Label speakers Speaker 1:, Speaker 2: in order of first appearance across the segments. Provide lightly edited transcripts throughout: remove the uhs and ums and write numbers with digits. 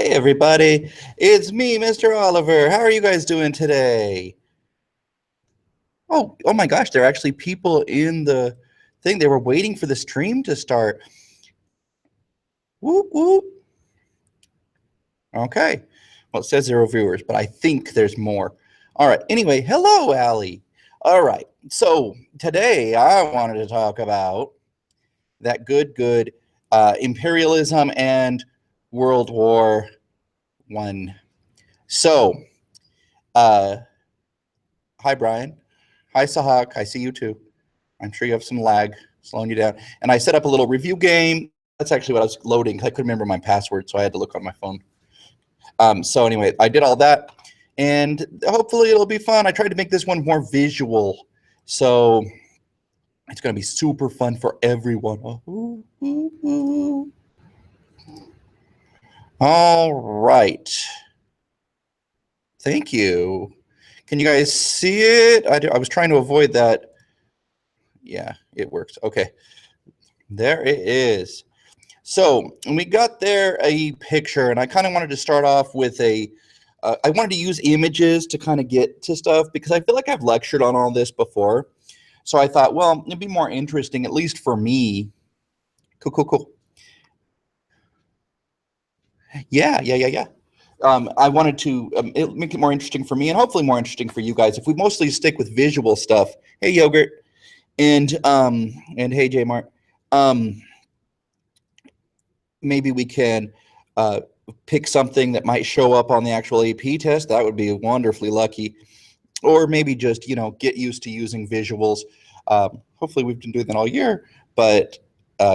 Speaker 1: Hey everybody, it's me, Mr. Oliver. How are you guys doing today? Oh my gosh, there are actually people in the thing. They were waiting for the stream to start. Whoop, whoop. Okay. Well, it says 0 viewers, but I think there's more. All right. Anyway, hello, Allie. All right. So today I wanted to talk about that good imperialism and World War I. So, hi, Brian. Hi, Sahak. I see you too. I'm sure you have some lag slowing you down. And I set up a little review game. That's actually what I was loading. I couldn't remember my password, so I had to look on my phone. So anyway, I did all that, and hopefully it'll be fun. I tried to make this one more visual, so it's going to be super fun for everyone. All right. Thank you. Can you guys see it? I was trying to avoid that. Yeah, it works. Okay. There it is. So we got there a picture, and I kind of wanted to start off with I wanted to use images to kind of get to stuff because I feel like I've lectured on all this before. So I thought, well, it'd be more interesting, at least for me. Cool. Yeah. I wanted to make it more interesting for me and hopefully more interesting for you guys. If we mostly stick with visual stuff. Hey, Yogurt. And hey, J Mart. Maybe we can pick something that might show up on the actual AP test. That would be wonderfully lucky. Or maybe just, get used to using visuals. Hopefully we've been doing that all year, but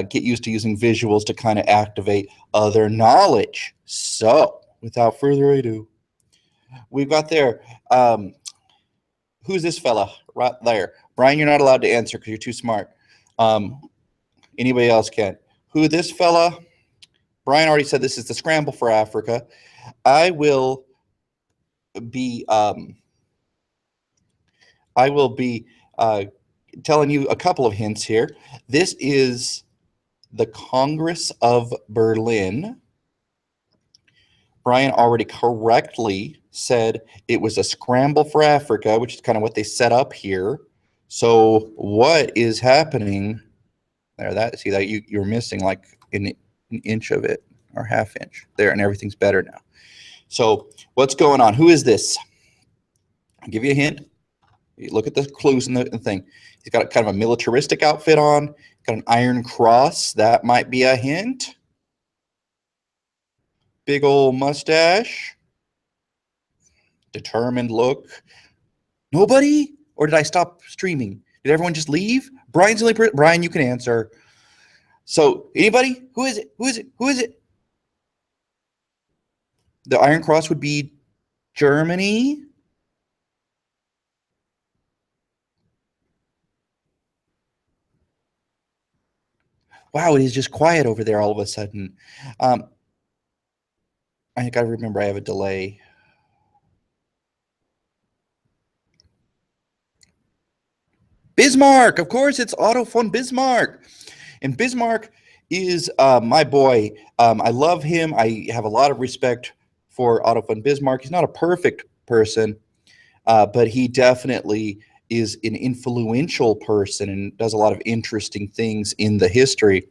Speaker 1: get used to using visuals to kind of activate other knowledge. So without further ado, we've got there. Who's this fella right there? Brian, you're not allowed to answer because you're too smart. Anybody else can. Who this fella? Brian already said this is the scramble for Africa. I will be telling you a couple of hints here. This is the Congress of Berlin. Brian already correctly said it was a scramble for Africa, which is kind of what they set up here. So what is happening there? See that you're missing like an inch of it or half inch there, and everything's better now. So what's going on? Who is this? I'll give you a hint. You look at the clues in the thing. He's got kind of a militaristic outfit on, got an iron cross. That might be a hint. Big old mustache. Determined look. Nobody? Or did I stop streaming? Did everyone just leave? Brian's the only person. Brian, you can answer. So anybody? Who is it? Who is it? Who is it? The Iron Cross would be Germany. Wow, it is just quiet over there all of a sudden. I got to remember I have a delay. Bismarck, of course, it's Otto von Bismarck. And Bismarck is my boy. I love him. I have a lot of respect for Otto von Bismarck. He's not a perfect person, but he definitely is an influential person and does a lot of interesting things in the history.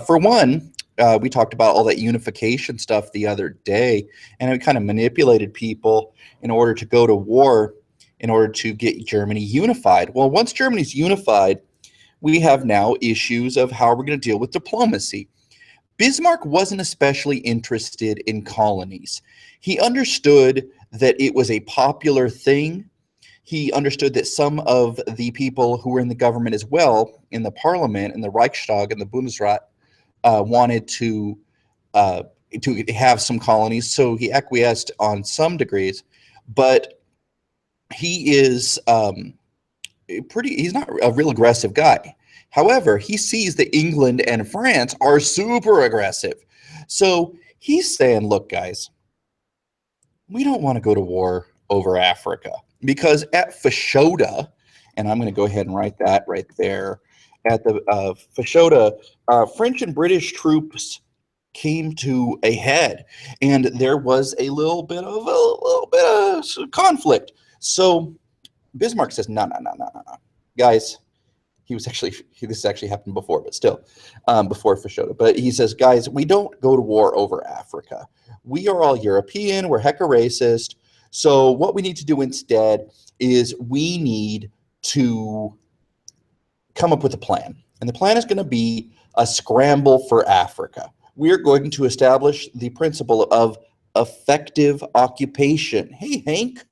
Speaker 1: For one, we talked about all that unification stuff the other day, and it kind of manipulated people in order to go to war, in order to get Germany unified. Well, once Germany's unified, we have now issues of how we're going to deal with diplomacy. Bismarck wasn't especially interested in colonies. He understood that it was a popular thing. He understood that some of the people who were in the government as well, in the parliament, in the Reichstag and the Bundesrat, wanted to have some colonies. So he acquiesced on some degrees, but he is he's not a real aggressive guy. However, he sees that England and France are super aggressive. So he's saying, look, guys, we don't want to go to war over Africa because at Fashoda, and I'm going to go ahead and write that right there, at the Fashoda, French and British troops came to a head, and there was a little bit of conflict. So Bismarck says, no, no, no, no, no, no. Guys, this actually happened before, but still, before Fashoda. But he says, guys, we don't go to war over Africa. We are all European. We're hecka racist. So what we need to do instead is we need to come up with a plan. And the plan is going to be a scramble for Africa. We're going to establish the principle of effective occupation. Hey, Hank.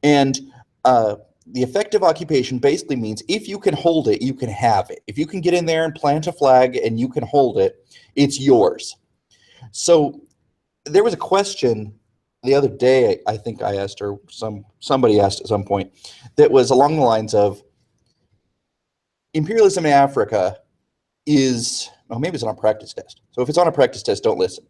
Speaker 1: And the effective occupation basically means if you can hold it, you can have it. If you can get in there and plant a flag and you can hold it, it's yours. So there was a question the other day, I think I asked, or somebody asked at some point, that was along the lines of, imperialism in Africa is, well, maybe it's on a practice test. So if it's on a practice test, don't listen.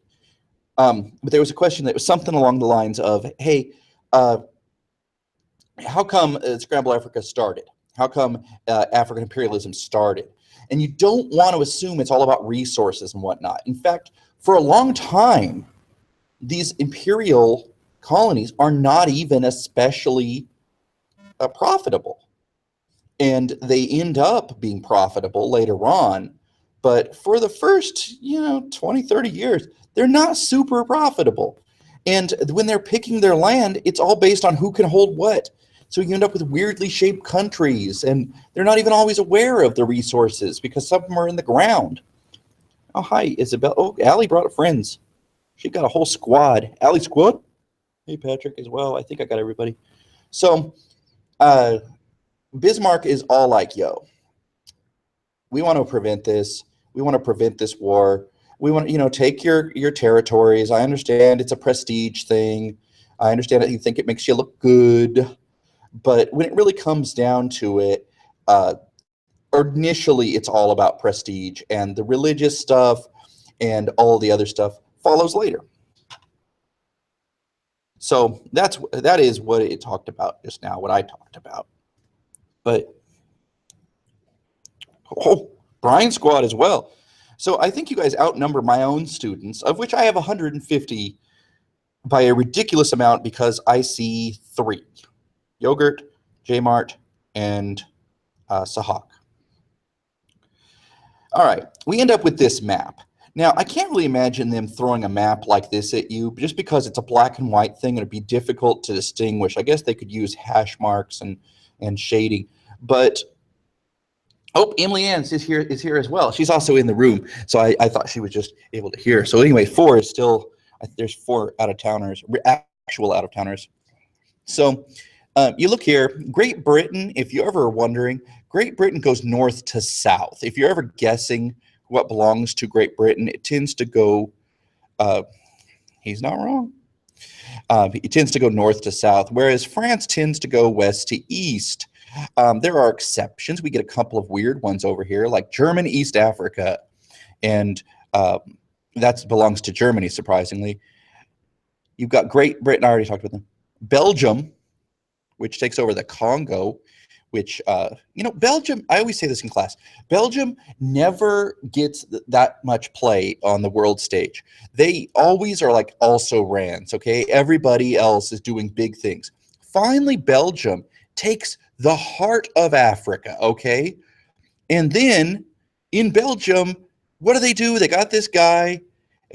Speaker 1: But there was a question that was something along the lines of, hey, how come Scramble Africa started? How come African imperialism started? And you don't want to assume it's all about resources and whatnot. In fact, for a long time, these imperial colonies are not even especially profitable. And they end up being profitable later on. But for the first, 20, 30 years, they're not super profitable. And when they're picking their land, it's all based on who can hold what. So you end up with weirdly shaped countries, and they're not even always aware of the resources because some of them are in the ground. Oh, hi, Isabel. Oh, Allie brought friends. She got a whole squad. Allie squad? Hey, Patrick as well. I think I got everybody. So Bismarck is all like, yo, we want to prevent this. We want to prevent this war. We want to, take your territories. I understand it's a prestige thing. I understand that you think it makes you look good. But when it really comes down to it, initially it's all about prestige, and the religious stuff and all the other stuff follows later. So that is what it talked about just now, what I talked about. But Brian squad as well. So I think you guys outnumber my own students, of which I have 150 by a ridiculous amount because I see 3. Yogurt, J-Mart, and Sahak. All right, we end up with this map. Now, I can't really imagine them throwing a map like this at you just because it's a black and white thing. It'd be difficult to distinguish. I guess they could use hash marks and shading. But, oh, Emily Ann is here as well. She's also in the room, so I thought she was just able to hear. So anyway, 4 is still, there's 4 out-of-towners, actual out-of-towners. So you look here, Great Britain, if you're ever wondering, Great Britain goes north to south. If you're ever guessing what belongs to Great Britain, it tends to go, he's not wrong. It tends to go north to south, whereas France tends to go west to east. There are exceptions. We get a couple of weird ones over here, like German East Africa, and that belongs to Germany, surprisingly. You've got Great Britain, I already talked about them. Belgium, which takes over the Congo, which, Belgium, I always say this in class, Belgium never gets that much play on the world stage. They always are like also-rans, okay? Everybody else is doing big things. Finally, Belgium takes the heart of Africa, okay? And then in Belgium, what do? They got this guy,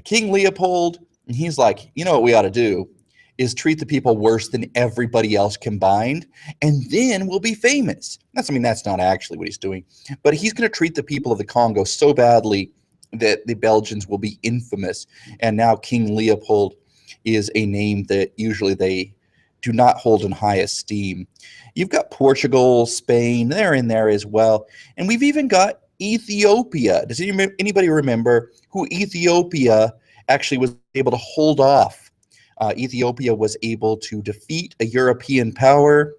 Speaker 1: King Leopold, and he's like, you know what we ought to do is treat the people worse than everybody else combined, and then we'll be famous. That's not actually what he's doing, but he's going to treat the people of the Congo so badly that the Belgians will be infamous. And now King Leopold is a name that usually they do not hold in high esteem. You've got Portugal, Spain, they're in there as well. And we've even got Ethiopia. Does anybody remember who Ethiopia actually was able to hold off? Ethiopia was able to defeat a European power.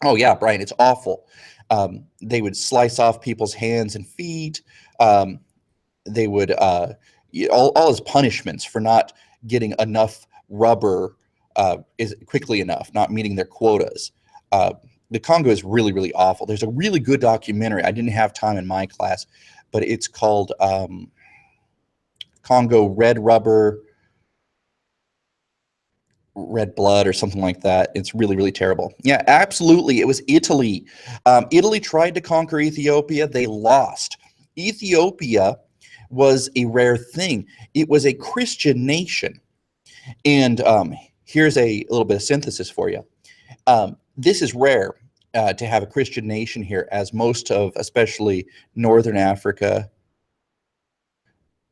Speaker 1: Oh, yeah, Brian, it's awful. They would slice off people's hands and feet. They would, all his punishments for not getting enough rubber is quickly enough, not meeting their quotas. The Congo is really, really awful. There's a really good documentary. I didn't have time in my class, but it's called Congo red rubber, red blood or something like that. It's really, really terrible. Yeah, absolutely. It was Italy. Italy tried to conquer Ethiopia. They lost. Ethiopia was a rare thing. It was a Christian nation. And here's a little bit of synthesis for you. This is rare to have a Christian nation here, as most of, especially Northern Africa.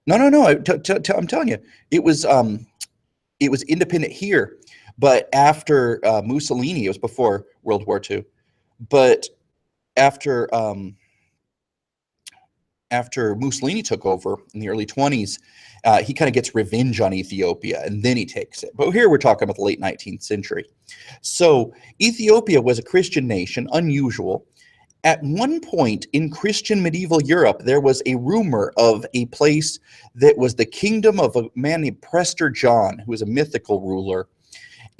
Speaker 1: No, no, no. I'm telling you, it was independent here, but after Mussolini, it was before World War II, but after after Mussolini took over in the early 20s, he kind of gets revenge on Ethiopia, and then he takes it. But here we're talking about the late 19th century. So Ethiopia was a Christian nation, unusual. At one point in Christian medieval Europe, there was a rumor of a place that was the kingdom of a man named Prester John, who was a mythical ruler.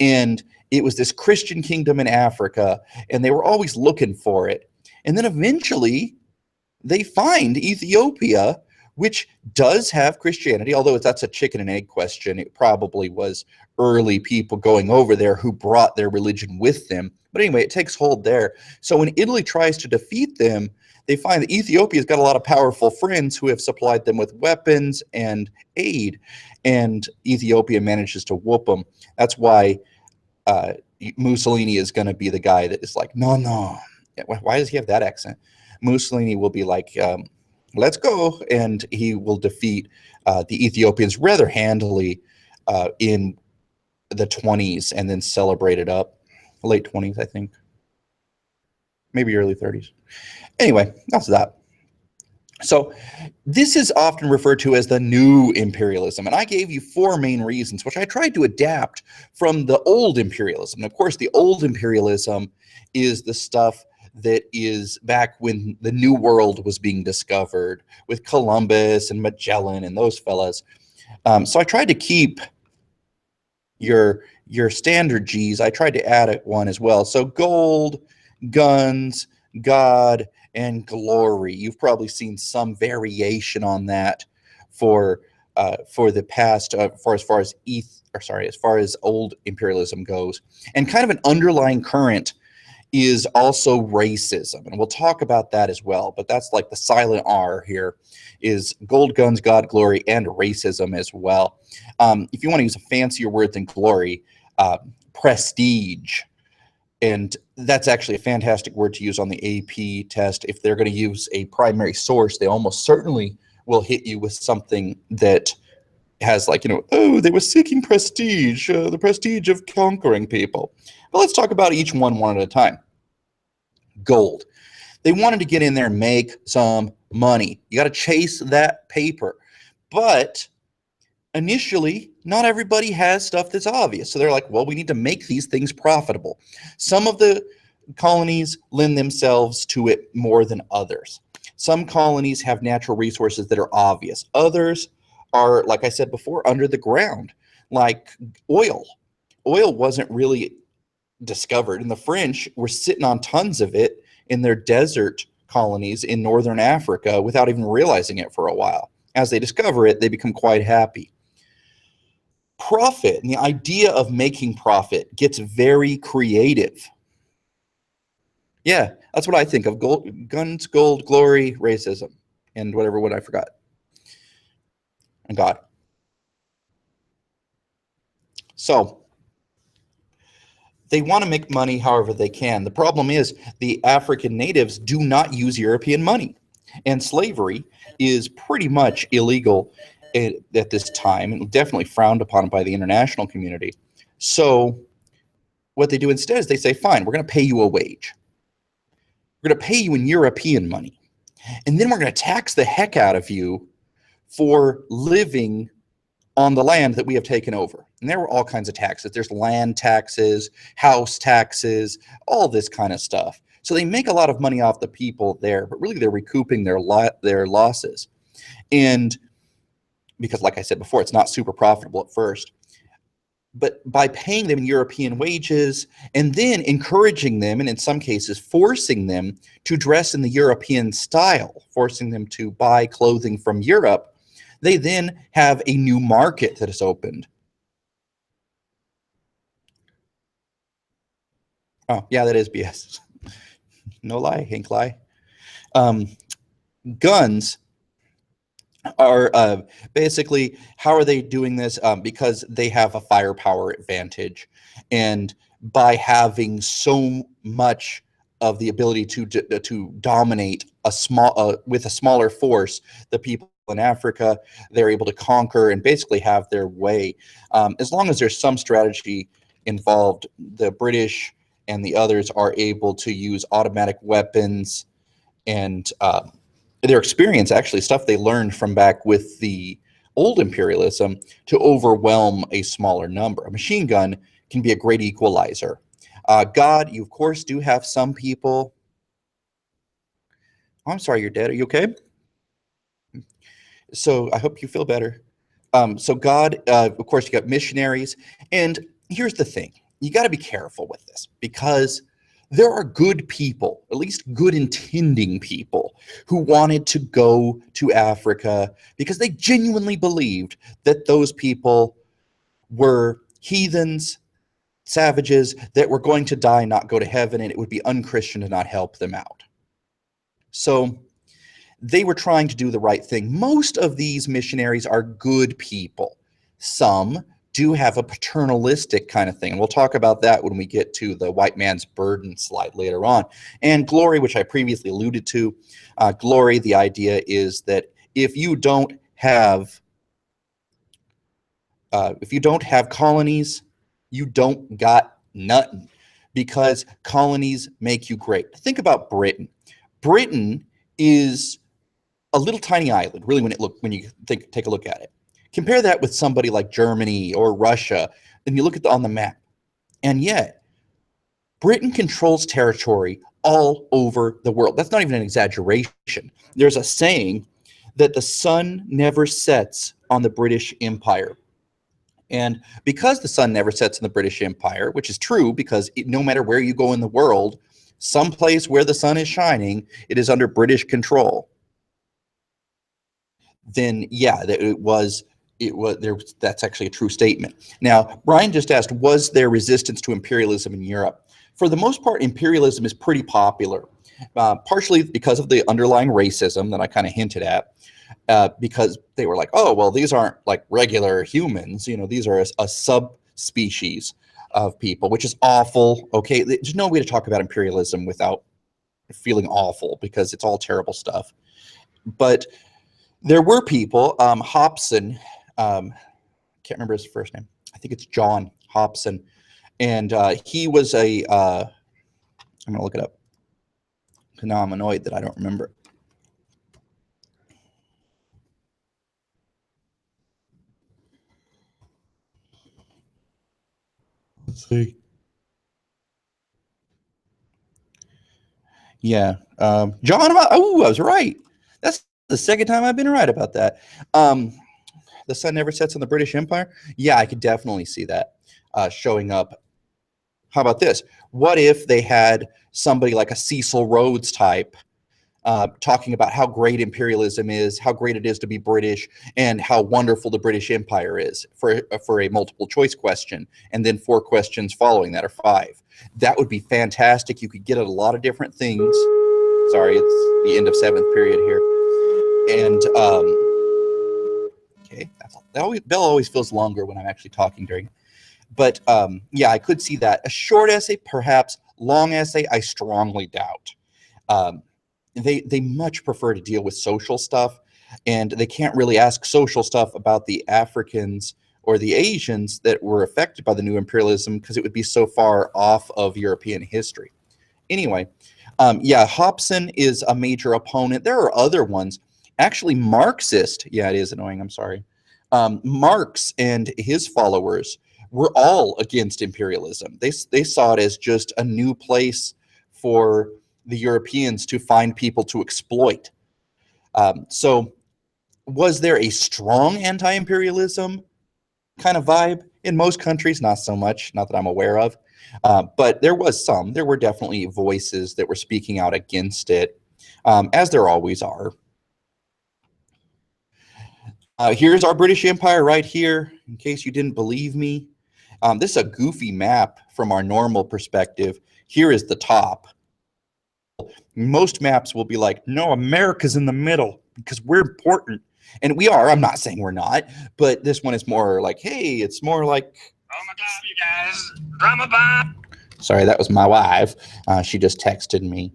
Speaker 1: And it was this Christian kingdom in Africa, and they were always looking for it. And then eventually they find Ethiopia, which does have Christianity, although that's a chicken and egg question. It probably was early people going over there who brought their religion with them. But anyway, it takes hold there. So when Italy tries to defeat them, they find that Ethiopia's got a lot of powerful friends who have supplied them with weapons and aid, and Ethiopia manages to whoop them. That's why Mussolini is going to be the guy that is like, no, no. Why does he have that accent? Mussolini will be like, let's go, and he will defeat the Ethiopians rather handily in the 20s, and then celebrate it up. Late 20s, I think. Maybe early 30s. Anyway, that's that. So this is often referred to as the new imperialism, and I gave you 4 main reasons, which I tried to adapt from the old imperialism. And of course, the old imperialism is the stuff that is back when the New World was being discovered with Columbus and Magellan and those fellas. So I tried to keep your standard G's. I tried to add one as well. So gold, guns, God, and glory. You've probably seen some variation on that for the past, as far as old imperialism goes. And kind of an underlying current is also racism, and we'll talk about that as well. But that's like the silent R here, is gold, guns, God, glory, and racism as well. If you want to use a fancier word than glory, prestige. And that's actually a fantastic word to use on the AP test. If they're going to use a primary source, they almost certainly will hit you with something that has, like, oh, they were seeking prestige, the prestige of conquering people. But let's talk about each one at a time. Gold. They wanted to get in there and make some money. You got to chase that paper. But initially, not everybody has stuff that's obvious. So they're like, well, we need to make these things profitable. Some of the colonies lend themselves to it more than others. Some colonies have natural resources that are obvious. Others are, like I said before, under the ground, like oil. Oil wasn't really discovered, and the French were sitting on tons of it in their desert colonies in northern Africa without even realizing it for a while. As they discover it, they become quite happy. Profit, and the idea of making profit, gets very creative. Yeah, that's what I think of. Gold, guns, gold, glory, racism, and whatever one I forgot. And God. So they want to make money however they can. The problem is the African natives do not use European money, and slavery is pretty much illegal at this time, and definitely frowned upon by the international community. So what they do instead is they say, fine, we're going to pay you a wage. We're going to pay you in European money, and then we're going to tax the heck out of you for living on the land that we have taken over. And there were all kinds of taxes. There's land taxes, house taxes, all this kind of stuff. So they make a lot of money off the people there, but really they're recouping their losses. And because, like I said before, it's not super profitable at first. but by paying them European wages and then encouraging them, and in some cases forcing them to dress in the European style, forcing them to buy clothing from Europe, they then have a new market that is opened. Oh, yeah, that is BS. No lie, ain't lie. Um, Guns are basically, how are they doing this? Because they have a firepower advantage, and by having so much of the ability to dominate a small with a smaller force, the people in Africa, they're able to conquer and basically have their way. As long as there's some strategy involved, the British and the others are able to use automatic weapons and their experience, actually stuff they learned from back with the old imperialism, to overwhelm a smaller number. A machine gun can be a great equalizer. God, you of course do have some people. Oh, I'm sorry, you're dead. Are you okay? So I hope you feel better. So God, of course, you got missionaries. And here's the thing. You got to be careful with this, because there are good people, at least good intending people, who wanted to go to Africa because they genuinely believed that those people were heathens, savages that were going to die, not go to heaven, and it would be unchristian to not help them out. So they were trying to do the right thing. Most of these missionaries are good people. Some do have a paternalistic kind of thing, and we'll talk about that when we get to the white man's burden slide later on. And glory, which I previously alluded to, glory, the idea is that if you don't have colonies, you don't got nothing, because colonies make you great. Think about Britain. Britain is a little tiny island, really, when you take a look at it. Compare that with somebody like Germany or Russia, and you look on the map, and yet Britain controls territory all over the world. That's not even an exaggeration. There's a saying that the sun never sets on the British Empire. And because the sun never sets in the British Empire, which is true, because no matter where you go in the world, someplace where the sun is shining, it is under British control. Then yeah, that's actually a true statement. Now, Brian just asked, was there resistance to imperialism in Europe? For the most part, imperialism is pretty popular, partially because of the underlying racism that I kind of hinted at, because they were like, oh, well, these aren't like regular humans, these are a subspecies of people, which is awful. Okay, there's no way to talk about imperialism without feeling awful, because it's all terrible stuff. But there were people, Hobson, can't remember his first name. I think it's John Hobson. And he was I'm going to look it up. Now I'm annoyed that I don't remember. Let's see. Yeah. John, oh, I was right. That's the second time I've been right about that. The sun never sets on the British Empire. Yeah, I could definitely see that showing up. How about this? What if they had somebody like a Cecil Rhodes type talking about how great imperialism is, how great it is to be British, and how wonderful the British Empire is, for a multiple choice question, and then 4 questions following that, or 5. That would be fantastic. You could get at a lot of different things. Sorry, it's the end of 7th period here. And okay, bell always feels longer when I'm actually talking during it. But yeah, I could see that. A short essay, perhaps. Long essay, I strongly doubt. They much prefer to deal with social stuff, and they can't really ask social stuff about the Africans or the Asians that were affected by the new imperialism, because it would be so far off of European history. Anyway, yeah, Hobson is a major opponent. There are other ones. Actually, Marxist, yeah, it is annoying, I'm sorry. Marx and his followers were all against imperialism. They saw it as just a new place for the Europeans to find people to exploit. So was there a strong anti-imperialism kind of vibe? In most countries, not so much, not that I'm aware of. But there were definitely voices that were speaking out against it, as there always are. Here's our British Empire right here, in case you didn't believe me. This is a goofy map from our normal perspective. Here is the top. Most maps will be like, no, America's in the middle because we're important. And we are. I'm not saying we're not, but this one is more like, hey, it's more like, oh my God, you guys, drama bomb. Sorry, that was my wife. She just texted me.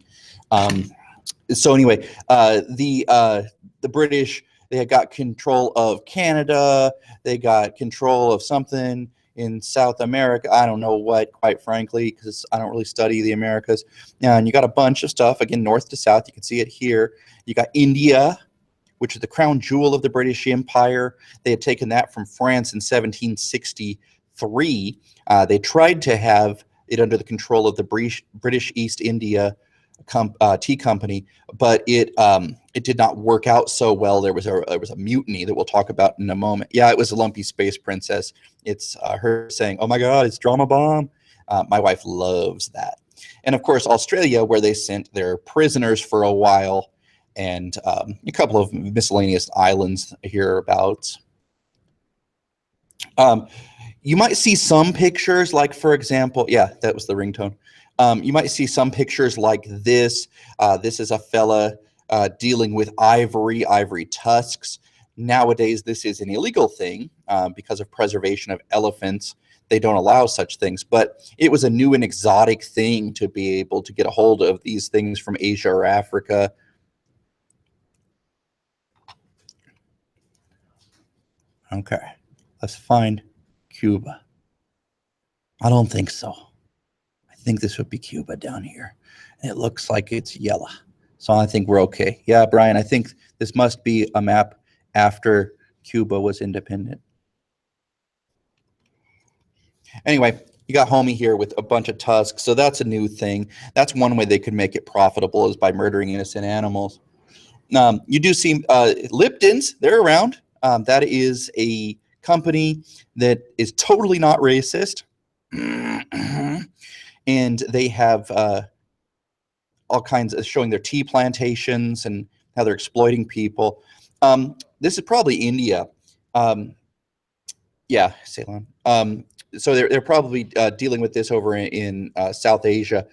Speaker 1: So anyway, the British, they had got control of Canada. They got control of something in South America. I don't know what, quite frankly, because I don't really study the Americas. And you got a bunch of stuff, again, north to south. You can see it here. You got India, which is the crown jewel of the British Empire. They had taken that from France in 1763. They tried to have it under the control of the British East India Tea Company, but it did not work out so well. There was a mutiny that we'll talk about in a moment. Yeah, it was a lumpy space princess. It's her saying, "Oh my God, it's drama bomb." My wife loves that, and of course Australia, where they sent their prisoners for a while, and a couple of miscellaneous islands hereabouts. You might see some pictures, like for example, yeah, that was the ringtone. You might see some pictures like this. This is a fella dealing with ivory tusks. Nowadays, this is an illegal thing because of preservation of elephants. They don't allow such things, but it was a new and exotic thing to be able to get a hold of these things from Asia or Africa. Okay, let's find Cuba. I don't think so. I think this would be Cuba down here. It looks like it's yellow. So I think we're okay. Yeah, Brian, I think this must be a map after Cuba was independent. Anyway, you got homie here with a bunch of tusks. So that's a new thing. That's one way they could make it profitable, is by murdering innocent animals. You do see Lipton's, they're around. That is a company that is totally not racist. And they have all kinds of showing their tea plantations and how they're exploiting people. This is probably India. Yeah, Ceylon. So they're probably dealing with this over in South Asia.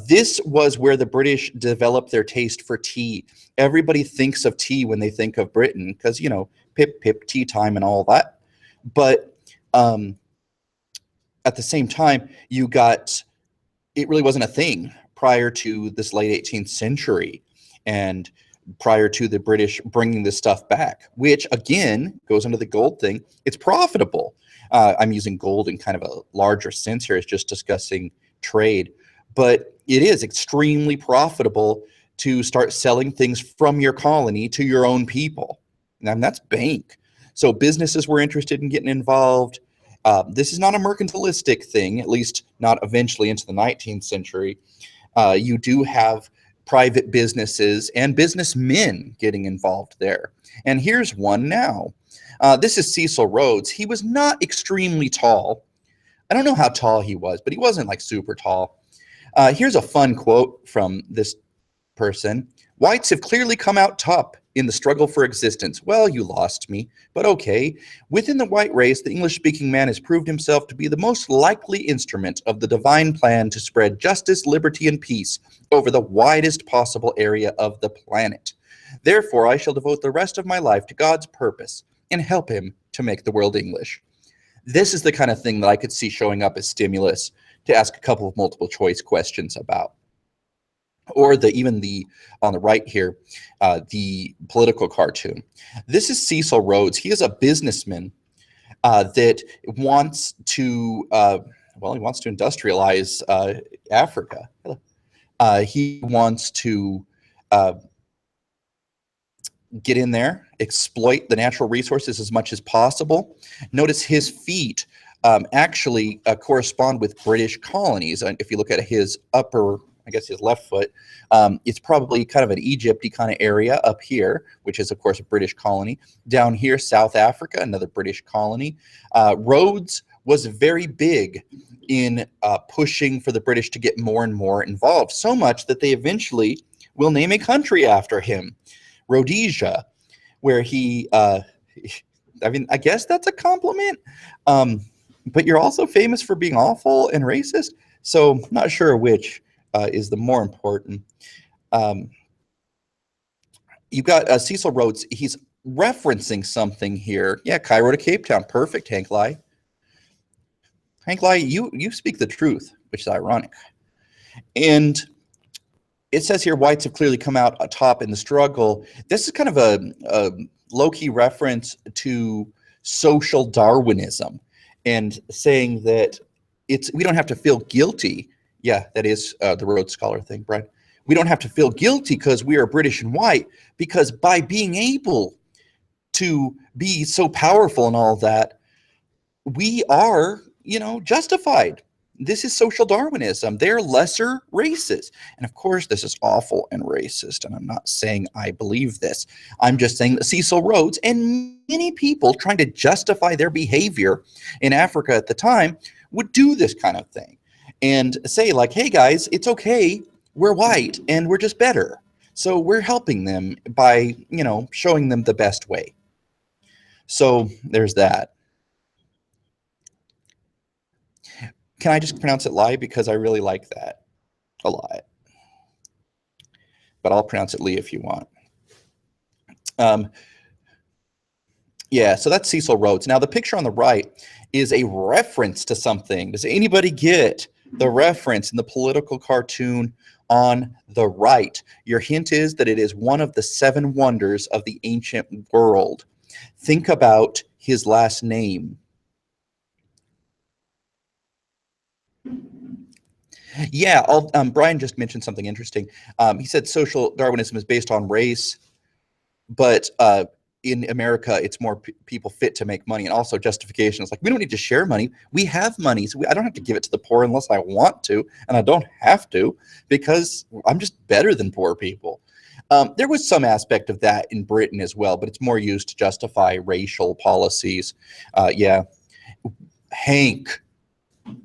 Speaker 1: This was where the British developed their taste for tea. Everybody thinks of tea when they think of Britain because, you know, pip, pip, tea time and all that. But at the same time, you got, it really wasn't a thing prior to this late 18th century and prior to the British bringing this stuff back, which again goes into the gold thing. It's profitable. I'm using gold in kind of a larger sense here. It's just discussing trade, but it is extremely profitable to start selling things from your colony to your own people. And that's bank. So businesses were interested in getting involved. This is not a mercantilistic thing, at least not eventually into the 19th century. You do have private businesses and businessmen getting involved there. And here's one now. This is Cecil Rhodes. He was not extremely tall. I don't know how tall he was, but he wasn't like super tall. Here's a fun quote from this person. Whites have clearly come out top in the struggle for existence. Well, you lost me, but okay. Within the white race, the English-speaking man has proved himself to be the most likely instrument of the divine plan to spread justice, liberty, and peace over the widest possible area of the planet. Therefore, I shall devote the rest of my life to God's purpose and help him to make the world English. This is the kind of thing that I could see showing up as stimulus to ask a couple of multiple choice questions about. Or even the on the right here, the political cartoon. This is Cecil Rhodes. He is a businessman that wants to, well, he wants to industrialize Africa. He wants to get in there, exploit the natural resources as much as possible. Notice his feet actually correspond with British colonies. And if you look at his upper, I guess his left foot, it's probably kind of an Egypty kind of area up here, which is, of course, a British colony. Down here, South Africa, another British colony. Rhodes was very big in pushing for the British to get more and more involved, so much that they eventually will name a country after him, Rhodesia, where he, I mean, I guess that's a compliment, but you're also famous for being awful and racist, so not sure which is the more important. You've got Cecil Rhodes. He's referencing something here. Yeah, Cairo to Cape Town. Perfect, Hank Lai. Hank Lai, you speak the truth, which is ironic. And it says here, whites have clearly come out atop in the struggle. This is kind of a low-key reference to social Darwinism and saying that we don't have to feel guilty. Yeah, that is the Rhodes Scholar thing, Brian. We don't have to feel guilty because we are British and white, because by being able to be so powerful and all that, we are, justified. This is social Darwinism. They're lesser races. And of course, this is awful and racist. And I'm not saying I believe this. I'm just saying that Cecil Rhodes and many people trying to justify their behavior in Africa at the time would do this kind of thing and say like, hey guys, it's okay. We're white and we're just better. So we're helping them by, showing them the best way. So there's that. Can I just pronounce it Lie? Because I really like that a lot. But I'll pronounce it Lee if you want. Yeah, so that's Cecil Rhodes. Now, the picture on the right is a reference to something. Does anybody get the reference in the political cartoon on the right? Your hint is that it is one of the 7 wonders of the ancient world. Think about his last name. Yeah, Brian just mentioned something interesting. He said social Darwinism is based on race, but in America, it's more people fit to make money, and also justification. It's like, we don't need to share money. We have money, so I don't have to give it to the poor unless I want to, and I don't have to because I'm just better than poor people. There was some aspect of that in Britain as well, but it's more used to justify racial policies. Yeah. Hank,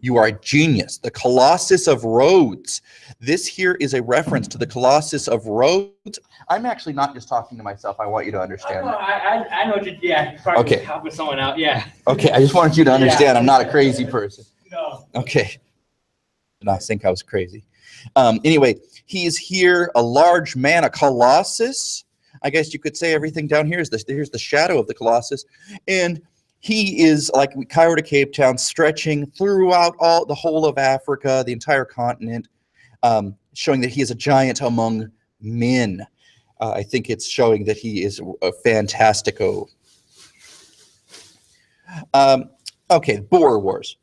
Speaker 1: you are a genius. The Colossus of Rhodes. This here is a reference to the Colossus of Rhodes. I'm actually not just talking to myself. I want you to understand.
Speaker 2: I know what you, yeah.
Speaker 1: Okay.
Speaker 2: Helping someone out, yeah.
Speaker 1: Okay, I just wanted you to understand. Yeah. I'm not a crazy person.
Speaker 2: No.
Speaker 1: Okay. Did not think I was crazy. Anyway, he is here, a large man, a Colossus. I guess you could say everything down here is this. Here's the shadow of the Colossus. And he is like Cairo to Cape Town, stretching throughout the whole of Africa, the entire continent, showing that he is a giant among men. I think it's showing that he is a fantastico. Okay, Boer Wars.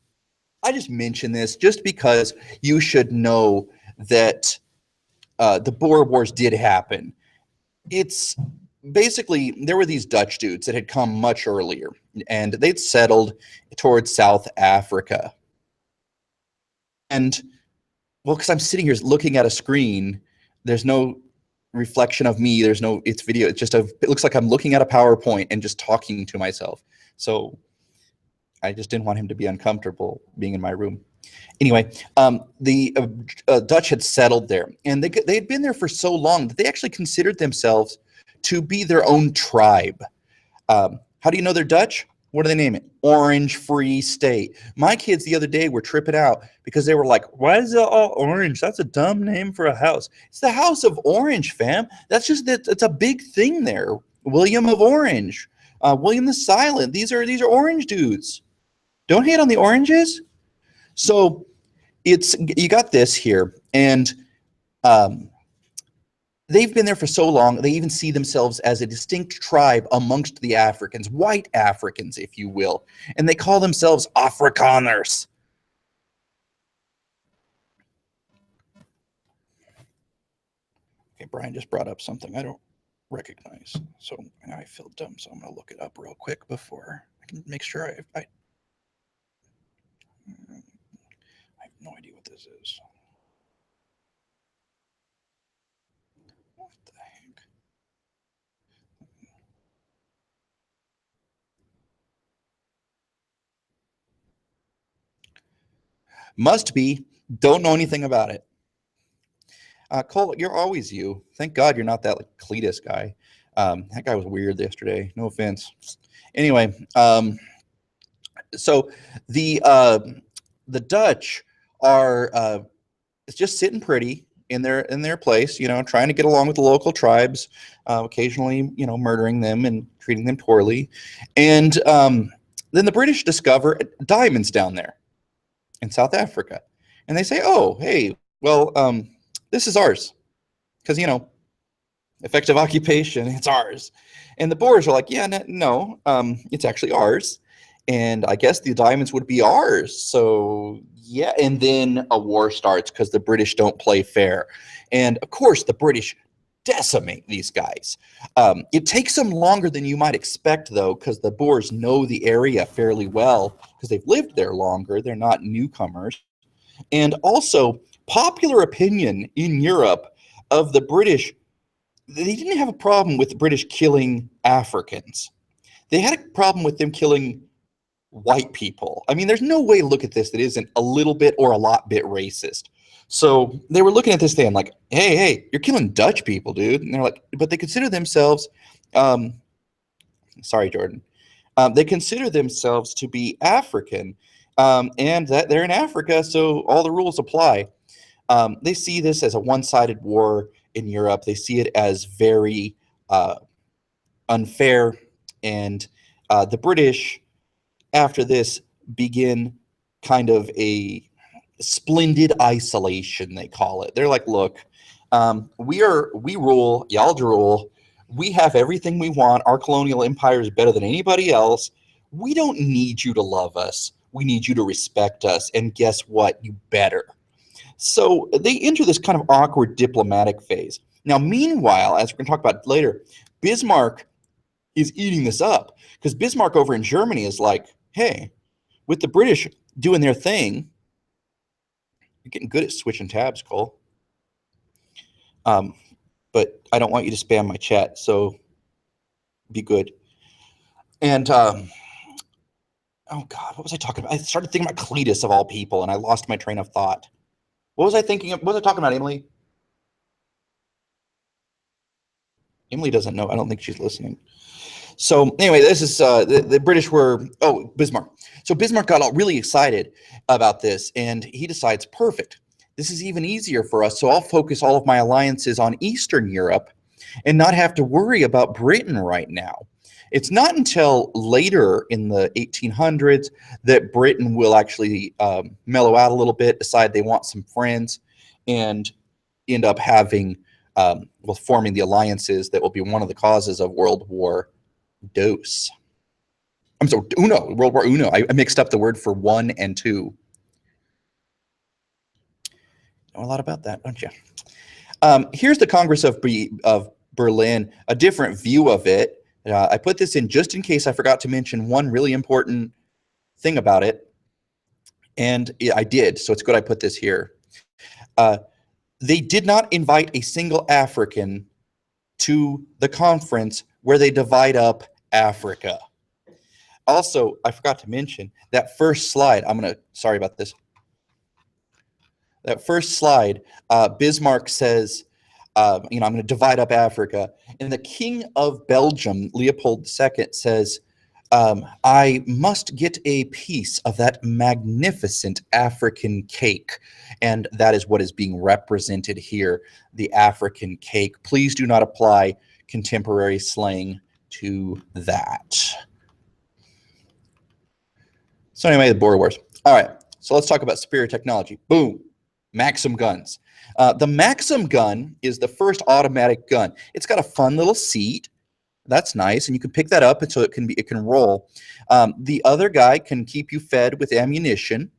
Speaker 1: I just mentioned this just because you should know that the Boer Wars did happen. It's basically, there were these Dutch dudes that had come much earlier, and they'd settled towards South Africa. And, well, because I'm sitting here looking at a screen, there's no reflection of me. There's no, it's video. It's just it looks like I'm looking at a PowerPoint and just talking to myself. So I just didn't want him to be uncomfortable being in my room. Anyway, the Dutch had settled there, and they had been there for so long that they actually considered themselves to be their own tribe. How do you know they're Dutch? What do they name it? Orange Free State. My kids the other day were tripping out because they were like, why is it all orange? That's a dumb name for a house. It's the House of Orange, fam. That's just that. It's a big thing there. William of Orange, William the Silent. These are orange dudes. Don't hate on the oranges. So you got this here, and they've been there for so long, they even see themselves as a distinct tribe amongst the Africans, white Africans, if you will, and they call themselves Afrikaners. Okay, Brian just brought up something I don't recognize, so now I feel dumb, so I'm going to look it up real quick before I can make sure I have no idea what this is. What the heck? Must be. Don't know anything about it. Cole, you're always you. Thank God you're not that like, Cletus guy. That guy was weird yesterday. No offense. Anyway, so the Dutch are just sitting pretty in their place, you know, trying to get along with the local tribes, occasionally, you know, murdering them and treating them poorly. And then the British discover diamonds down there in South Africa. And they say, oh, hey, well, this is ours. Because, you know, effective occupation, it's ours. And the Boers are like, yeah, no, it's actually ours. And I guess the diamonds would be ours. So, yeah. And then a war starts because the British don't play fair. And, of course, the British decimate these guys. It takes them longer than you might expect, though, because the Boers know the area fairly well because they've lived there longer. They're not newcomers. And also, popular opinion in Europe of the British, they didn't have a problem with the British killing Africans. They had a problem with them killing white people. I mean, there's no way to look at this that isn't a little bit or a lot bit racist. So they were looking at this thing like, hey, you're killing Dutch people, dude. And they're like, but they consider themselves, sorry, Jordan. They consider themselves to be African, and that they're in Africa, so all the rules apply. They see this as a one-sided war in Europe. They see it as very unfair, and the British, after this, begin kind of a splendid isolation, they call it. They're like, look, we rule, y'all drool. We have everything we want. Our colonial empire is better than anybody else. We don't need you to love us. We need you to respect us. And guess what? You better. So they enter this kind of awkward diplomatic phase. Now, meanwhile, as we're going to talk about later, Bismarck is eating this up because Bismarck over in Germany is like, hey, with the British doing their thing, you're getting good at switching tabs, Cole. But I don't want you to spam my chat, so be good. And, oh God, what was I talking about? I started thinking about Cletus of all people, and I lost my train of thought. What was I thinking of? What was I talking about, Emily? Emily doesn't know. I don't think she's listening. So anyway, this is the British were, Bismarck. So Bismarck got all really excited about this, and he decides, perfect, this is even easier for us, so I'll focus all of my alliances on Eastern Europe and not have to worry about Britain right now. It's not until later in the 1800s that Britain will actually mellow out a little bit, decide they want some friends, and end up having, forming the alliances that will be one of the causes of World War Dos. I'm sorry, Uno, World War Uno. I mixed up the word for one and two. Know a lot about that, don't you? Here's the Congress of Berlin, a different view of it. I put this in just in case I forgot to mention one really important thing about it, and I did, so it's good I put this here. They did not invite a single African to the conference where they divide up Africa. Also, I forgot to mention that first slide. Sorry about this. That first slide, Bismarck says, I'm going to divide up Africa. And the King of Belgium, Leopold II, says, I must get a piece of that magnificent African cake. And that is what is being represented here, the African cake. Please do not apply contemporary slang to that. So anyway, the Boer Wars. All right, so let's talk about superior technology. Boom, Maxim guns. The Maxim gun is the first automatic gun. It's got a fun little seat. That's nice, and you can pick that up, and so it can roll. The other guy can keep you fed with ammunition,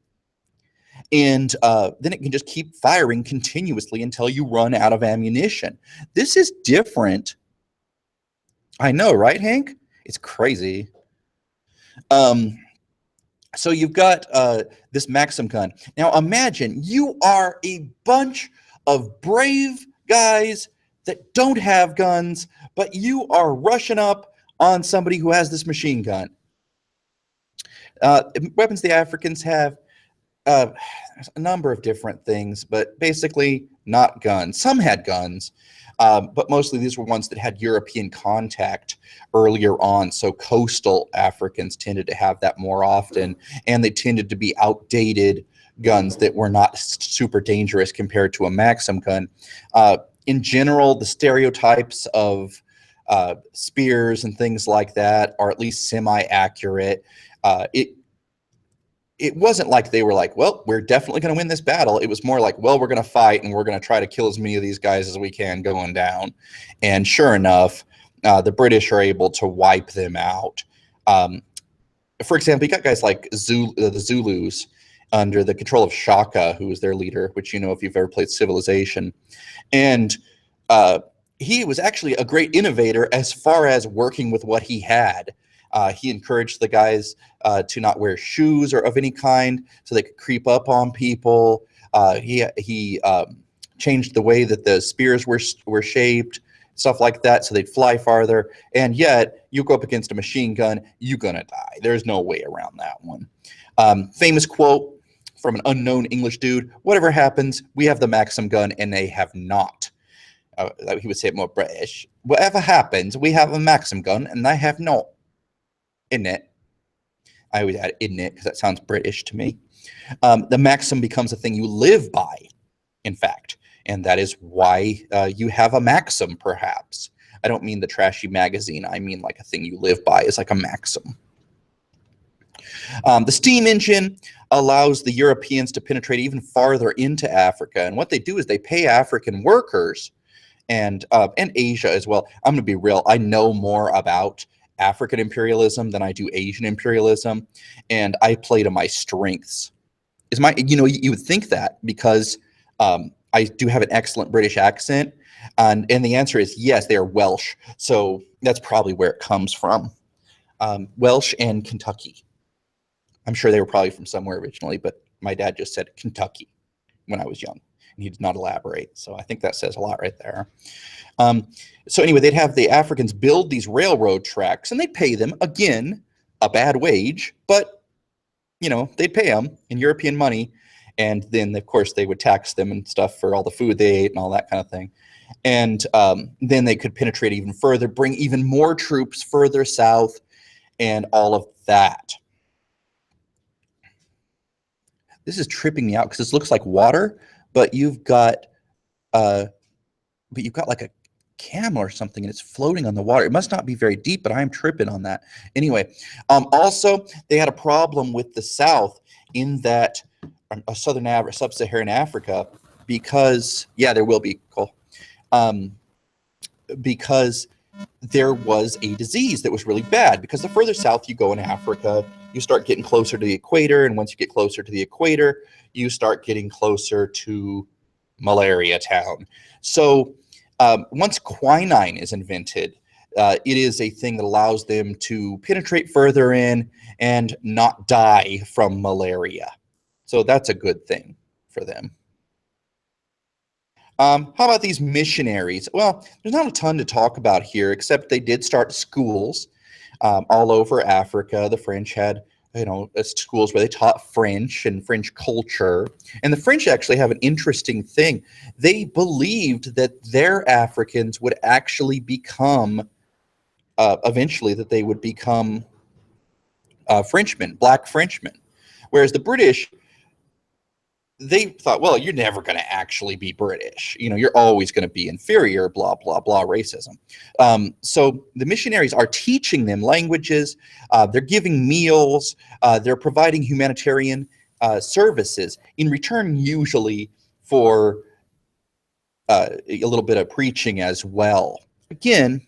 Speaker 1: and then it can just keep firing continuously until you run out of ammunition. This is different. I know, right, Hank? It's crazy. So you've got this Maxim gun. Now imagine you are a bunch of brave guys that don't have guns, but you are rushing up on somebody who has this machine gun. Weapons the Africans have, there's a number of different things, but basically not guns. Some had guns, but mostly these were ones that had European contact earlier on. So coastal Africans tended to have that more often, and they tended to be outdated guns that were not super dangerous compared to a Maxim gun. In general, the stereotypes of spears and things like that are at least semi-accurate. It wasn't like they were like, well, we're definitely going to win this battle. It was more like, well, we're going to fight and we're going to try to kill as many of these guys as we can going down. And sure enough, the British are able to wipe them out. For example, you got guys like the Zulus under the control of Shaka, who was their leader, which you know if you've ever played Civilization. And he was actually a great innovator as far as working with what he had. He encouraged the guys to not wear shoes or of any kind so they could creep up on people. He changed the way that the spears were shaped, stuff like that, so they'd fly farther. And yet, you go up against a machine gun, you're going to die. There's no way around that one. Famous quote from an unknown English dude, whatever happens, we have the Maxim gun and they have not. He would say it more British. Whatever happens, we have a Maxim gun and they have not. Isn't it? I always add isn't it because that sounds British to me. The Maxim becomes a thing you live by, in fact, and that is why you have a Maxim, perhaps. I don't mean the trashy magazine. I mean like a thing you live by is like a Maxim. The steam engine allows the Europeans to penetrate even farther into Africa, and what they do is they pay African workers and Asia as well. I'm going to be real. I know more about African imperialism than I do Asian imperialism, and I play to my strengths. You would think that because I do have an excellent British accent, and the answer is yes, they are Welsh. So that's probably where it comes from. Welsh and Kentucky. I'm sure they were probably from somewhere originally, but my dad just said Kentucky when I was young, and he did not elaborate. So I think that says a lot right there. So anyway, they'd have the Africans build these railroad tracks, and they'd pay them, again, a bad wage, but, you know, they'd pay them in European money, and then, of course, they would tax them and stuff for all the food they ate and all that kind of thing. And then they could penetrate even further, bring even more troops further south, and all of that. This is tripping me out because this looks like water, but you've got like a camel or something and it's floating on the water. It must not be very deep, but I'm tripping on that. Anyway, also they had a problem with the South in that sub-Saharan Africa because, yeah, there will be, Cole, because there was a disease that was really bad because the further south you go in Africa, you start getting closer to the equator, and once you get closer to the equator, you start getting closer to malaria town. So once quinine is invented, it is a thing that allows them to penetrate further in and not die from malaria. So that's a good thing for them. How about these missionaries? Well, there's not a ton to talk about here, except they did start schools all over Africa. The French had, schools where they taught French and French culture. And the French actually have an interesting thing. They believed that their Africans would actually become, eventually, that they would become Frenchmen, black Frenchmen. Whereas the British, they thought, well, you're never going to actually be British. You're always going to be inferior, blah, blah, blah, racism. So the missionaries are teaching them languages. They're giving meals. They're providing humanitarian services in return, usually for a little bit of preaching as well. Again,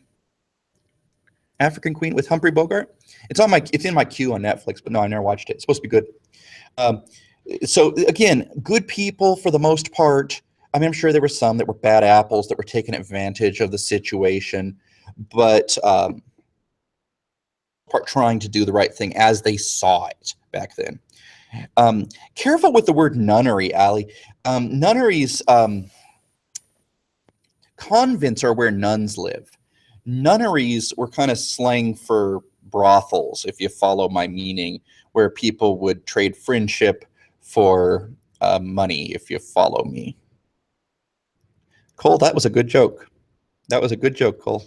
Speaker 1: African Queen with Humphrey Bogart. It's in my queue on Netflix, but no, I never watched it. It's supposed to be good. So again, good people for the most part. I mean, I'm sure there were some that were bad apples that were taking advantage of the situation, but trying to do the right thing as they saw it back then. Careful with the word nunnery, Allie. Nunneries, convents are where nuns live. Nunneries were kind of slang for brothels, if you follow my meaning, where people would trade friendship for money, if you follow me. Cole, that was a good joke. That was a good joke, Cole.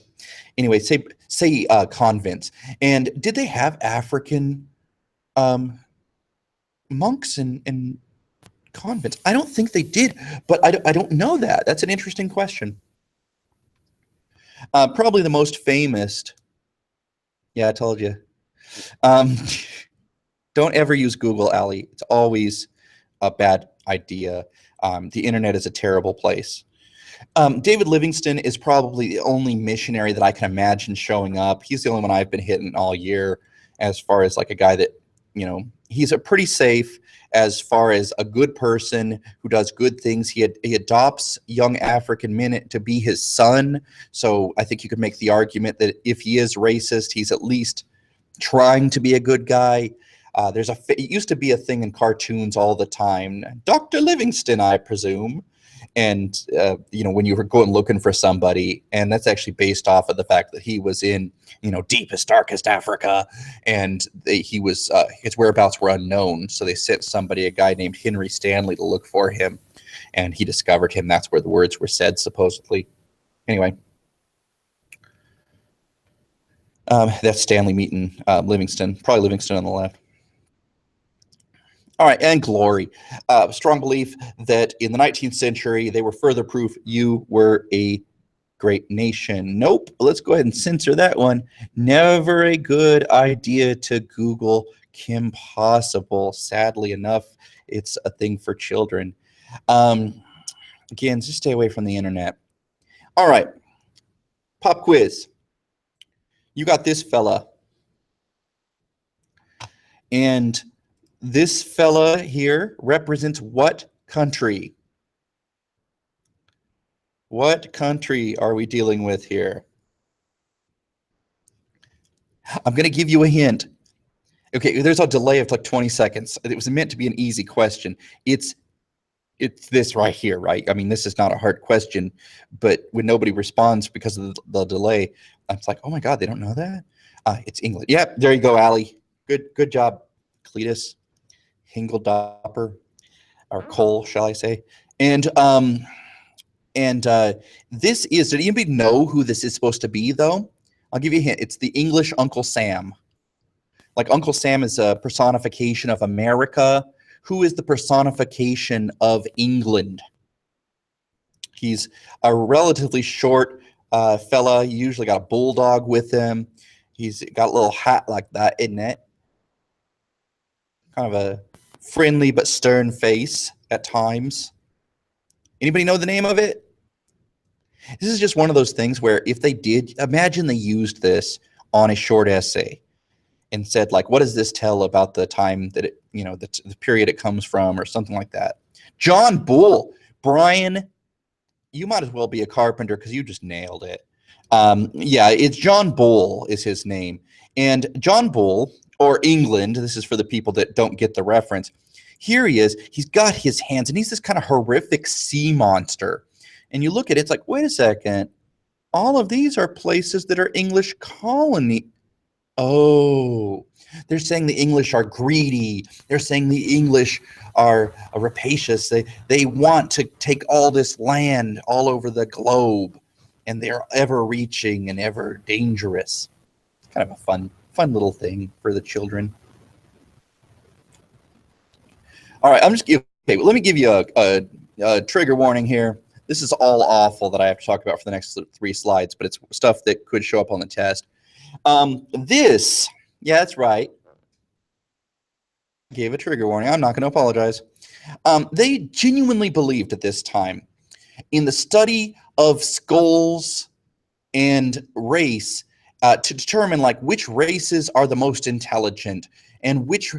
Speaker 1: Anyway, say convents. And did they have African monks and convents? I don't think they did, but I don't know that. That's an interesting question. Probably the most famous. Yeah, I told you. Don't ever use Google, Allie. It's always a bad idea. The internet is a terrible place. David Livingstone is probably the only missionary that I can imagine showing up. He's the only one I've been hitting all year as far as like a guy that, you know, he's a pretty safe as far as a good person who does good things. He adopts young African men to be his son. So I think you could make the argument that if he is racist, he's at least trying to be a good guy. It used to be a thing in cartoons all the time. Dr. Livingston, I presume. And, you know, when you were going looking for somebody, and that's actually based off of the fact that he was in, you know, deepest, darkest Africa, and his whereabouts were unknown. So they sent somebody, a guy named Henry Stanley, to look for him, and he discovered him. That's where the words were said, supposedly. Anyway. That's Stanley meeting Livingston, probably Livingston on the left. All right, and glory. Strong belief that in the 19th century, they were further proof you were a great nation. Nope, let's go ahead and censor that one. Never a good idea to Google Kim Possible. Sadly enough, it's a thing for children. Again, just stay away from the internet. All right, pop quiz. You got this fella. And this fella here represents what country? What country are we dealing with here? I'm going to give you a hint. Okay, there's a delay of like 20 seconds. It was meant to be an easy question. It's this right here, right? I mean, this is not a hard question, but when nobody responds because of the delay, it's like, oh my God, they don't know that? It's England. Yep, there you go, Allie. Good job, Cletus. Hingeldopper, or Cole, shall I say? And this is. Did anybody know who this is supposed to be? Though, I'll give you a hint. It's the English Uncle Sam. Like Uncle Sam is a personification of America. Who is the personification of England? He's a relatively short fella. He usually got a bulldog with him. He's got a little hat like that, isn't it? Kind of a friendly but stern face at times. Anybody know the name of it? This is just one of those things where if they did, imagine they used this on a short essay and said, like, what does this tell about the time that it, you know, the period it comes from, or something like that. John Bull. Brian, you might as well be a carpenter because you just nailed it. Yeah, it's John Bull is his name. And John Bull, or England, this is for the people that don't get the reference. Here he is. He's got his hands, and he's this kind of horrific sea monster. And you look at it, it's like, wait a second. All of these are places that are English colony. Oh, they're saying the English are greedy. They're saying the English are rapacious. They want to take all this land all over the globe, and they're ever reaching and ever dangerous. It's kind of a fun little thing for the children. All right, let me give you a trigger warning here. This is all awful that I have to talk about for the next 3 slides, but it's stuff that could show up on the test. Yeah, that's right. Gave a trigger warning. I'm not going to apologize. They genuinely believed at this time in the study of skulls and race to determine like which races are the most intelligent and which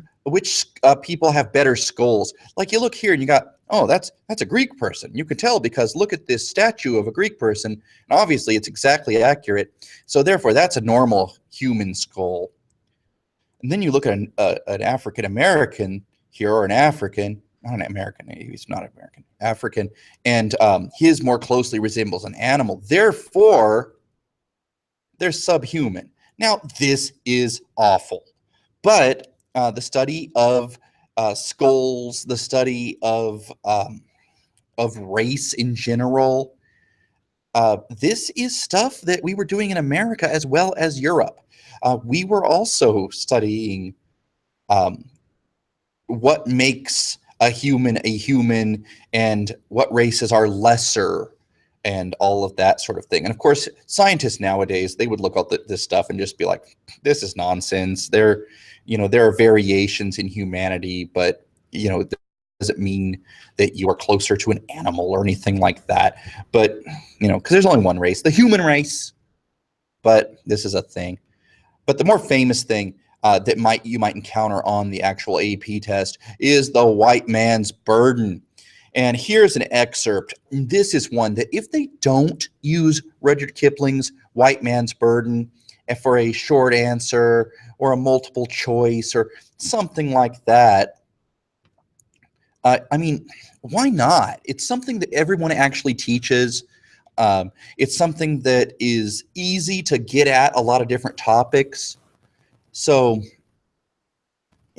Speaker 1: people have better skulls. Like you look here and you got, oh, that's a Greek person. You can tell because look at this statue of a Greek person, and obviously it's exactly accurate. So therefore, that's a normal human skull. And then you look at an African American here, or an African, not an American, he's not American, African, and his more closely resembles an animal. Therefore, they're subhuman. Now, this is awful, but the study of skulls, the study of race in general. This is stuff that we were doing in America as well as Europe. We were also studying um, what makes a human and what races are lesser and all of that sort of thing. And of course, scientists nowadays, they would look at this stuff and just be like, this is nonsense. There are variations in humanity, but, it doesn't mean that you are closer to an animal or anything like that. But, because there's only one race, the human race, but this is a thing. But the more famous thing that you might encounter on the actual AP test is the white man's burden. And here's an excerpt. This is one that if they don't use Rudyard Kipling's white man's burden for a short answer or a multiple choice or something like that, I mean, why not? It's something that everyone actually teaches. It's something that is easy to get at a lot of different topics. So,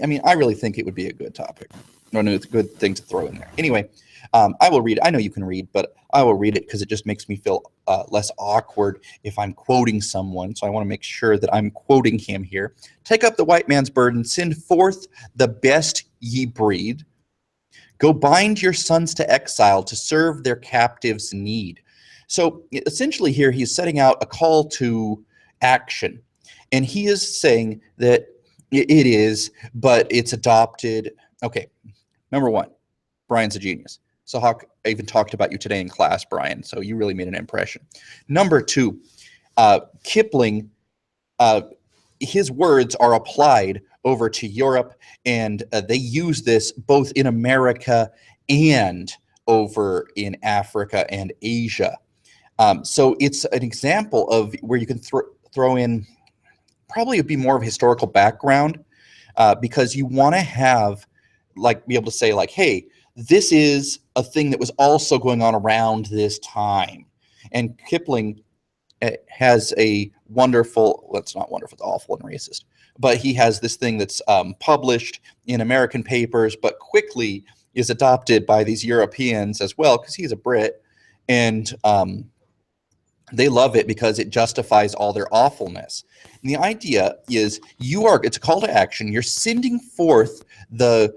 Speaker 1: I mean, I really think it would be a good topic. No, it's a good thing to throw in there. Anyway, I will read it. I know you can read, but I will read it because it just makes me feel less awkward if I'm quoting someone. So I want to make sure that I'm quoting him here. Take up the white man's burden. Send forth the best ye breed. Go bind your sons to exile to serve their captives' need. So essentially here he's setting out a call to action. And he is saying that it is, but it's adopted. Okay, number one, Brian's a genius. So Hawk, I even talked about you today in class, Brian. So you really made an impression. Number two, Kipling, his words are applied over to Europe, and they use this both in America and over in Africa and Asia. So it's an example of where you can throw in, probably it'd be more of a historical background, because you want to have, be able to say hey, this is a thing that was also going on around this time. And Kipling has a wonderful, well, it's not wonderful, it's awful and racist, but he has this thing that's published in American papers, but quickly is adopted by these Europeans as well, because he's a Brit, and they love it because it justifies all their awfulness. And the idea is it's a call to action. You're sending forth the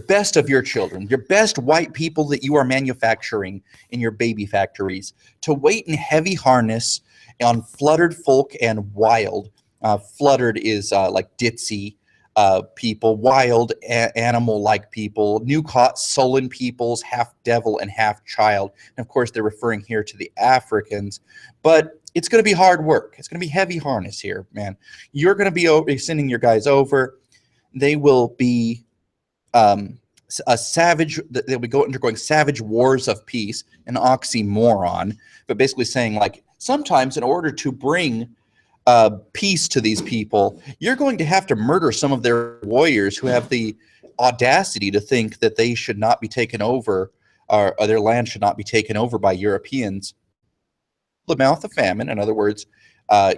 Speaker 1: best of your children, your best white people that you are manufacturing in your baby factories, to wait in heavy harness on fluttered folk and wild. Fluttered is like ditzy people, wild animal-like people, new-caught sullen peoples, half devil and half child. And of course, they're referring here to the Africans. But it's going to be hard work. It's going to be heavy harness here, man. You're going to be sending your guys over. They will be a savage. They'll be undergoing savage wars of peace, an oxymoron, but basically saying sometimes in order to bring peace to these people, you're going to have to murder some of their warriors who have the audacity to think that they should not be taken over, or their land should not be taken over by Europeans. The mouth of famine, in other words,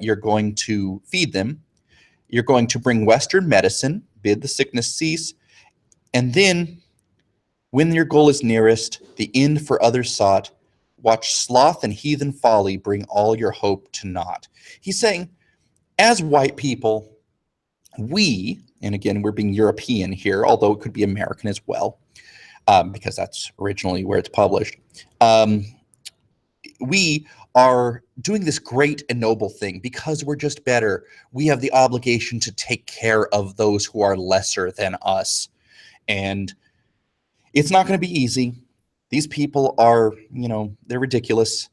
Speaker 1: you're going to feed them. You're going to bring Western medicine, bid the sickness cease, and then, when your goal is nearest, the end for others sought, watch sloth and heathen folly bring all your hope to naught. He's saying, as white people, we, and again, we're being European here, although it could be American as well, because that's originally where it's published. We are doing this great and noble thing because we're just better. We have the obligation to take care of those who are lesser than us. And it's not going to be easy. These people are, they're ridiculous,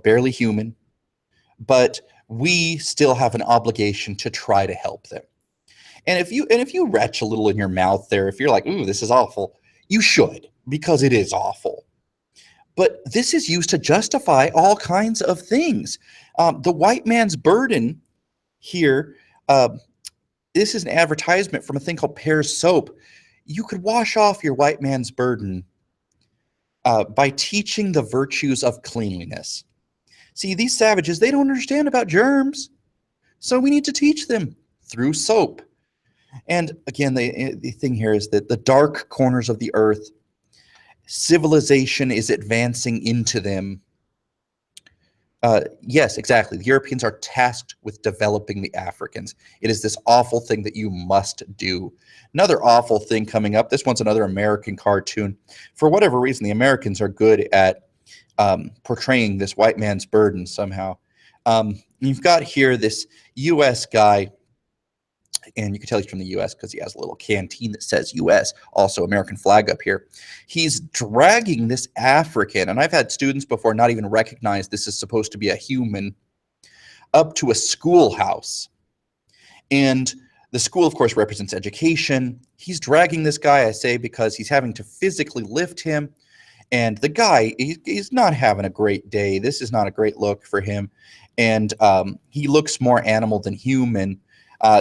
Speaker 1: barely human. But we still have an obligation to try to help them. And if you retch a little in your mouth there, if you're like, ooh, this is awful, you should, because it is awful. But this is used to justify all kinds of things. The white man's burden here, this is an advertisement from a thing called Pear's Soap. You could wash off your white man's burden by teaching the virtues of cleanliness. See, these savages, they don't understand about germs. So we need to teach them through soap. And again, the thing here is that the dark corners of the earth, civilization is advancing into them. Yes, exactly. The Europeans are tasked with developing the Africans. It is this awful thing that you must do. Another awful thing coming up. This one's another American cartoon. For whatever reason, the Americans are good at portraying this white man's burden somehow. You've got here this U.S. guy, and you can tell he's from the U.S. because he has a little canteen that says U.S., also American flag up here. He's dragging this African, and I've had students before not even recognize this is supposed to be a human, up to a schoolhouse. And the school, of course, represents education. He's dragging this guy, I say, because he's having to physically lift him. And the guy, he's not having a great day. This is not a great look for him. And he looks more animal than human.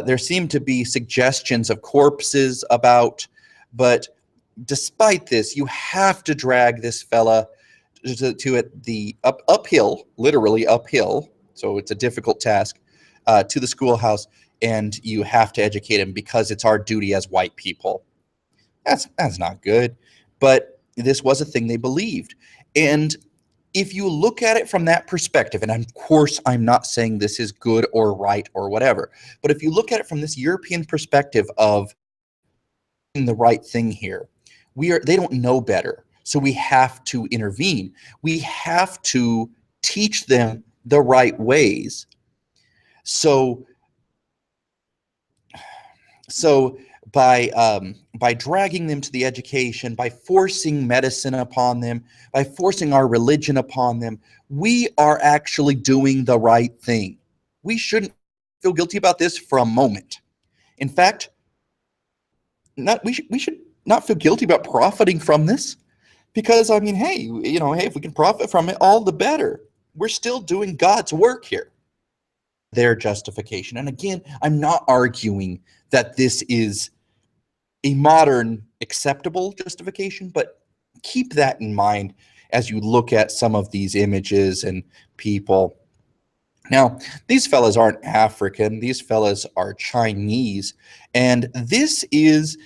Speaker 1: There seem to be suggestions of corpses about, but despite this, you have to drag this fella to the uphill, literally uphill. So it's a difficult task to the schoolhouse, and you have to educate him because it's our duty as white people. That's not good, but this was a thing they believed. And if you look at it from that perspective, and of course I'm not saying this is good or right or whatever, but if you look at it from this European perspective of the right thing here, they don't know better, so we have to intervene. We have to teach them the right ways. So by dragging them to the education, by forcing medicine upon them, by forcing our religion upon them, we are actually doing the right thing. We shouldn't feel guilty about this for a moment. In fact, we should not feel guilty about profiting from this, because I mean, hey, if we can profit from it, all the better. We're still doing God's work here. Their justification. And again, I'm not arguing that this is a modern acceptable justification, but keep that in mind as you look at some of these images and people. Now, these fellas aren't African. These fellas are Chinese. And this is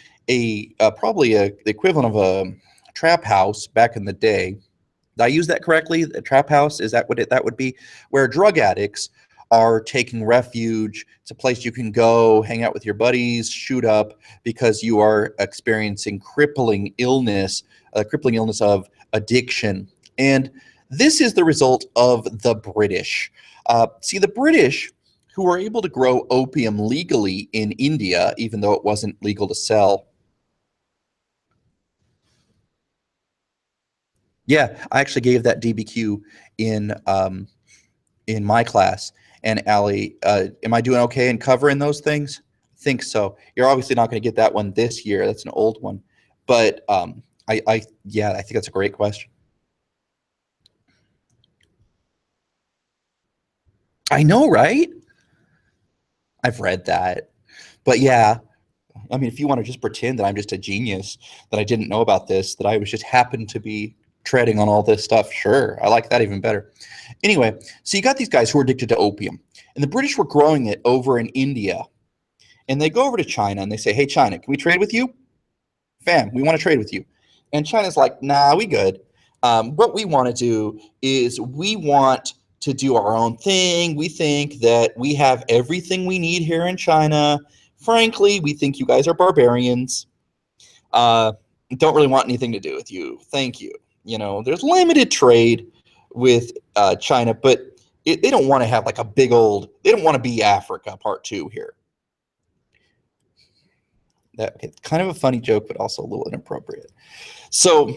Speaker 1: probably the equivalent of a trap house back in the day. Did I use that correctly? A trap house, is that what that would be? Where drug addicts are taking refuge. It's a place you can go, hang out with your buddies, shoot up because you are experiencing crippling illness of addiction. And this is the result of the British. See, the British, who were able to grow opium legally in India, even though it wasn't legal to sell. Yeah, I actually gave that DBQ in my class. And Allie, am I doing okay in covering those things? I think so. You're obviously not going to get that one this year. That's an old one. But I think that's a great question. I know, right? I've read that. But yeah, I mean, if you want to just pretend that I'm just a genius, that I didn't know about this, that I was just happened to be treading on all this stuff, sure, I like that even better. Anyway, so you got these guys who are addicted to opium, and the British were growing it over in India, and they go over to China and they say, hey, China, can we trade with you? Fam, we want to trade with you. And China's like, nah, we good. What we want to do is we want to do our own thing. We think that we have everything we need here in China. Frankly, we think you guys are barbarians. Don't really want anything to do with you. Thank you. There's limited trade with China, but they don't want to have like they don't want to be Africa part 2 here. Kind of a funny joke, but also a little inappropriate. So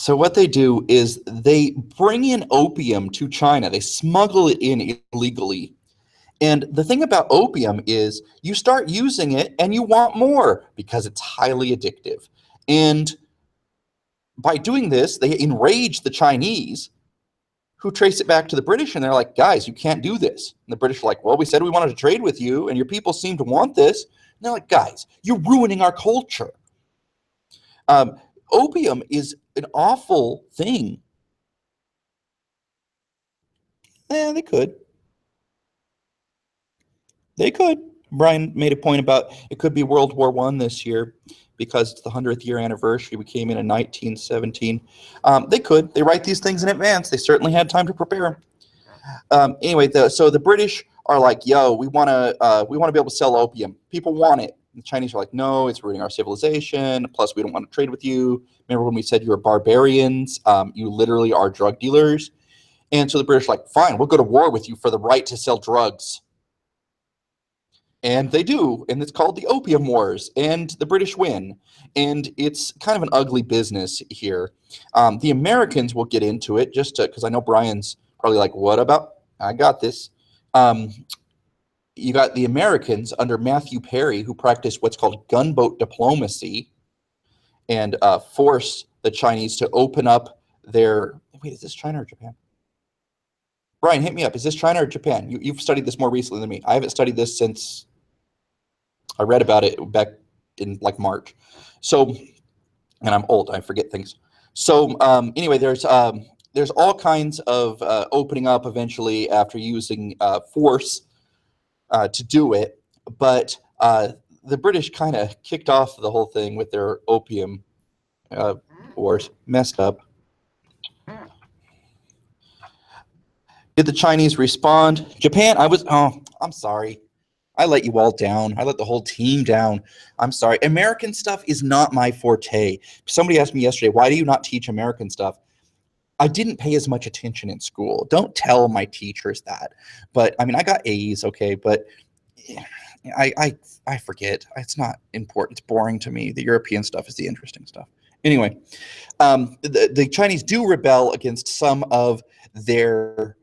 Speaker 1: what they do is they bring in opium to China. They smuggle it in illegally. And the thing about opium is you start using it and you want more because it's highly addictive. And by doing this, they enrage the Chinese, who trace it back to the British, and they're like, guys, you can't do this. And the British are like, well, we said we wanted to trade with you, and your people seem to want this. And they're like, guys, you're ruining our culture. Opium is an awful thing. They could. They could. Brian made a point about it could be World War I this year because it's the 100th year anniversary. We came in 1917. They could. They write these things in advance. They certainly had time to prepare. Anyway, so the British are like, yo, we want to be able to sell opium. People want it. The Chinese are like, no, it's ruining our civilization. Plus, we don't want to trade with you. Remember when we said you were barbarians? You literally are drug dealers. And so the British are like, fine, we'll go to war with you for the right to sell drugs. And they do, and it's called the Opium Wars, and the British win. And it's kind of an ugly business here. The Americans will get into it just because I know Brian's probably like, what about? I got this. You got the Americans under Matthew Perry who practiced what's called gunboat diplomacy and force the Chinese to open up their. Wait, is this China or Japan? Brian, hit me up. Is this China or Japan? You've studied this more recently than me. I haven't studied this since I read about it back in like March. So, and I'm old. I forget things. So anyway, there's all kinds of opening up eventually after using force to do it. But the British kind of kicked off the whole thing with their opium wars. Messed up. Did the Chinese respond? Japan, I'm sorry. I let you all down. I let the whole team down. I'm sorry. American stuff is not my forte. Somebody asked me yesterday, why do you not teach American stuff? I didn't pay as much attention in school. Don't tell my teachers that. But I mean, I got A's, okay, but I forget. It's not important. It's boring to me. The European stuff is the interesting stuff. Anyway, the Chinese do rebel against some of their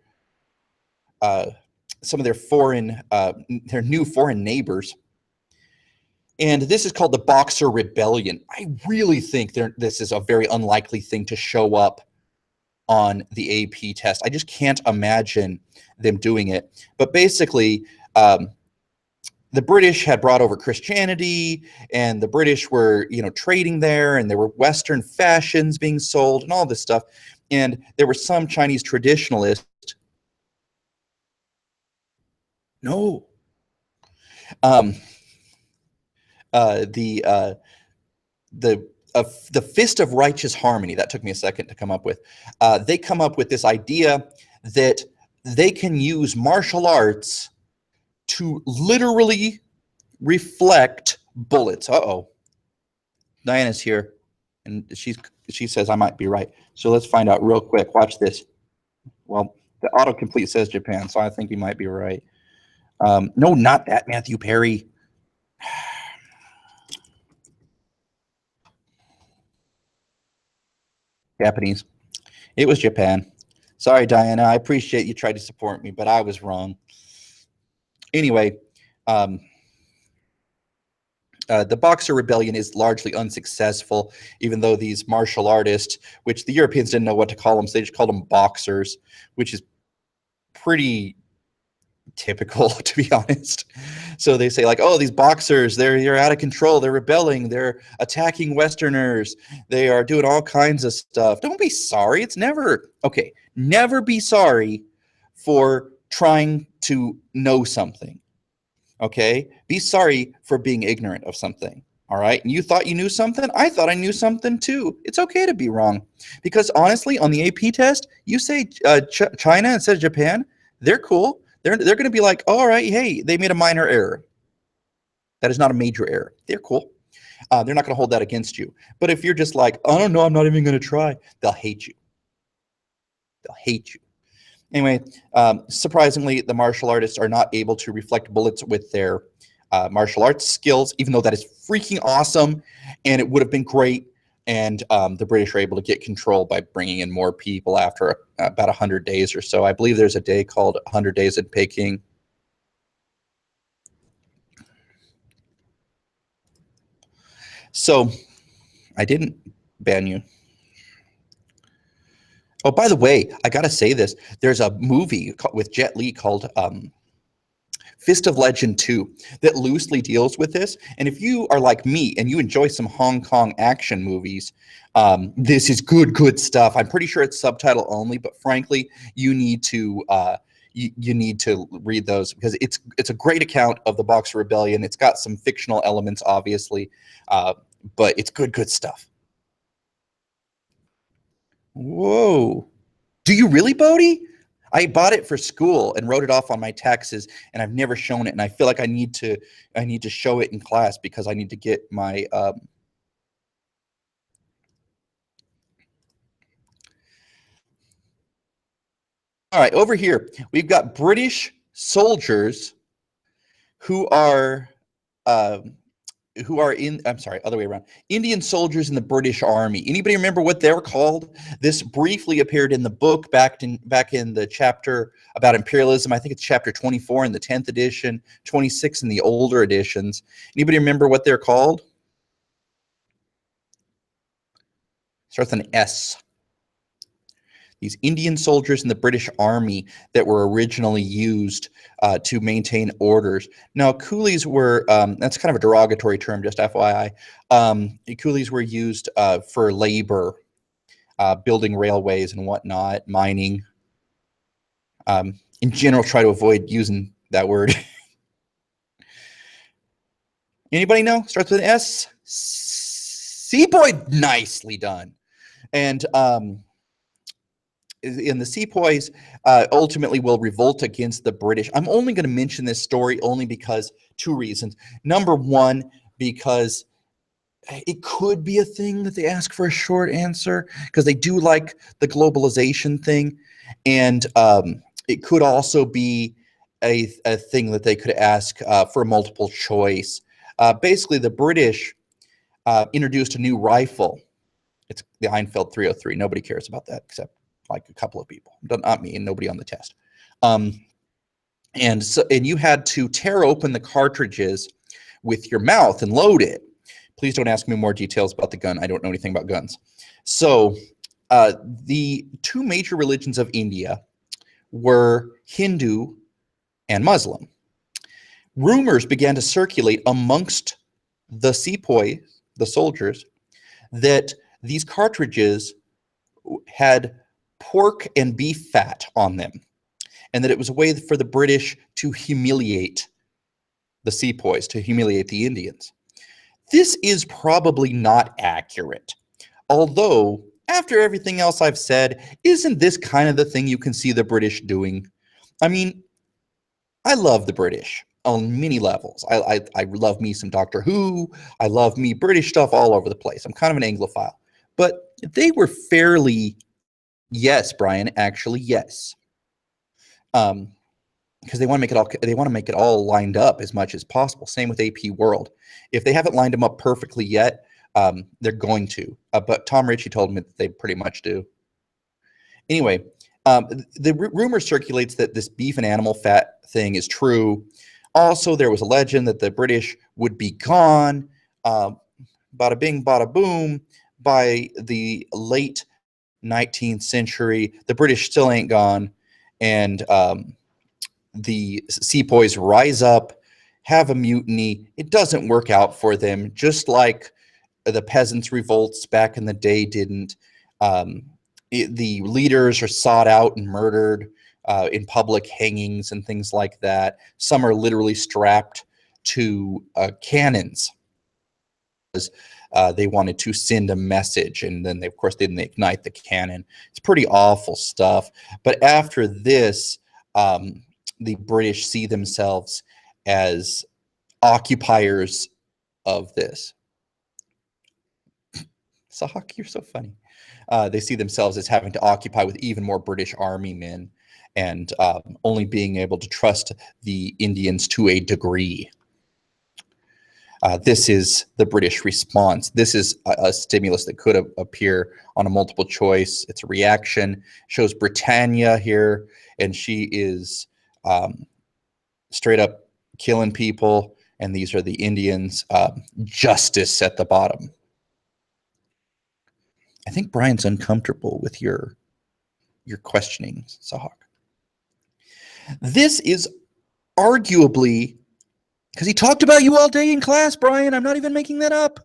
Speaker 1: foreign, their new foreign neighbors. And this is called the Boxer Rebellion. I really think this is a very unlikely thing to show up on the AP test. I just can't imagine them doing it. But basically, the British had brought over Christianity, and the British were, trading there, and there were Western fashions being sold and all this stuff. And there were some Chinese traditionalists. No. The Fist of Righteous Harmony, that took me a second to come up with. They come up with this idea that they can use martial arts to literally reflect bullets. Uh-oh. Diana's here, and she says I might be right. So let's find out real quick. Watch this. Well, the autocomplete says Japan, so I think you might be right. No, not that, Matthew Perry. Japanese. It was Japan. Sorry, Diana. I appreciate you tried to support me, but I was wrong. Anyway, the Boxer Rebellion is largely unsuccessful, even though these martial artists, which the Europeans didn't know what to call them, so they just called them boxers, which is pretty typical, to be honest. So they say like, oh, these boxers, they're out of control, they're rebelling, they're attacking Westerners, they are doing all kinds of stuff. Don't be sorry. It's never be sorry for trying to know something. Okay, be sorry for being ignorant of something. All right, and you thought you knew something, I thought I knew something too. It's okay to be wrong, because honestly, on the AP test, you say China instead of Japan, they're cool. They're going to be like, all right, hey, they made a minor error. That is not a major error. They're cool. They're not going to hold that against you. But if you're just like, I don't know, I'm not even going to try, they'll hate you. They'll hate you. Anyway, surprisingly, the martial artists are not able to reflect bullets with their martial arts skills, even though that is freaking awesome, and it would have been great. And the British are able to get control by bringing in more people after about 100 days or so. I believe there's a day called 100 Days in Peking. So I didn't ban you. Oh, by the way, I got to say this. There's a movie with Jet Li called Fist of Legend 2 that loosely deals with this. And if you are like me and you enjoy some Hong Kong action movies, this is good stuff. I'm pretty sure it's subtitle only, but frankly, you need to you need to read those because it's a great account of the Boxer Rebellion. It's got some fictional elements, obviously, but it's good stuff. Whoa. Do you really, Bodie? I bought it for school and wrote it off on my taxes, and I've never shown it. And I feel like I need to show it in class because I need to get my all right, over here we've got British soldiers who are in, I'm sorry, other way around. Indian soldiers in the British Army. Anybody remember what they were called? This briefly appeared in the book back in the chapter about imperialism. I think it's chapter 24 in the 10th edition, 26 in the older editions. Anybody remember what they're called? Starts with an S. These Indian soldiers in the British Army that were originally used to maintain orders. Now, coolies were, that's kind of a derogatory term, just FYI. Coolies were used for labor, building railways and whatnot, mining. In general, try to avoid using that word. Anybody know? Starts with an S? Sepoy, nicely done. And in the Sepoys ultimately will revolt against the British. I'm only going to mention this story only because two reasons. Number one, because it could be a thing that they ask for a short answer because they do like the globalization thing. And it could also be a thing that they could ask for a multiple choice. Basically, the British introduced a new rifle. It's the Einfeld 303. Nobody cares about that except like a couple of people, not me and nobody on the test. And you had to tear open the cartridges with your mouth and load it. Please don't ask me more details about the gun. I don't know anything about guns. So the two major religions of India were Hindu and Muslim. Rumors began to circulate amongst the sepoys, the soldiers, that these cartridges had pork and beef fat on them, and that it was a way for the British to humiliate the sepoys, to humiliate the Indians. This is probably not accurate, although after everything else I've said, isn't this kind of the thing you can see the British doing? I mean, I love the British on many levels. I love me some Doctor Who. I love me British stuff all over the place. I'm kind of an Anglophile, but they were fairly. Yes, Brian, actually, yes. Because they want to make it all lined up as much as possible. Same with AP World. If they haven't lined them up perfectly yet, they're going to. But Tom Ritchie told me that they pretty much do. Anyway, the rumor circulates that this beef and animal fat thing is true. Also, there was a legend that the British would be gone, bada bing, bada boom, by the late 19th century. The British still ain't gone, and the sepoys rise up, have a mutiny. It doesn't work out for them, just like the peasants' revolts back in the day didn't. The leaders are sought out and murdered in public hangings and things like that. Some are literally strapped to cannons. They wanted to send a message, and then they, of course, didn't ignite the cannon. It's pretty awful stuff. But after this, the British see themselves as occupiers of this. Sahak, you're so funny. They see themselves as having to occupy with even more British army men and only being able to trust the Indians to a degree. This is the British response. This is a stimulus that could appear on a multiple choice. It's a reaction. Shows Britannia here, and she is straight up killing people, and these are the Indians. Justice at the bottom. I think Brian's uncomfortable with your questioning, Sahak. This is arguably, because he talked about you all day in class, Brian. I'm not even making that up.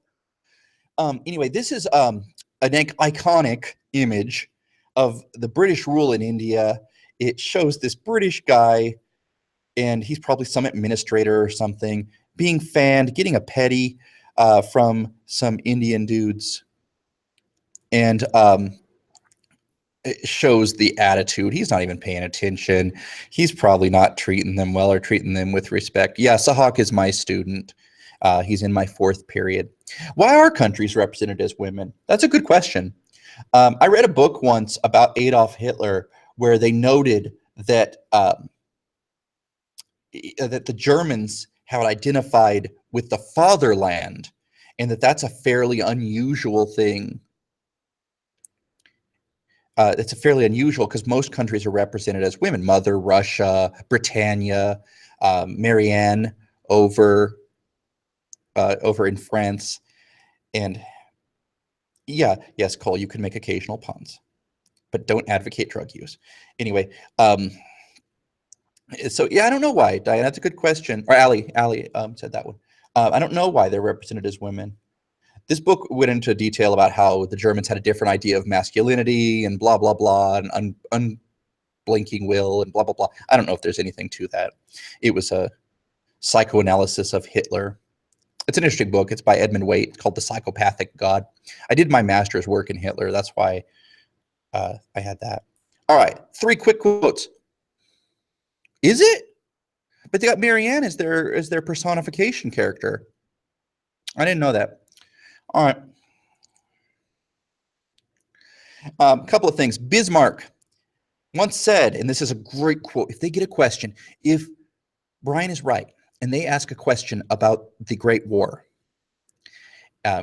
Speaker 1: Anyway, this is an iconic image of the British rule in India. it shows this British guy, and he's probably some administrator or something, being fanned, getting a petty from some Indian dudes. And it shows the attitude. He's not even paying attention. He's probably not treating them well or treating them with respect. Yeah, Sahak is my student. He's in my 4th period. Why are countries represented as women? That's a good question. I read a book once about Adolf Hitler where they noted that that the Germans had identified with the fatherland, and that's a fairly unusual thing. It's a fairly unusual because most countries are represented as women. Mother Russia, Britannia, Marianne over in France, and yeah, yes, Cole, you can make occasional puns, but don't advocate drug use. Anyway, so yeah, I don't know why, Diane. That's a good question. Or Ali said that one. I don't know why they're represented as women. This book went into detail about how the Germans had a different idea of masculinity and blah, blah, blah, and unblinking will and blah, blah, blah. I don't know if there's anything to that. It was a psychoanalysis of Hitler. It's an interesting book. It's by Edmund Waite. It's called The Psychopathic God. I did my master's work in Hitler. That's why I had that. All right, 3 quick quotes. Is it? But they got Marianne as their personification character. I didn't know that. All right. A couple of things. Bismarck once said, and this is a great quote, if they get a question, if Brian is right, and they ask a question about the Great War,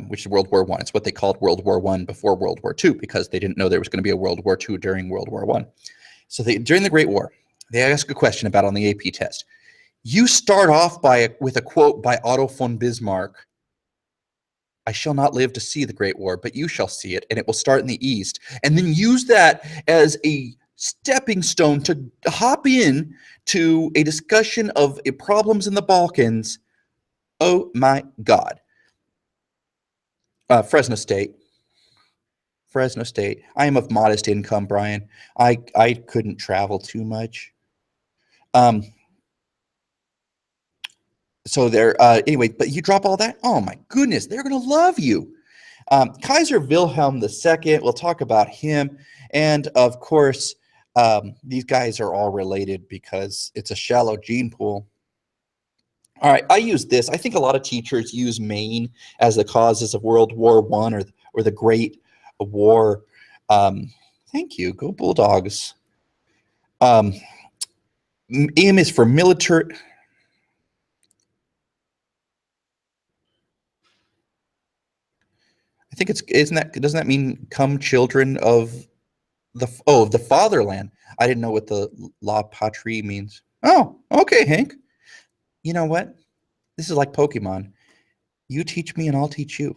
Speaker 1: which is World War I. It's what they called World War I before World War II, because they didn't know there was going to be a World War II during World War I. So during the Great War, they ask a question about on the AP test. You start off with a quote by Otto von Bismarck. I shall not live to see the Great War, but you shall see it, and it will start in the East. And then use that as a stepping stone to hop in to a discussion of problems in the Balkans. Oh my God. Fresno State. I am of modest income, Brian. I couldn't travel too much. So there, anyway, but you drop all that. Oh my goodness, they're going to love you. Kaiser Wilhelm II, we'll talk about him. And of course, these guys are all related because it's a shallow gene pool. All right, I use this. I think a lot of teachers use Maine as the causes of World War I or the Great War. Thank you. Go Bulldogs. M is for military. I think doesn't that mean come children of the fatherland? I didn't know what the La Patrie means. Oh, okay, Hank. You know what? This is like Pokemon. You teach me and I'll teach you.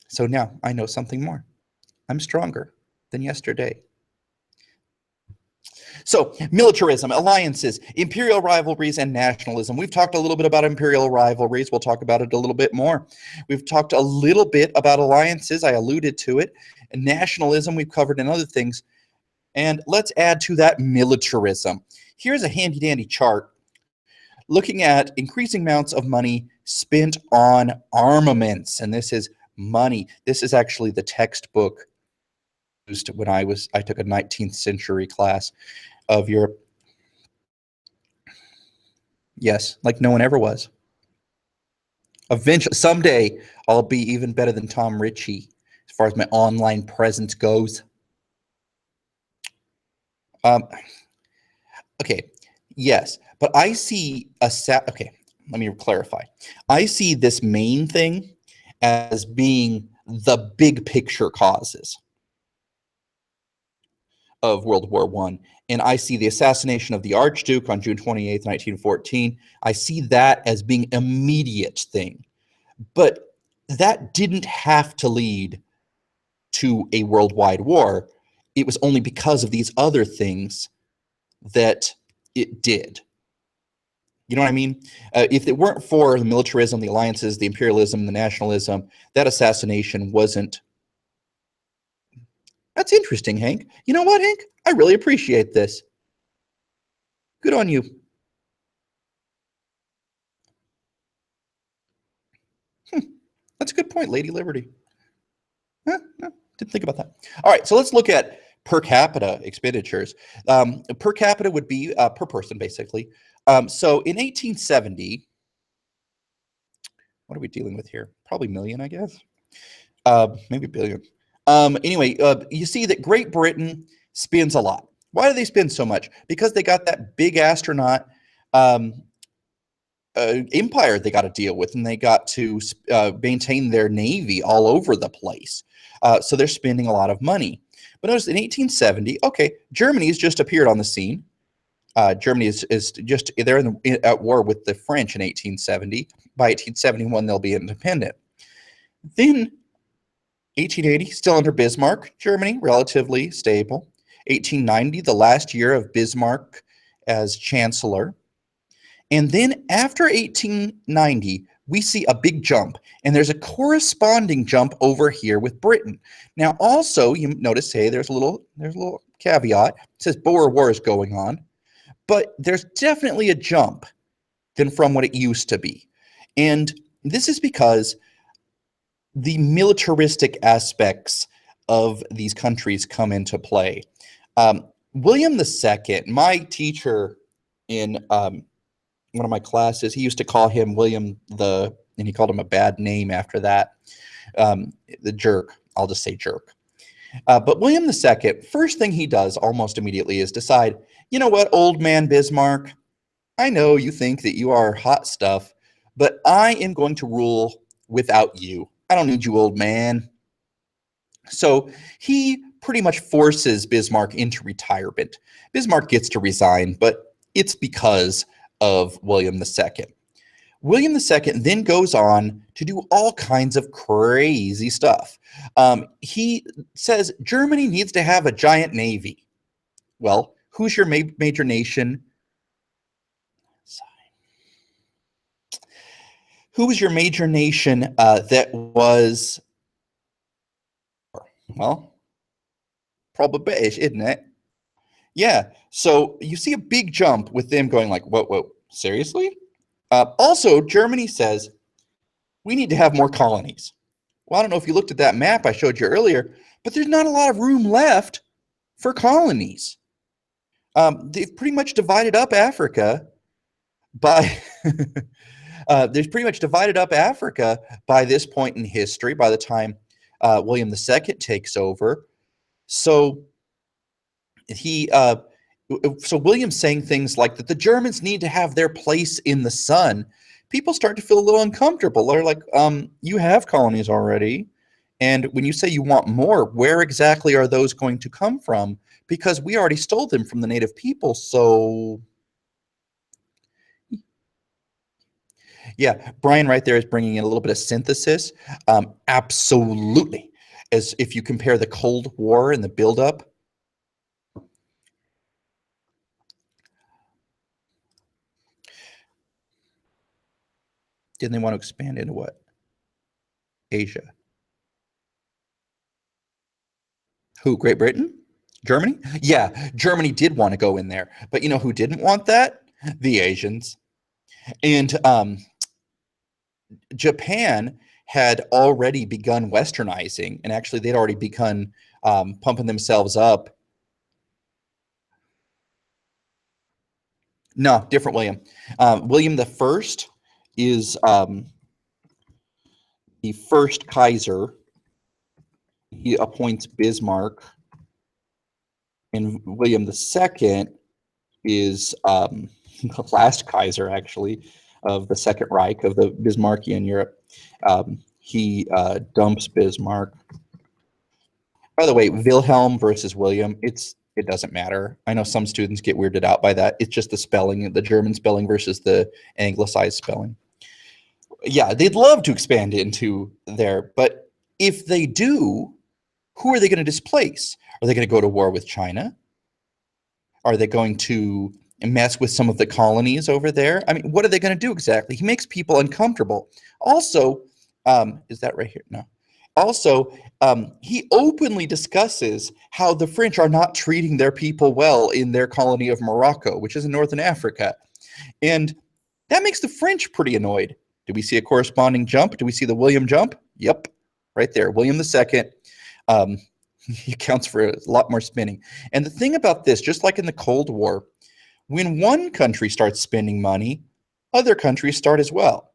Speaker 1: So now I know something more. I'm stronger than yesterday. So militarism, alliances, imperial rivalries, and nationalism. We've talked a little bit about imperial rivalries. We'll talk about it a little bit more. We've talked a little bit about alliances. I alluded to it. And nationalism we've covered in other things. And let's add to that militarism. Here's a handy-dandy chart looking at increasing amounts of money spent on armaments. And this is money. This is actually the textbook used when I took a 19th century class of Europe. Yes, like no one ever was. Eventually, someday, I'll be even better than Tom Ritchie as far as my online presence goes. Okay, yes, but I see okay, let me clarify. I see this main thing as being the big picture causes of World War I. And I see the assassination of the Archduke on June 28th, 1914. I see that as being an immediate thing. But that didn't have to lead to a worldwide war. It was only because of these other things that it did. You know what I mean? If it weren't for the militarism, the alliances, the imperialism, the nationalism, that assassination wasn't That's interesting, Hank. You know what, Hank? I really appreciate this. Good on you. That's a good point, Lady Liberty. Didn't think about that. All right, so let's look at per capita expenditures. Per capita would be per person, basically. So in 1870, what are we dealing with here? Probably million, I guess. Maybe billion. Anyway, you see that Great Britain spends a lot. Why do they spend so much? Because they got that big astronaut empire they got to deal with, and they got to maintain their navy all over the place. So they're spending a lot of money. But notice in 1870, okay, Germany's just appeared on the scene. Germany is just, they're at war with the French in 1870. By 1871, they'll be independent. Then 1880, still under Bismarck, Germany, relatively stable. 1890, the last year of Bismarck as chancellor. And then after 1890, we see a big jump, and there's a corresponding jump over here with Britain. Now, also, you notice, hey, there's a little caveat. It says Boer War is going on, but there's definitely a jump than from what it used to be. And this is because the militaristic aspects of these countries come into play. William II, my teacher in one of my classes, he used to call him William and he called him a bad name after that, the jerk. I'll just say jerk. But William II, first thing he does almost immediately is decide, you know what, old man Bismarck, I know you think that you are hot stuff, but I am going to rule without you. I don't need you, old man. So he pretty much forces Bismarck into retirement. Bismarck gets to resign, but it's because of William II. William II then goes on to do all kinds of crazy stuff. He says Germany needs to have a giant navy. Well, who's your major nation? Who was your major nation that was, well, probably British, isn't it? Yeah, so you see a big jump with them going like, whoa, seriously? Also, Germany says, we need to have more colonies. Well, I don't know if you looked at that map I showed you earlier, but there's not a lot of room left for colonies. They've pretty much divided up Africa by by this point in history, by the time William II takes over. So William's saying things like that the Germans need to have their place in the sun. People start to feel a little uncomfortable. They're like, you have colonies already. And when you say you want more, where exactly are those going to come from? Because we already stole them from the native people. So, yeah, Brian right there is bringing in a little bit of synthesis. Absolutely. As if you compare the Cold War and the buildup, didn't they want to expand into what? Asia. Who? Great Britain? Germany? Yeah, Germany did want to go in there. But you know who didn't want that? The Asians. And Japan had already begun westernizing, and actually they'd already begun pumping themselves up. No, different William. William the First is the first Kaiser. He appoints Bismarck, and William II is the last Kaiser, actually, of the Second Reich of the Bismarckian Europe. He dumps Bismarck. By the way, Wilhelm versus William, it doesn't matter. I know some students get weirded out by that. It's just the spelling, the German spelling versus the anglicized spelling. Yeah, they'd love to expand into there, but if they do, who are they going to displace? Are they going to go to war with China? Are they going to mess with some of the colonies over there? I mean, what are they going to do exactly? He makes people uncomfortable. Also, is that right here? No. Also, he openly discusses how the French are not treating their people well in their colony of Morocco, which is in northern Africa. And that makes the French pretty annoyed. Do we see a corresponding jump? Do we see the William jump? Yep, right there. William II. He accounts for a lot more spending. And the thing about this, just like in the Cold War, when one country starts spending money, other countries start as well.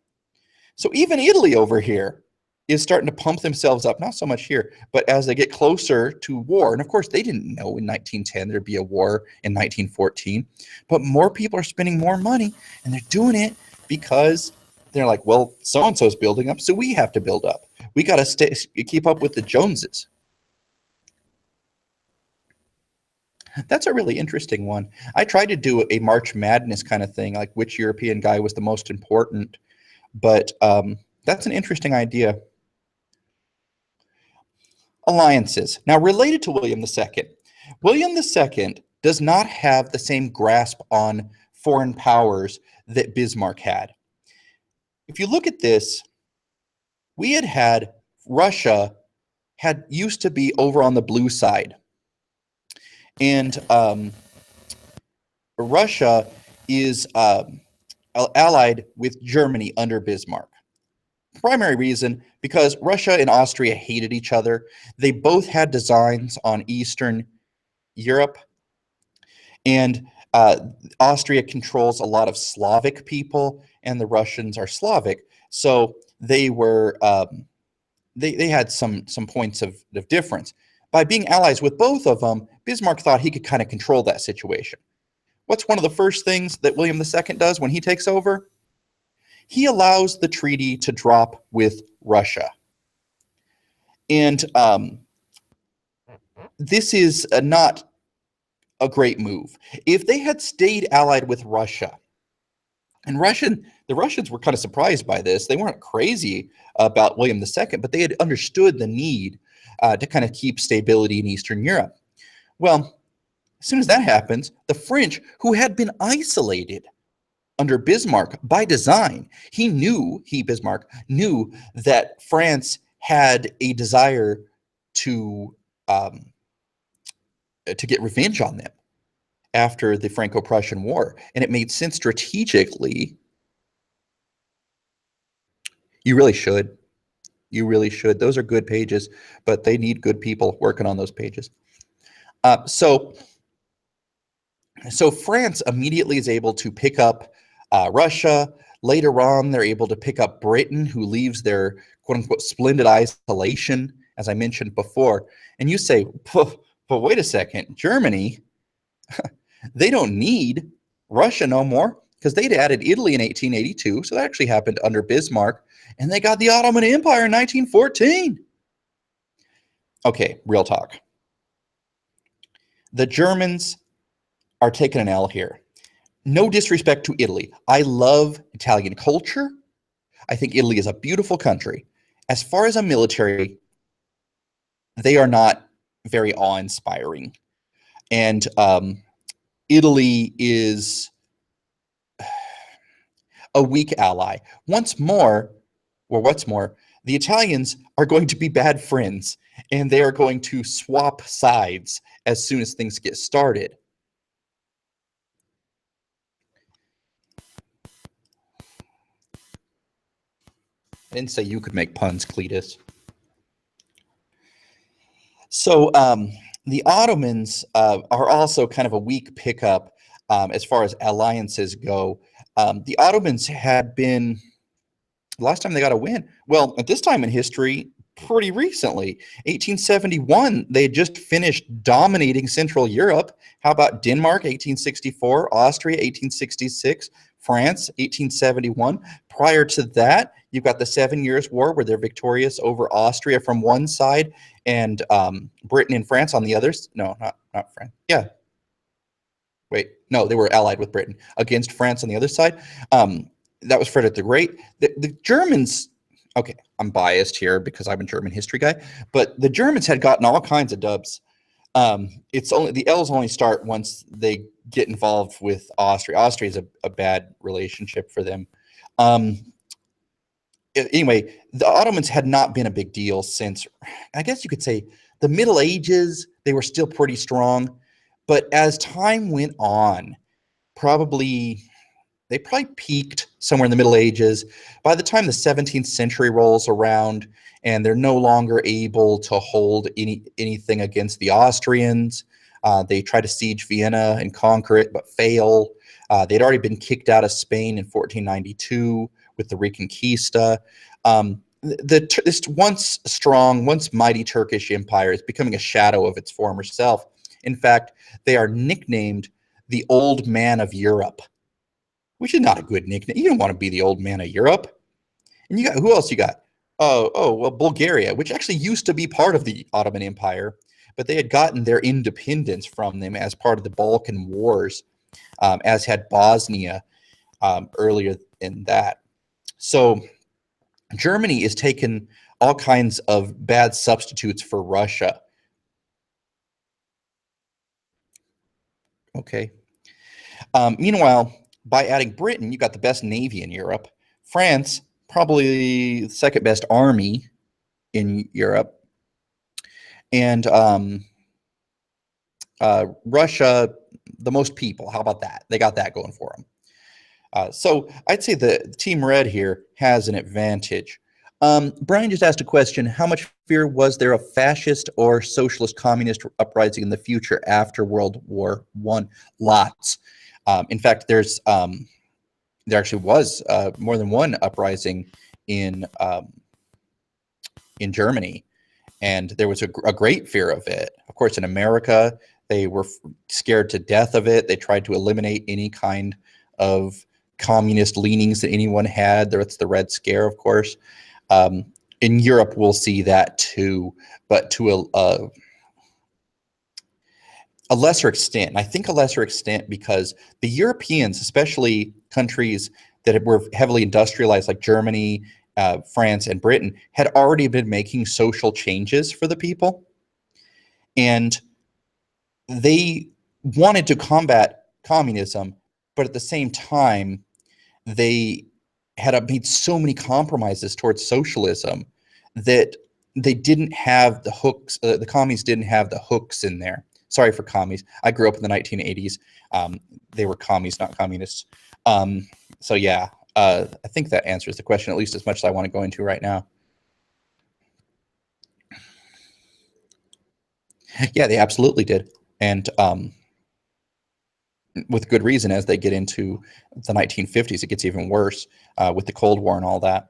Speaker 1: So even Italy over here is starting to pump themselves up, not so much here, but as they get closer to war. And of course, they didn't know in 1910 there'd be a war in 1914, but more people are spending more money, and they're doing it because they're like, well, so-and-so's building up, so we have to build up. We got to keep up with the Joneses. That's a really interesting one. I tried to do a March Madness kind of thing, like which European guy was the most important, but that's an interesting idea. Alliances. Now, related to William II, William II does not have the same grasp on foreign powers that Bismarck had. If you look at this, we had Russia used to be over on the blue side. And Russia is allied with Germany under Bismarck. Primary reason, because Russia and Austria hated each other. They both had designs on Eastern Europe, and Austria controls a lot of Slavic people, and the Russians are Slavic. So they were they had some points of difference. By being allies with both of them, Bismarck thought he could kind of control that situation. What's one of the first things that William II does when he takes over? He allows the treaty to drop with Russia. And this is not a great move. If they had stayed allied with Russia, and the Russians were kind of surprised by this. They weren't crazy about William II, but they had understood the need to kind of keep stability in Eastern Europe. Well, as soon as that happens, the French, who had been isolated under Bismarck by design, Bismarck knew that France had a desire to get revenge on them after the Franco-Prussian War, and it made sense strategically. You really should. You really should. Those are good pages, but they need good people working on those pages. So France immediately is able to pick up Russia. Later on, they're able to pick up Britain, who leaves their quote-unquote splendid isolation, as I mentioned before. And you say, but wait a second, Germany, they don't need Russia no more, because they'd added Italy in 1882, so that actually happened under Bismarck, and they got the Ottoman Empire in 1914. Okay, real talk. The Germans are taking an L here. No disrespect to Italy. I love Italian culture. I think Italy is a beautiful country. As far as a military, they are not very awe-inspiring. And Italy is a weak ally. What's more, the Italians are going to be bad friends, and they are going to swap sides as soon as things get started. I didn't say you could make puns, Cletus. So the Ottomans are also kind of a weak pickup as far as alliances go. The Ottomans had been, last time they got a win, well, at this time in history, pretty recently, 1871, they had just finished dominating Central Europe. How about Denmark, 1864, Austria, 1866, France, 1871. Prior to that, you've got the 7 Years' War, where they're victorious over Austria from one side and Britain and France on the others. No, not France. Yeah. Wait, no, they were allied with Britain against France on the other side. That was Frederick the Great. The Germans, okay, I'm biased here because I'm a German history guy, but the Germans had gotten all kinds of dubs. It's only the L's only start once they get involved with Austria. Austria is a bad relationship for them. anyway, the Ottomans had not been a big deal since, I guess you could say, the Middle Ages. They were still pretty strong, but as time went on, they probably peaked somewhere in the Middle Ages. By the time the 17th century rolls around and they're no longer able to hold anything against the Austrians, they try to siege Vienna and conquer it, but fail. They'd already been kicked out of Spain in 1492 with the Reconquista. This once strong, once mighty Turkish empire is becoming a shadow of its former self. In fact, they are nicknamed the Old Man of Europe, which is not a good nickname. You don't want to be the Old Man of Europe. And you got, who else you got? Well, Bulgaria, which actually used to be part of the Ottoman Empire, but they had gotten their independence from them as part of the Balkan Wars, as had Bosnia earlier in that. So Germany is taking all kinds of bad substitutes for Russia. Okay. Meanwhile, by adding Britain, you got the best navy in Europe. France, probably the second best army in Europe. And Russia, the most people. How about that? They got that going for them. So I'd say the Team Red here has an advantage. Brian just asked a question. How much fear was there of fascist or socialist communist uprising in the future after World War I? Lots. In fact, there actually was more than one uprising in Germany, and there was a great fear of it. Of course, in America, they were scared to death of it. They tried to eliminate any kind of communist leanings that anyone had. That's the Red Scare, of course. In Europe, we'll see that too, but to a lesser extent. And I think a lesser extent because the Europeans, especially countries that were heavily industrialized like Germany, France, and Britain, had already been making social changes for the people. And they wanted to combat communism, but at the same time, they had made so many compromises towards socialism that they didn't have the hooks. The commies didn't have the hooks in there. Sorry for commies. I grew up in the 1980s. They were commies, not communists. So yeah, I think that answers the question at least as much as I want to go into right now. Yeah, they absolutely did. And with good reason, as they get into the 1950s, it gets even worse with the Cold War and all that.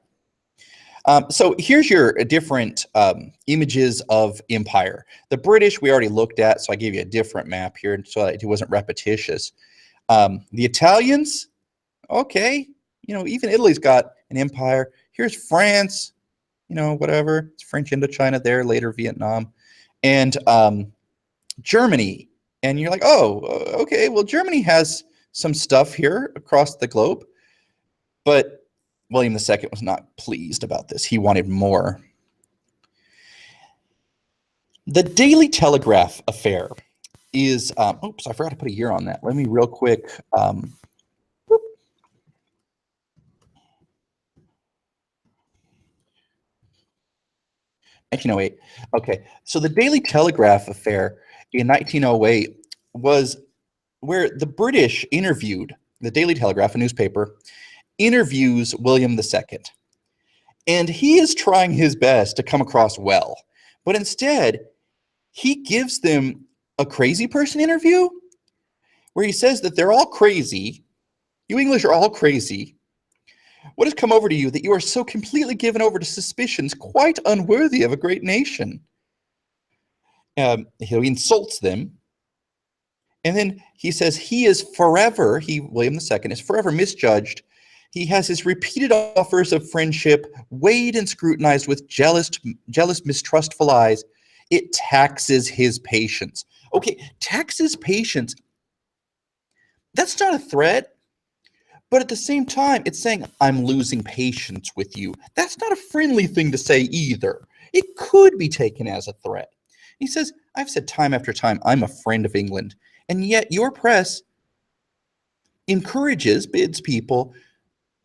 Speaker 1: So here's your different images of empire. The British we already looked at, so I gave you a different map here so that it wasn't repetitious. The Italians, okay, even Italy's got an empire. Here's France, whatever. It's French Indochina there, later Vietnam. And Germany. And you're like, oh, okay, well, Germany has some stuff here across the globe. But William II was not pleased about this. He wanted more. The Daily Telegraph affair is, oops, I forgot to put a year on that. Let me real quick. 1908. Okay, so the Daily Telegraph affair in 1908 was where the British interviewed, the Daily Telegraph, a newspaper, interviews William II. And he is trying his best to come across well. But instead, he gives them a crazy person interview where he says that they're all crazy. You English are all crazy. What has come over to you that you are so completely given over to suspicions quite unworthy of a great nation? He insults them. And then he says he is forever, William II, is forever misjudged. He has his repeated offers of friendship weighed and scrutinized with jealous, mistrustful eyes. It taxes his patience. Okay, taxes patience. That's not a threat. But at the same time, it's saying, I'm losing patience with you. That's not a friendly thing to say either. It could be taken as a threat. He says, I've said time after time, I'm a friend of England. And yet your press bids people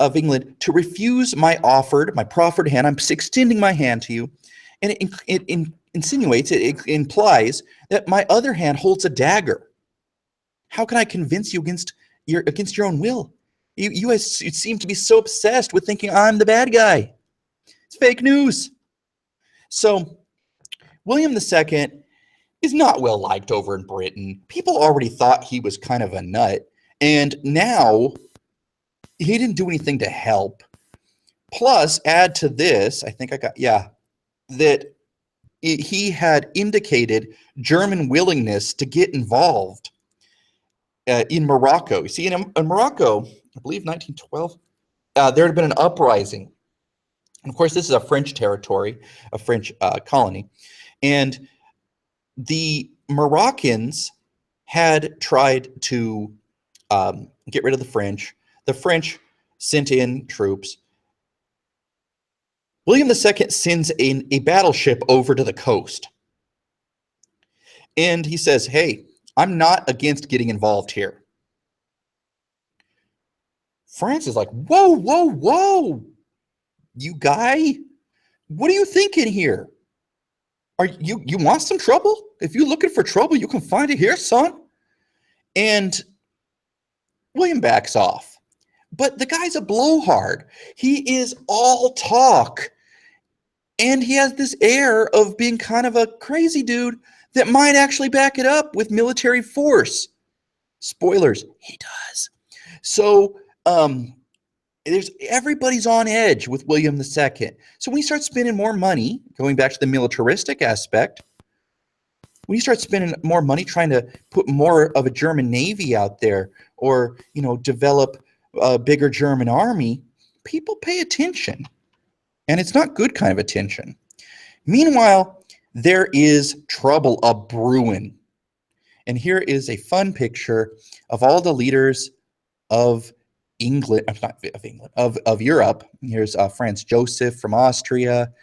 Speaker 1: of England to refuse my proffered hand. I'm extending my hand to you, and it insinuates, it implies that my other hand holds a dagger. How can I convince you against your own will? You seem to be so obsessed with thinking I'm the bad guy. It's fake news. So William II is not well liked over in Britain. People already thought he was kind of a nut, and now he didn't do anything to help. Plus, add to this, I think that he had indicated German willingness to get involved in Morocco. You see, in Morocco, I believe 1912, there had been an uprising. And of course, this is a French territory, a French colony. And the Moroccans had tried to get rid of the French. The French sent in troops. William II sends in a battleship over to the coast. And he says, hey, I'm not against getting involved here. France is like, whoa, whoa, whoa. You guy, what are you thinking here? Are you want some trouble? If you're looking for trouble, you can find it here, son. And William backs off. But the guy's a blowhard. He is all talk. And he has this air of being kind of a crazy dude that might actually back it up with military force. Spoilers, he does. So everybody's on edge with William II. So when you start spending more money, going back to the militaristic aspect, when you start spending more money trying to put more of a German Navy out there, or develop a bigger German army, people pay attention. And it's not good kind of attention. Meanwhile, there is trouble a-brewing. And here is a fun picture of all the leaders of England, of Europe. Here's Franz Joseph from Austria.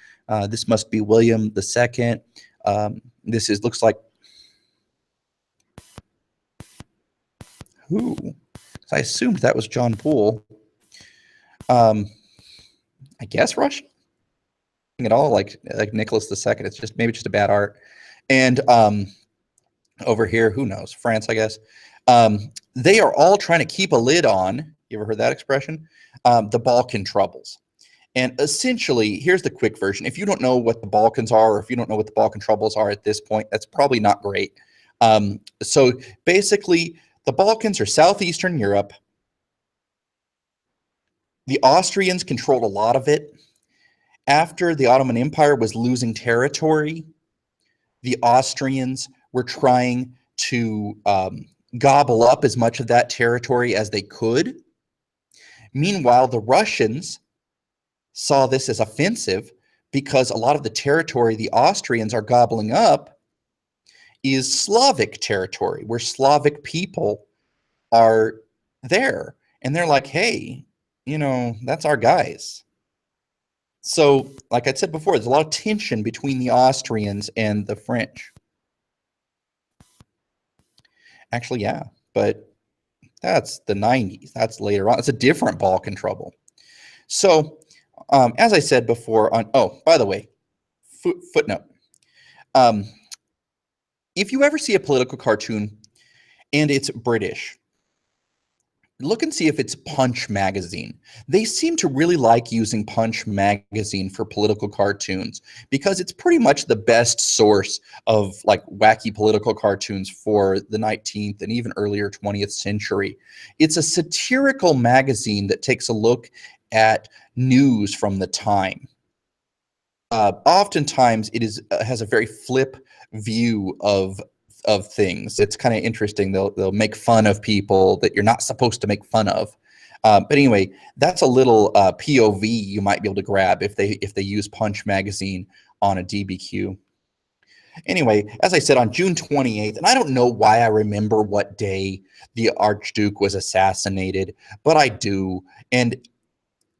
Speaker 1: This must be William II. This looks like who? I assumed that was John Bull. I guess Russian. At all like Nicholas II. It's maybe just a bad art. And over here, who knows? France, I guess. They are all trying to keep a lid on. You ever heard that expression? The Balkan troubles. And essentially, here's the quick version. If you don't know what the Balkans are, or if you don't know what the Balkan troubles are at this point, that's probably not great. So basically, the Balkans are southeastern Europe. The Austrians controlled a lot of it. After the Ottoman Empire was losing territory, the Austrians were trying to gobble up as much of that territory as they could. Meanwhile, the Russians saw this as offensive because a lot of the territory the Austrians are gobbling up is Slavic territory, where Slavic people are there. And they're like, hey, that's our guys. So, like I said before, there's a lot of tension between the Austrians and the French. Actually, yeah, but that's the 90s. That's later on. It's a different Balkan trouble. So, as I said before, by the way, footnote. If you ever see a political cartoon and it's British, look and see if it's Punch magazine. They seem to really like using Punch magazine for political cartoons because it's pretty much the best source of like wacky political cartoons for the 19th and even earlier 20th century. It's a satirical magazine that takes a look at news from the time. Oftentimes it has a very flip view of things. It's kind of interesting. They'll make fun of people that you're not supposed to make fun of. But anyway, that's a little POV you might be able to grab if they use Punch magazine on a DBQ. Anyway, as I said, on June 28th, and I don't know why I remember what day the Archduke was assassinated, but I do. And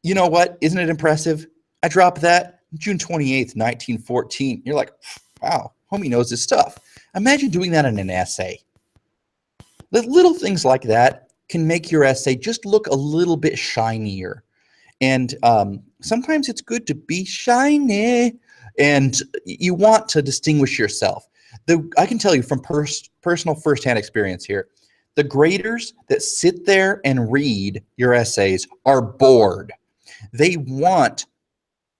Speaker 1: you know what? Isn't it impressive? I dropped that June 28th, 1914. You're like, wow, homie knows his stuff. Imagine doing that in an essay. The little things like that can make your essay just look a little bit shinier. And sometimes it's good to be shiny, and you want to distinguish yourself. I can tell you from personal firsthand experience here, the graders that sit there and read your essays are bored. They want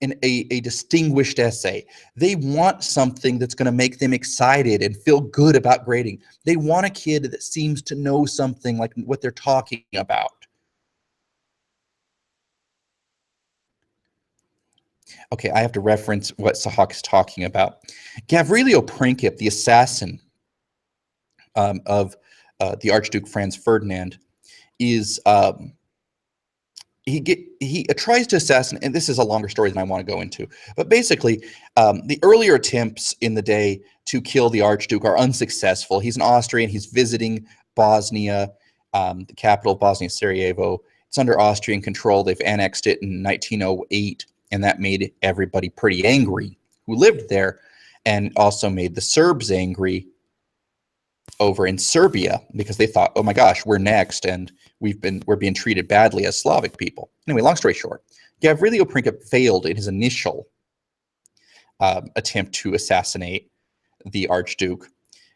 Speaker 1: a distinguished essay. They want something that's going to make them excited and feel good about grading. They want a kid that seems to know something like what they're talking about. Okay, I have to reference what Sahak is talking about. Gavrilo Princip, the assassin of the Archduke Franz Ferdinand, is he tries to assassinate, and this is a longer story than I want to go into, but basically the earlier attempts in the day to kill the Archduke are unsuccessful. He's an Austrian. He's visiting Bosnia, the capital of Bosnia, Sarajevo. It's under Austrian control. They've annexed it in 1908, and that made everybody pretty angry who lived there, and also made the Serbs angry over in Serbia because they thought, oh my gosh, we're next, and we're being treated badly as Slavic people. Anyway, long story short, Gavrilo Princip failed in his initial attempt to assassinate the Archduke.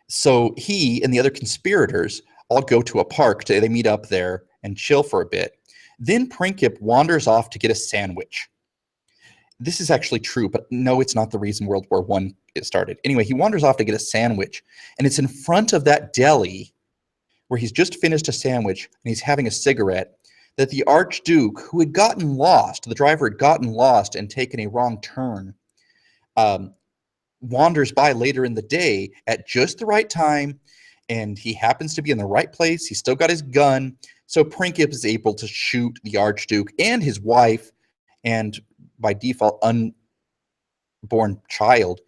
Speaker 1: So he and the other conspirators all go to a park. They meet up there and chill for a bit. Then Princip wanders off to get a sandwich. This is actually true, but no, it's not the reason World War I started. Anyway, he wanders off to get a sandwich, and it's in front of that deli where he's just finished a sandwich and he's having a cigarette that the Archduke, who had gotten lost, the driver had gotten lost and taken a wrong turn, wanders by later in the day at just the right time, and he happens to be in the right place. He's still got his gun, so Princip is able to shoot the Archduke and his wife, and by default, unborn child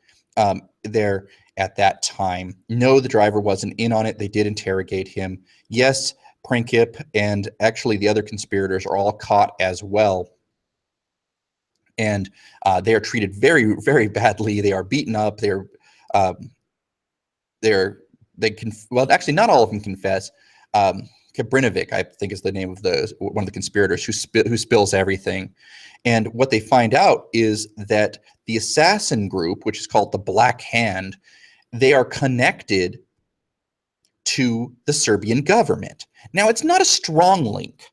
Speaker 1: there at that time. No, the driver wasn't in on it. They did interrogate him. Yes, Princip and actually the other conspirators are all caught as well. And they are treated very, very badly. They are beaten up. Well, actually, not all of them confess. Kabrinovic, I think, is the name of one of the conspirators who spills everything. And what they find out is that the assassin group, which is called the Black Hand, they are connected to the Serbian government. Now, it's not a strong link,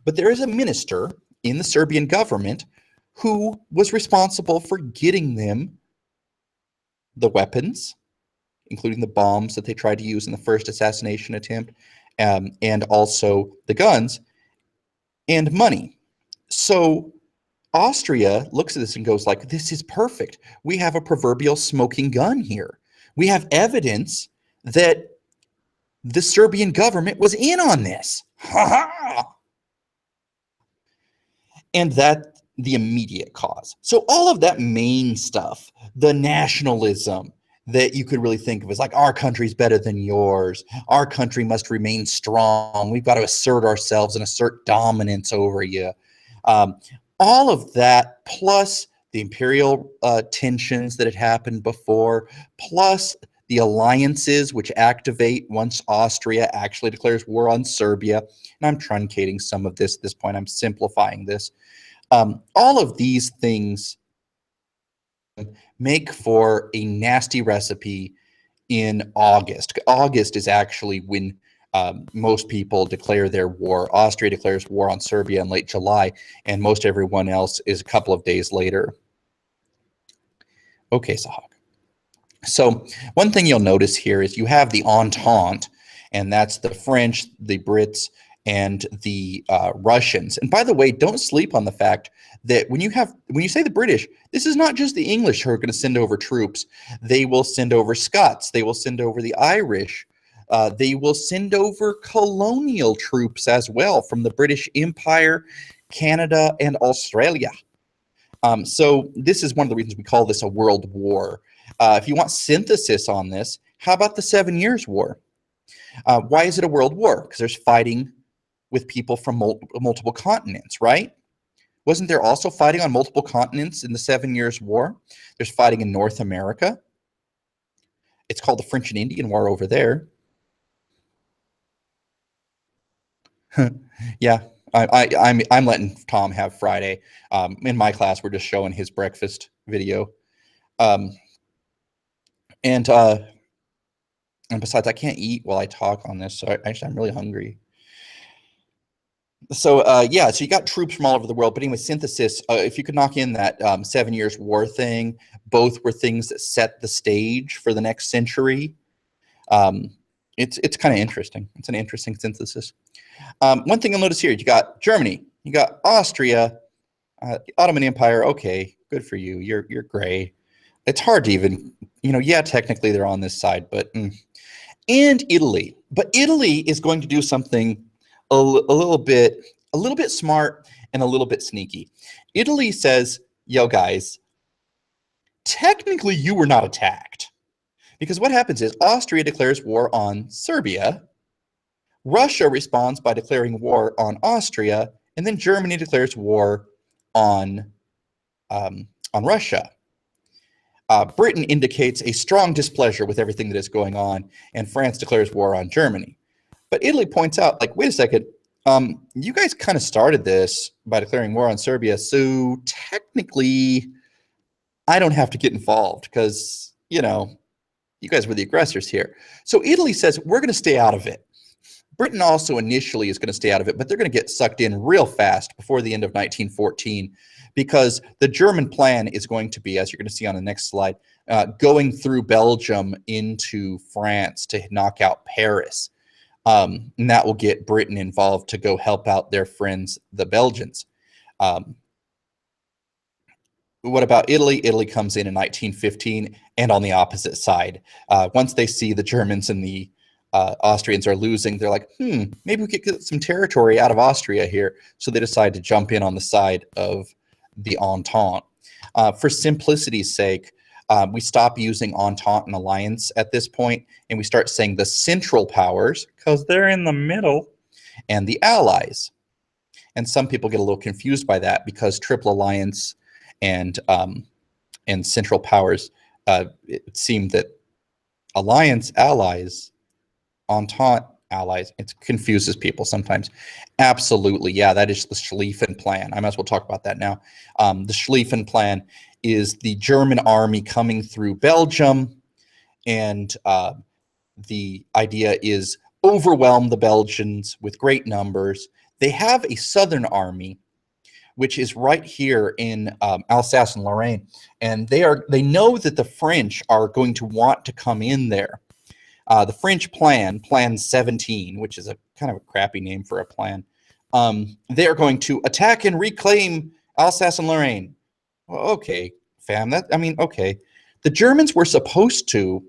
Speaker 1: but there is a minister in the Serbian government who was responsible for getting them the weapons, including the bombs that they tried to use in the first assassination attempt, and also the guns and money. So Austria looks at this and goes like, this is perfect. We have a proverbial smoking gun here. We have evidence that the Serbian government was in on this. Ha ha! And that's the immediate cause. So all of that main stuff, the nationalism that you could really think of as like, our country's better than yours. Our country must remain strong. We've got to assert ourselves and assert dominance over you. All of that, plus the imperial tensions that had happened before, plus the alliances which activate once Austria actually declares war on Serbia. And I'm truncating some of this at this point. I'm simplifying this. All of these things make for a nasty recipe in August. August is actually when most people declare their war. Austria declares war on Serbia in late July, and most everyone else is a couple of days later. Okay, Sahak. So one thing you'll notice here is you have the Entente, and that's the French, the Brits, and the Russians. And by the way, don't sleep on the fact that when you say the British, this is not just the English who are going to send over troops. They will send over Scots. They will send over the Irish. They will send over colonial troops as well from the British Empire, Canada, and Australia. So this is one of the reasons we call this a world war. If you want synthesis on this, how about the 7 Years' War? Why is it a world war? Because there's fighting with people from multiple continents, right? Wasn't there also fighting on multiple continents in the 7 Years' War? There's fighting in North America. It's called the French and Indian War over there. Yeah, I'm letting Tom have Friday. In my class, we're just showing his breakfast video. And besides, I can't eat while I talk on this, so I'm really hungry. So yeah, so you got troops from all over the world. But anyway, synthesis, if you could knock in that 7 Years' War thing, both were things that set the stage for the next century. It's kind of interesting. It's an interesting synthesis. One thing you'll notice here, you got Germany, you got Austria, Ottoman Empire. Okay, good for you. You're gray. It's hard to even, yeah, technically they're on this side, but and Italy. But Italy is going to do something a little bit smart and a little bit sneaky. Italy says, yo guys, technically you were not attacked. Because what happens is Austria declares war on Serbia, Russia responds by declaring war on Austria, and then Germany declares war on Russia. Britain indicates a strong displeasure with everything that is going on, and France declares war on Germany. But Italy points out, like, wait a second, you guys kind of started this by declaring war on Serbia, so technically I don't have to get involved because, you guys were the aggressors here. So Italy says, we're going to stay out of it. Britain also initially is going to stay out of it, but they're going to get sucked in real fast before the end of 1914 because the German plan is going to be, as you're going to see on the next slide, going through Belgium into France to knock out Paris. And that will get Britain involved to go help out their friends, the Belgians. What about Italy? Italy comes in 1915 and on the opposite side. Once they see the Germans and the Austrians are losing, they're like, maybe we could get some territory out of Austria here. So they decide to jump in on the side of the Entente. For simplicity's sake, we stop using Entente and alliance at this point, and we start saying the Central Powers, because they're in the middle, and the Allies. And some people get a little confused by that because Triple Alliance and Central Powers, it seemed that alliance, allies, Entente, allies, it confuses people sometimes. Absolutely, yeah, that is the Schlieffen Plan. I might as well talk about that now. The Schlieffen Plan is the German army coming through Belgium, and the idea is overwhelm the Belgians with great numbers. They have a southern army, which is right here in Alsace and Lorraine, and they know that the French are going to want to come in there. The French plan, Plan 17, which is a kind of a crappy name for a plan, they are going to attack and reclaim Alsace and Lorraine. Well, okay, fam, okay. The Germans were supposed to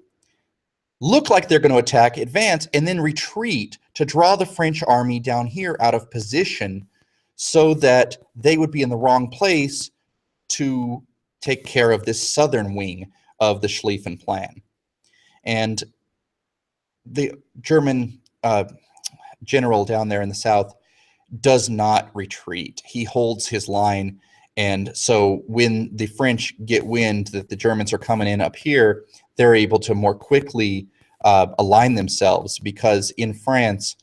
Speaker 1: look like they're going to attack, advance, and then retreat to draw the French army down here out of position so that they would be in the wrong place to take care of this southern wing of the Schlieffen Plan. And the German general down there in the south does not retreat. He holds his line. And so when the French get wind that the Germans are coming in up here, they're able to more quickly align themselves, because in France,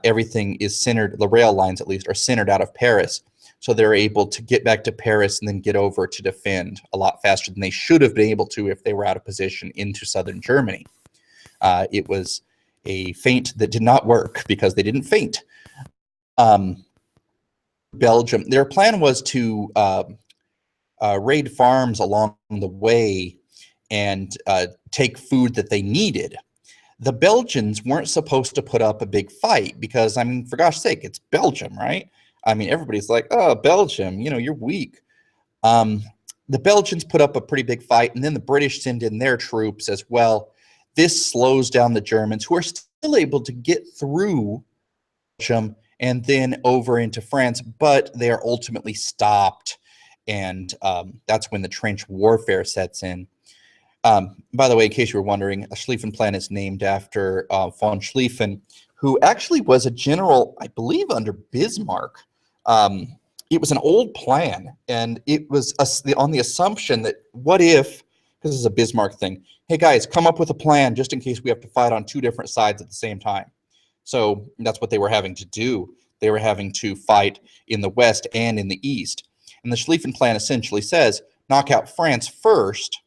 Speaker 1: everything is centered, the rail lines at least, are centered out of Paris. So they're able to get back to Paris and then get over to defend a lot faster than they should have been able to if they were out of position into southern Germany. It was a feint that did not work because they didn't feint. Belgium, their plan was to raid farms along the way and take food that they needed. The Belgians weren't supposed to put up a big fight because, I mean, for gosh sake, it's Belgium, right? I mean, everybody's like, oh, Belgium, you're weak. The Belgians put up a pretty big fight, and then the British send in their troops as well. This slows down the Germans, who are still able to get through Belgium and then over into France, but they are ultimately stopped, and that's when the trench warfare sets in. By the way, in case you were wondering, a Schlieffen Plan is named after von Schlieffen, who actually was a general, I believe, under Bismarck. It was an old plan, and it was on the assumption that what if, because this is a Bismarck thing, hey guys, come up with a plan just in case we have to fight on two different sides at the same time. So that's what they were having to do. They were having to fight in the West and in the East. And the Schlieffen Plan essentially says, knock out France first.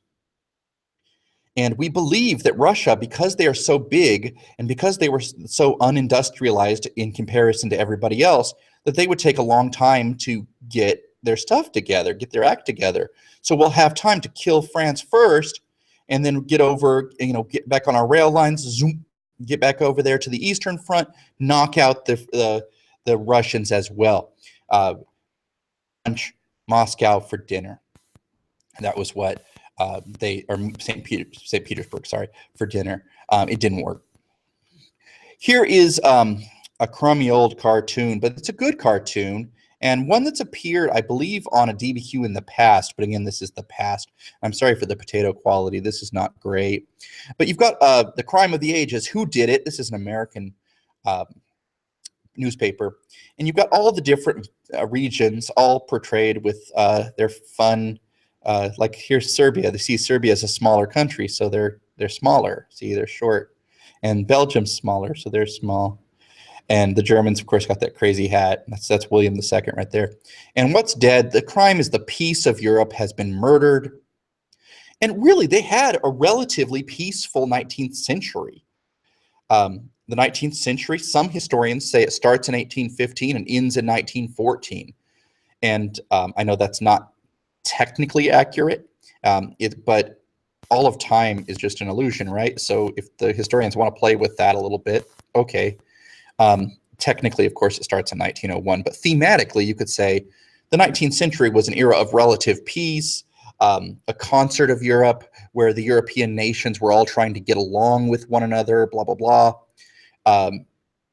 Speaker 1: And we believe that Russia, because they are so big and because they were so unindustrialized in comparison to everybody else, that they would take a long time to get their stuff together, get their act together. So we'll have time to kill France first and then get over, get back on our rail lines, zoom, get back over there to the Eastern Front, knock out the Russians as well. Lunch, Moscow for dinner. That was what St. Petersburg, sorry, for dinner. It didn't work. Here is a crummy old cartoon, but it's a good cartoon, and one that's appeared, I believe, on a DBQ in the past. But again, this is the past. I'm sorry for the potato quality. This is not great. But you've got the crime of the ages. Who did it? This is an American newspaper, and you've got all the different regions all portrayed with their fun. Like here's Serbia. They see Serbia as a smaller country, so they're smaller. See, they're short, and Belgium's smaller, so they're small. And the Germans, of course, got that crazy hat. That's William II right there. And what's dead? The crime is the peace of Europe has been murdered. And really, they had a relatively peaceful 19th century. The 19th century, some historians say it starts in 1815 and ends in 1914. And I know that's not technically accurate, but all of time is just an illusion, right? So if the historians want to play with that a little bit, okay. Technically, of course, it starts in 1901, but thematically, you could say the 19th century was an era of relative peace, a concert of Europe where the European nations were all trying to get along with one another, blah, blah, blah.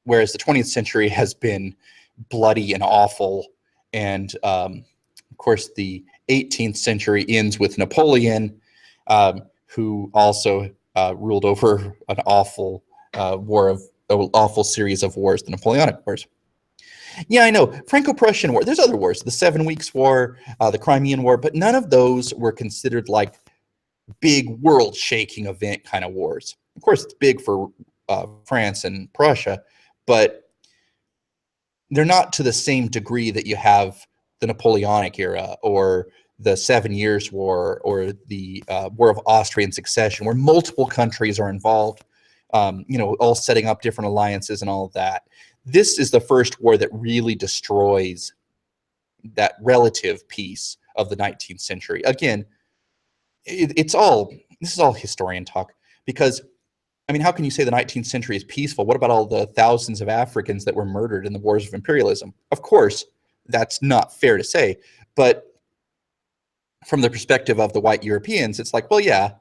Speaker 1: Whereas the 20th century has been bloody and awful. And of course, the 18th century ends with Napoleon, who also ruled over an awful awful series of wars, the Napoleonic Wars. Yeah, I know. Franco-Prussian War. There's other wars, the 7 Weeks War, the Crimean War, but none of those were considered like big world-shaking event kind of wars. Of course, it's big for France and Prussia, but they're not to the same degree that you have the Napoleonic era or the 7 Years' War or the War of Austrian Succession, where multiple countries are involved. All setting up different alliances and all of that. This is the first war that really destroys that relative peace of the 19th century. Again, this is all historian talk, because, I mean, how can you say the 19th century is peaceful? What about all the thousands of Africans that were murdered in the wars of imperialism? Of course, that's not fair to say, but from the perspective of the white Europeans, it's like, well, yeah,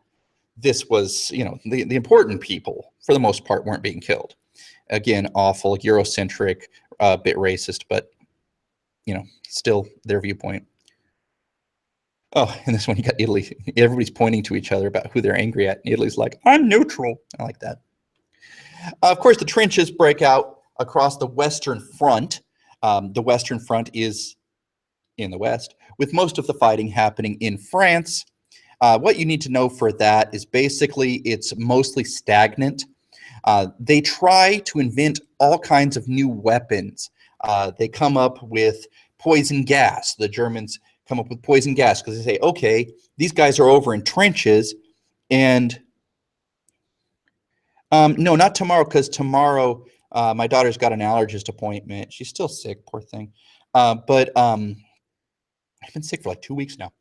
Speaker 1: this was, the important people, for the most part, weren't being killed. Again, awful, Eurocentric, a bit racist, but, still their viewpoint. Oh, and this one, you got Italy. Everybody's pointing to each other about who they're angry at. And Italy's like, I'm neutral. I like that. Of course, the trenches break out across the Western Front. The Western Front is in the West, with most of the fighting happening in France. What you need to know for that is basically it's mostly stagnant. They try to invent all kinds of new weapons. They come up with poison gas. The Germans come up with poison gas because they say, okay, these guys are over in trenches, and no, not tomorrow, because tomorrow my daughter's got an allergist appointment. She's still sick, poor thing. But I've been sick for like 2 weeks now.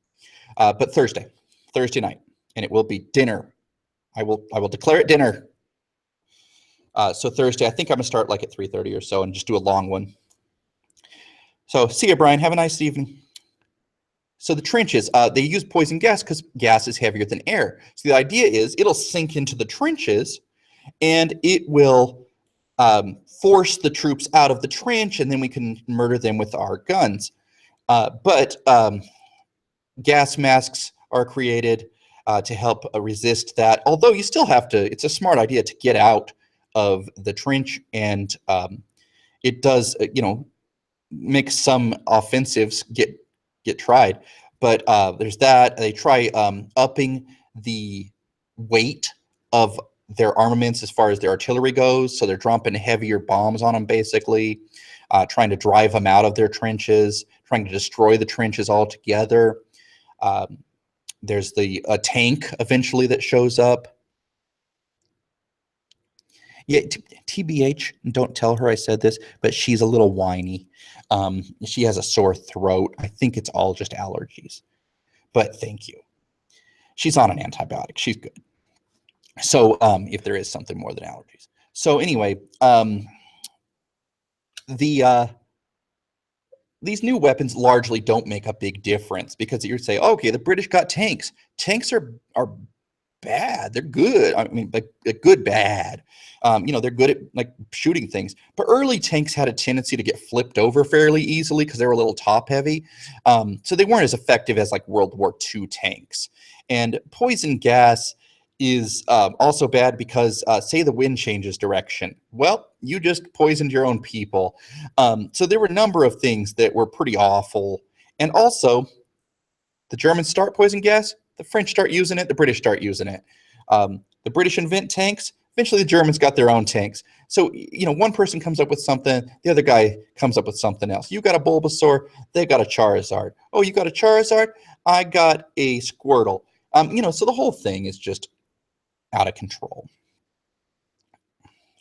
Speaker 1: But Thursday night, and it will be dinner. I will declare it dinner. So Thursday, I think I'm gonna start like at 3:30 or so and just do a long one. So see you, Brian. Have a nice evening. So the trenches, they use poison gas because gas is heavier than air. So the idea is it'll sink into the trenches and it will force the troops out of the trench, and then we can murder them with our guns. But gas masks are created to help resist that. Although you still have to, it's a smart idea to get out of the trench, and it does, make some offensives get tried. But there's that. They try upping the weight of their armaments as far as their artillery goes, so they're dropping heavier bombs on them, basically. trying to drive them out of their trenches, trying to destroy the trenches altogether. There's a tank eventually that shows up. Yeah, TBH, don't tell her I said this, but she's a little whiny. She has a sore throat. I think it's all just allergies, but thank you. She's on an antibiotic. She's good. So if there is something more than allergies. So anyway, these new weapons largely don't make a big difference because you say, okay, the British got tanks. Tanks are bad. They're good. I mean, like good bad. They're good at like shooting things. But early tanks had a tendency to get flipped over fairly easily because they were a little top heavy. So they weren't as effective as like World War II tanks. And poison gas is also bad because say the wind changes direction. Well, you just poisoned your own people. So there were a number of things that were pretty awful. And also, the Germans start poison gas, the French start using it, the British start using it. The British invent tanks, eventually the Germans got their own tanks. So, one person comes up with something, the other guy comes up with something else. You got a Bulbasaur, they got a Charizard. Oh, you got a Charizard? I got a Squirtle. So the whole thing is just out of control.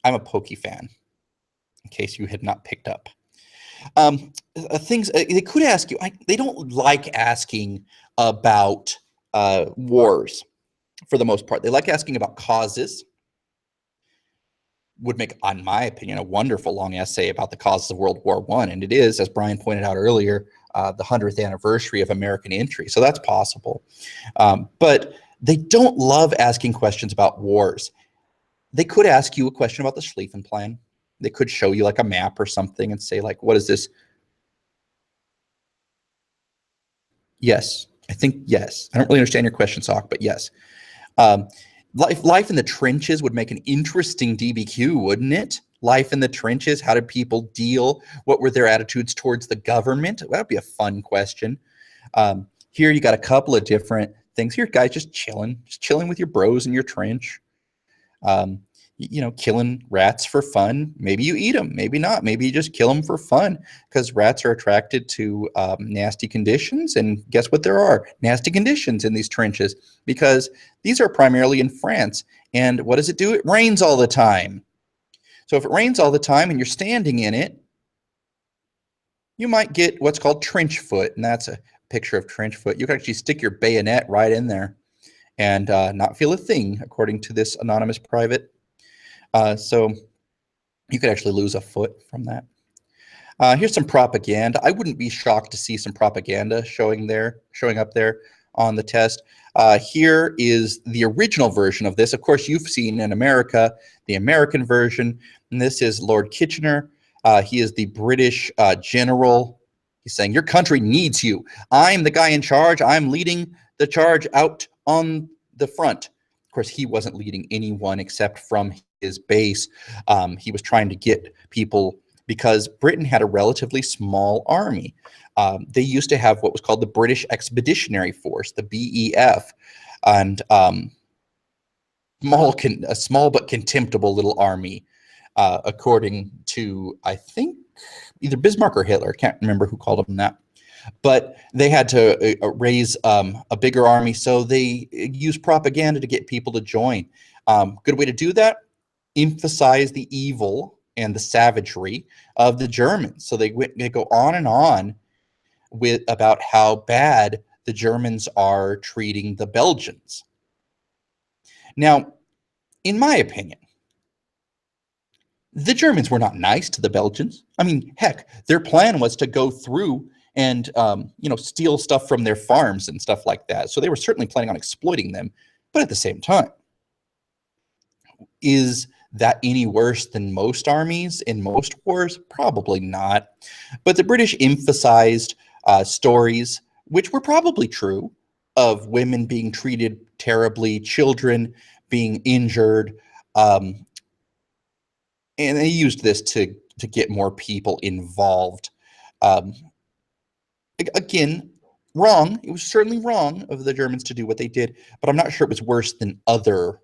Speaker 1: I'm a Pokey fan, in case you had not picked up. Things they could ask you, they don't like asking about wars for the most part. They like asking about causes. Would make, in my opinion, a wonderful long essay about the causes of World War I. And it is, as Brian pointed out earlier, the 100th anniversary of American entry. So that's possible. But they don't love asking questions about wars. They could ask you a question about the Schlieffen Plan. They could show you like a map or something and say like, what is this? Yes, I think yes. I don't really understand your question, Sock, but yes. Life in the trenches would make an interesting DBQ, wouldn't it? Life in the trenches, how did people deal? What were their attitudes towards the government? That would be a fun question. Here you got a couple of different things. Here, guys, just chilling with your bros in your trench. Killing rats for fun. Maybe you eat them, maybe not. Maybe you just kill them for fun because rats are attracted to nasty conditions. And guess what? There are nasty conditions in these trenches because these are primarily in France. And what does it do? It rains all the time. So if it rains all the time and you're standing in it, you might get what's called trench foot. And that's a picture of trench foot. You can actually stick your bayonet right in there and not feel a thing, according to this anonymous private. So you could actually lose a foot from that. Here's some propaganda. I wouldn't be shocked to see some propaganda showing up there on the test. Here is the original version of this. Of course, you've seen in America the American version, and this is Lord Kitchener. He is the British general. He's saying, your country needs you. I'm the guy in charge. I'm leading the charge out on the front. Of course, he wasn't leading anyone except from his base. He was trying to get people because Britain had a relatively small army. They used to have what was called the British Expeditionary Force, the BEF, and a small but contemptible little army, according to, I think, either Bismarck or Hitler. I can't remember who called them that. But they had to raise a bigger army, so they used propaganda to get people to join. Good way to do that? Emphasize the evil and the savagery of the Germans. So they go on and on about how bad the Germans are treating the Belgians. Now, in my opinion, the Germans were not nice to the Belgians. I mean, heck, their plan was to go through and steal stuff from their farms and stuff like that. So they were certainly planning on exploiting them. But at the same time, is that any worse than most armies in most wars? Probably not. But the British emphasized stories, which were probably true, of women being treated terribly, children being injured, and they used this to get more people involved. Again, wrong. It was certainly wrong of the Germans to do what they did, but I'm not sure it was worse than other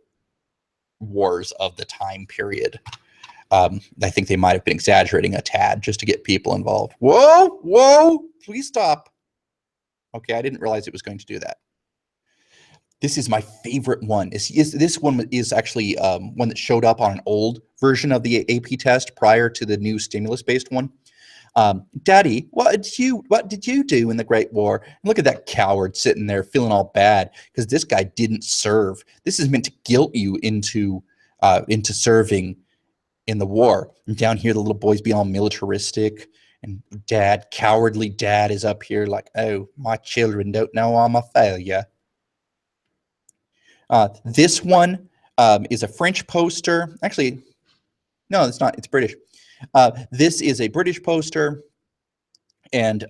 Speaker 1: wars of the time period. I think they might have been exaggerating a tad just to get people involved. Whoa, whoa, please stop. Okay, I didn't realize it was going to do that. This is my favorite one. This one is actually one that showed up on an old version of the AP test prior to the new stimulus-based one. Daddy, what did you do in the Great War? And look at that coward sitting there feeling all bad because this guy didn't serve. This is meant to guilt you into serving in the war. And down here, the little boys being all militaristic, and cowardly dad is up here like, oh, my children don't know I'm a failure. This one is a French poster. Actually, no, it's not. It's British. This is a British poster, and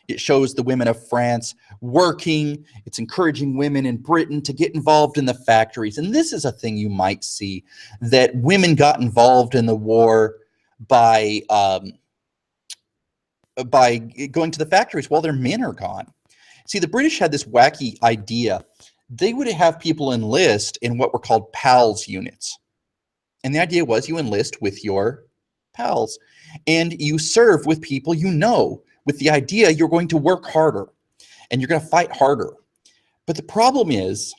Speaker 1: it shows the women of France working. It's encouraging women in Britain to get involved in the factories. And this is a thing you might see, that women got involved in the war by going to the factories while their men are gone. See, the British had this wacky idea. They would have people enlist in what were called PALS units. And the idea was you enlist with your pals and you serve with people you know, with the idea you're going to work harder and you're going to fight harder. But the problem is,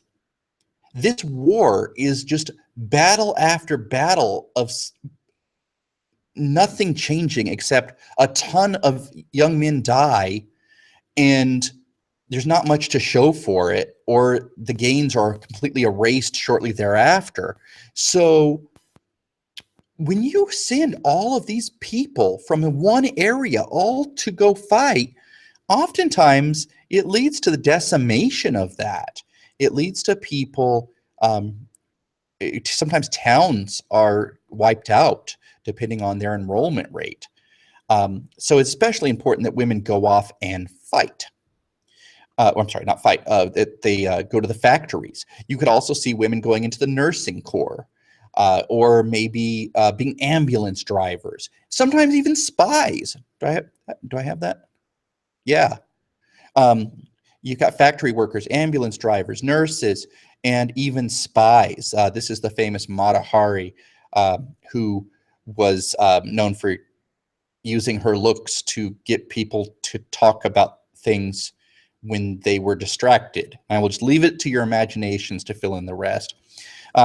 Speaker 1: this war is just battle after battle of nothing changing except a ton of young men die, and there's not much to show for it, or the gains are completely erased shortly thereafter. So when you send all of these people from one area all to go fight, oftentimes it leads to the decimation of that. It leads to people, sometimes towns are wiped out depending on their enrollment rate. So it's especially important that women go off and fight. I'm sorry, not fight. They go to the factories. You could also see women going into the nursing corps, or maybe being ambulance drivers. Sometimes even spies. Do I have that? Yeah. You've got factory workers, ambulance drivers, nurses, and even spies. This is the famous Mata Hari, who was known for using her looks to get people to talk about things when they were distracted. I will just leave it to your imaginations to fill in the rest.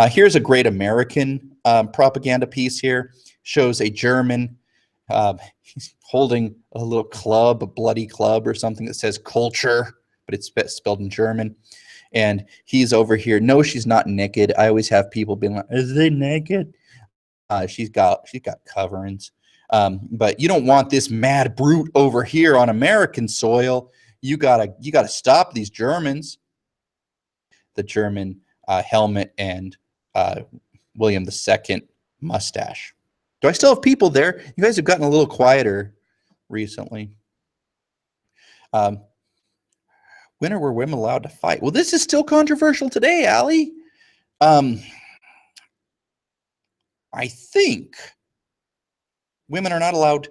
Speaker 1: Here's a great American propaganda piece here. Shows a German, he's holding a little club, a bloody club or something that says culture, but it's spelled in German. And he's over here. No, she's not naked. I always have people being like, is they naked? She's got coverings. But you don't want this mad brute over here on American soil. You gotta stop these Germans. The German helmet and William II mustache. Do I still have people there? You guys have gotten a little quieter recently. When were women allowed to fight? Well, this is still controversial today, Allie. I think women are not allowed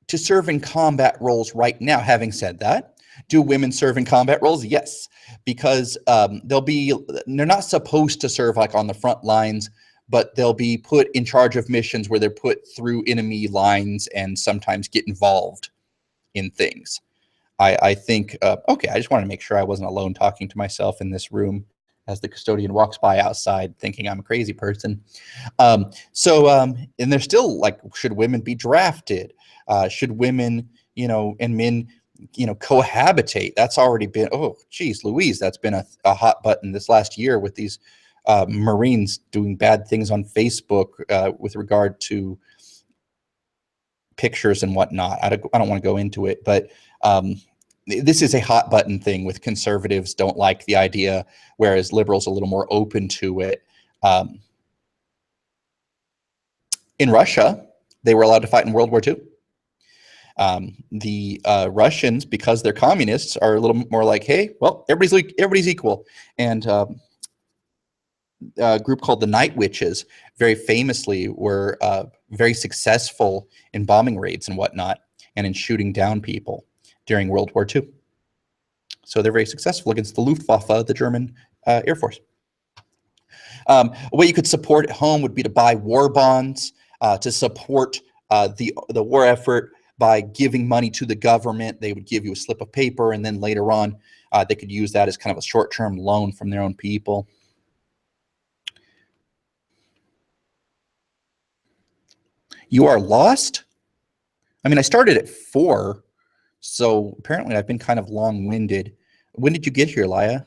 Speaker 1: to serve in combat roles right now. Having said that, do women serve in combat roles? Yes, because they're not supposed to serve like on the front lines, but they'll be put in charge of missions where they're put through enemy lines and sometimes get involved in things. I think, okay, I just wanted to make sure I wasn't alone talking to myself in this room as the custodian walks by outside thinking I'm a crazy person. And they're still like, should women be drafted? Should women, and men, cohabitate? That's already been, oh, geez, Louise, that's been a hot button this last year with these Marines doing bad things on Facebook with regard to pictures and whatnot. I don't want to go into it, but this is a hot button thing with conservatives don't like the idea, whereas liberals are a little more open to it. In Russia, they were allowed to fight in World War II. The Russians, because they're communists, are a little more like, hey, well, everybody's equal. And a group called the Night Witches very famously were very successful in bombing raids and whatnot, and in shooting down people during World War II. So they're very successful against the Luftwaffe, the German Air Force. A way you could support at home would be to buy war bonds to support the war effort by giving money to the government. They would give you a slip of paper, and then later on, they could use that as kind of a short-term loan from their own people. You are lost? I mean, I started at 4, so apparently I've been kind of long-winded. When did you get here, Laya?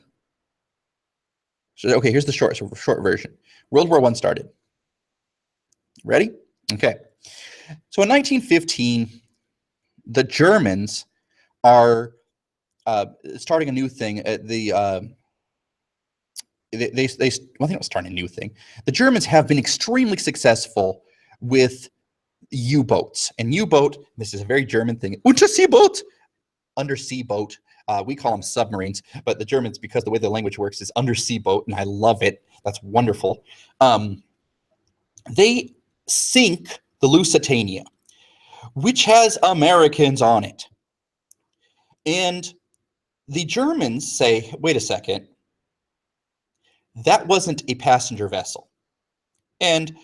Speaker 1: So, okay, here's the short version. World War I started. Ready? Okay. So in 1915, the Germans are starting a new thing. Well, I think it was starting a new thing. The Germans have been extremely successful with U-boats. And U-boat, this is a very German thing. Unterseeboot, undersea boat. We call them submarines, but the Germans, because the way the language works, is undersea boat, and I love it. That's wonderful. They sink the Lusitania, which has Americans on it. And the Germans say, wait a second, that wasn't a passenger vessel. And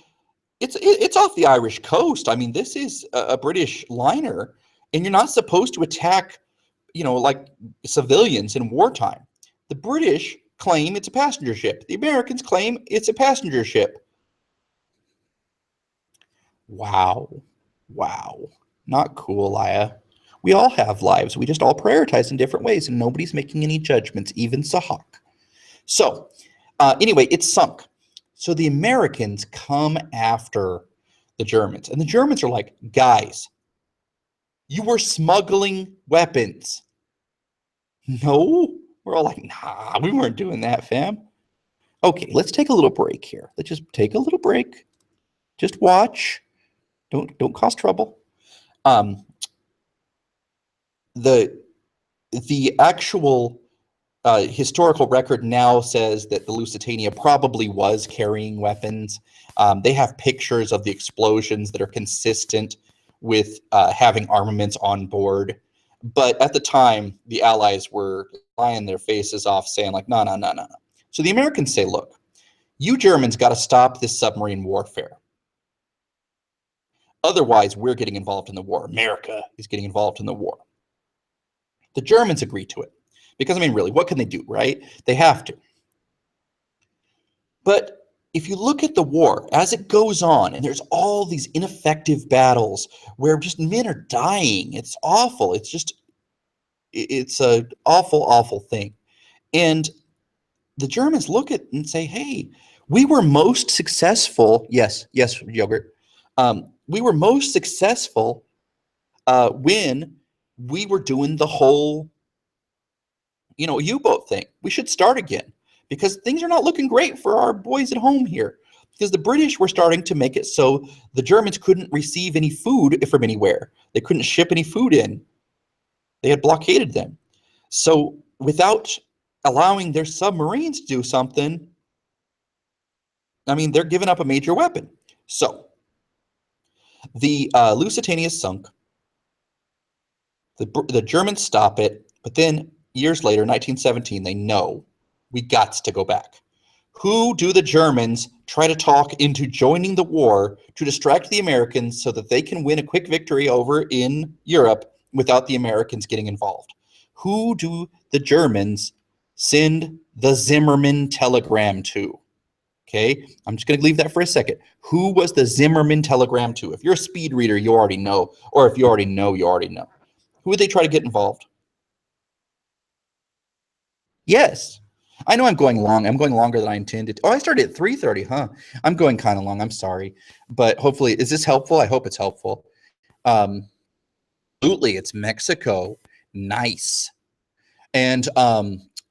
Speaker 1: it's off the Irish coast. I mean, this is a British liner, and you're not supposed to attack, like civilians in wartime. The British claim it's a passenger ship. The Americans claim it's a passenger ship. Wow. Not cool, Laya. We all have lives. We just all prioritize in different ways, and nobody's making any judgments, even Sahak. So, anyway, it's sunk. So the Americans come after the Germans, and the Germans are like, guys, you were smuggling weapons. No? We're all like, nah, we weren't doing that, fam. Okay, let's take a little break here. Let's just take a little break. Just watch. Don't cause trouble. The actual historical record now says that the Lusitania probably was carrying weapons. They have pictures of the explosions that are consistent with having armaments on board. But at the time, the Allies were lying their faces off, saying like, no. So the Americans say, look, you Germans got to stop this submarine warfare. Otherwise, we're getting involved in the war. America is getting involved in the war. The Germans agree to it. Because, I mean, really, what can they do, right? They have to. But if you look at the war, as it goes on, and there's all these ineffective battles where just men are dying, it's awful. It's an awful, awful thing. And the Germans look at it and say, hey, we were most successful. Yes, Yogurt. We were most successful when we were doing the whole, U-boat thing. We should start again because things are not looking great for our boys at home here. Because the British were starting to make it so the Germans couldn't receive any food from anywhere. They couldn't ship any food in. They had blockaded them. So without allowing their submarines to do something, I mean, they're giving up a major weapon. So the Lusitania is sunk. The Germans stop it, but then years later, 1917, they know we got to go back. Who do the Germans try to talk into joining the war to distract the Americans so that they can win a quick victory over in Europe without the Americans getting involved? Who do the Germans send the Zimmermann telegram to? Okay, I'm just going to leave that for a second. Who was the Zimmermann telegram to? If you're a speed reader, you already know. Or if you already know, you already know. Who would they try to get involved? Yes. I know I'm going long. I'm going longer than I intended. Oh, I started at 3:30, huh? I'm going kind of long. I'm sorry. But hopefully, is this helpful? I hope it's helpful. Absolutely, it's Mexico. Nice. And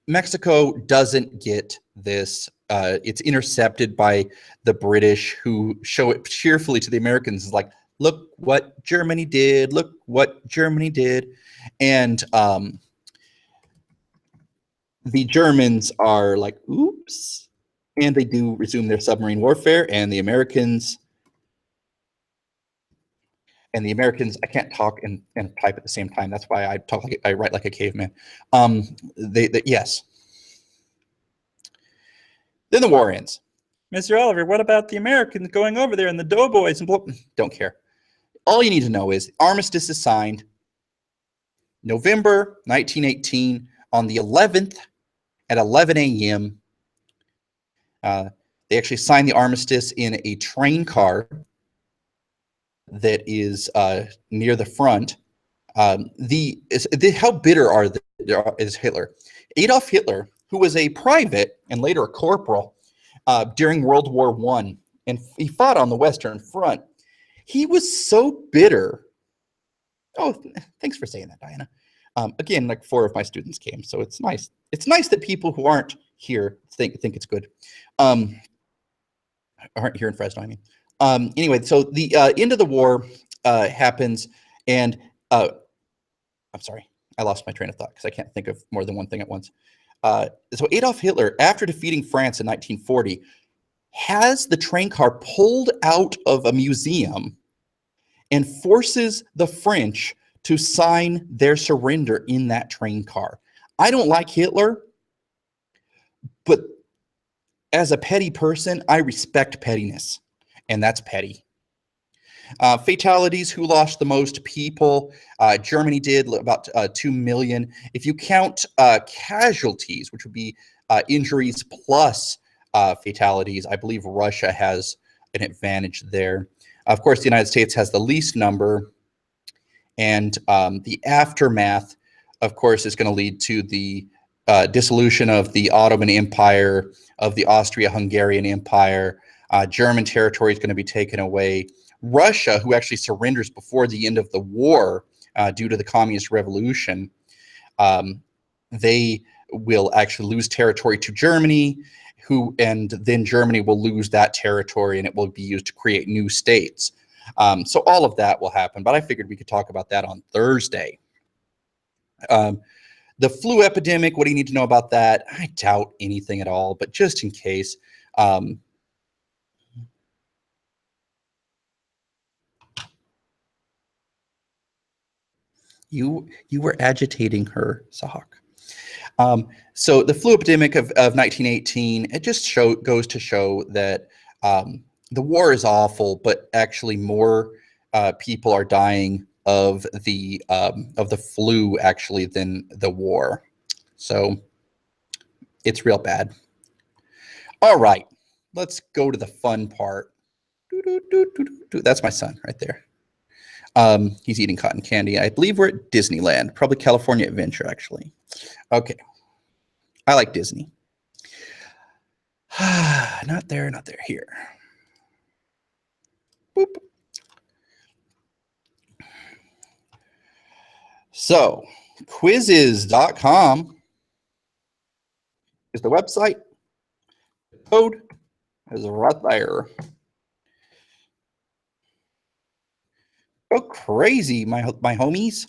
Speaker 1: Mexico doesn't get this. It's intercepted by the British, who show it cheerfully to the Americans. It's like, look what Germany did. Look what Germany did. And the Germans are like, oops. And they do resume their submarine warfare. And the Americans, I can't talk and type at the same time. That's why I write like a caveman. Yes. Then the war ends. Mr. Oliver, what about the Americans going over there and the doughboys? And don't care. All you need to know is armistice is signed November 1918 on the 11th at 11 a.m. They actually signed the armistice in a train car that is near the front. How bitter is Hitler? Adolf Hitler, who was a private and later a corporal during World War I, and he fought on the Western Front. He was so bitter. Oh, thanks for saying that, Diana. Again, like 4 of my students came, so it's nice. It's nice that people who aren't here think it's good. Aren't here in Fresno, I mean. Anyway, so the end of the war happens, and I'm sorry, I lost my train of thought because I can't think of more than one thing at once. So Adolf Hitler, after defeating France in 1940, has the train car pulled out of a museum and forces the French to sign their surrender in that train car. I don't like Hitler, but as a petty person, I respect pettiness, and that's petty. Fatalities, who lost the most people? Germany did, about 2 million. If you count casualties, which would be injuries plus fatalities, I believe Russia has an advantage there. Of course, the United States has the least number, and the aftermath, of course, is going to lead to the dissolution of the Ottoman Empire, of the Austria-Hungarian Empire. German territory is going to be taken away. Russia, who actually surrenders before the end of the war due to the Communist Revolution, they will actually lose territory to Germany, and then Germany will lose that territory, and it will be used to create new states. So all of that will happen, but I figured we could talk about that on Thursday. The flu epidemic, what do you need to know about that? I doubt anything at all, but just in case. You were agitating her, Sahak. So the flu epidemic of 1918, it just goes to show that the war is awful, but actually more people are dying of the flu actually than the war. So it's real bad. All right, let's go to the fun part. That's my son right there. He's eating cotton candy. I believe we're at Disneyland, probably California Adventure, actually. Okay. I like Disney. Not there, here. Boop. So, quizzes.com is the website. The code is right there. Go crazy, my homies.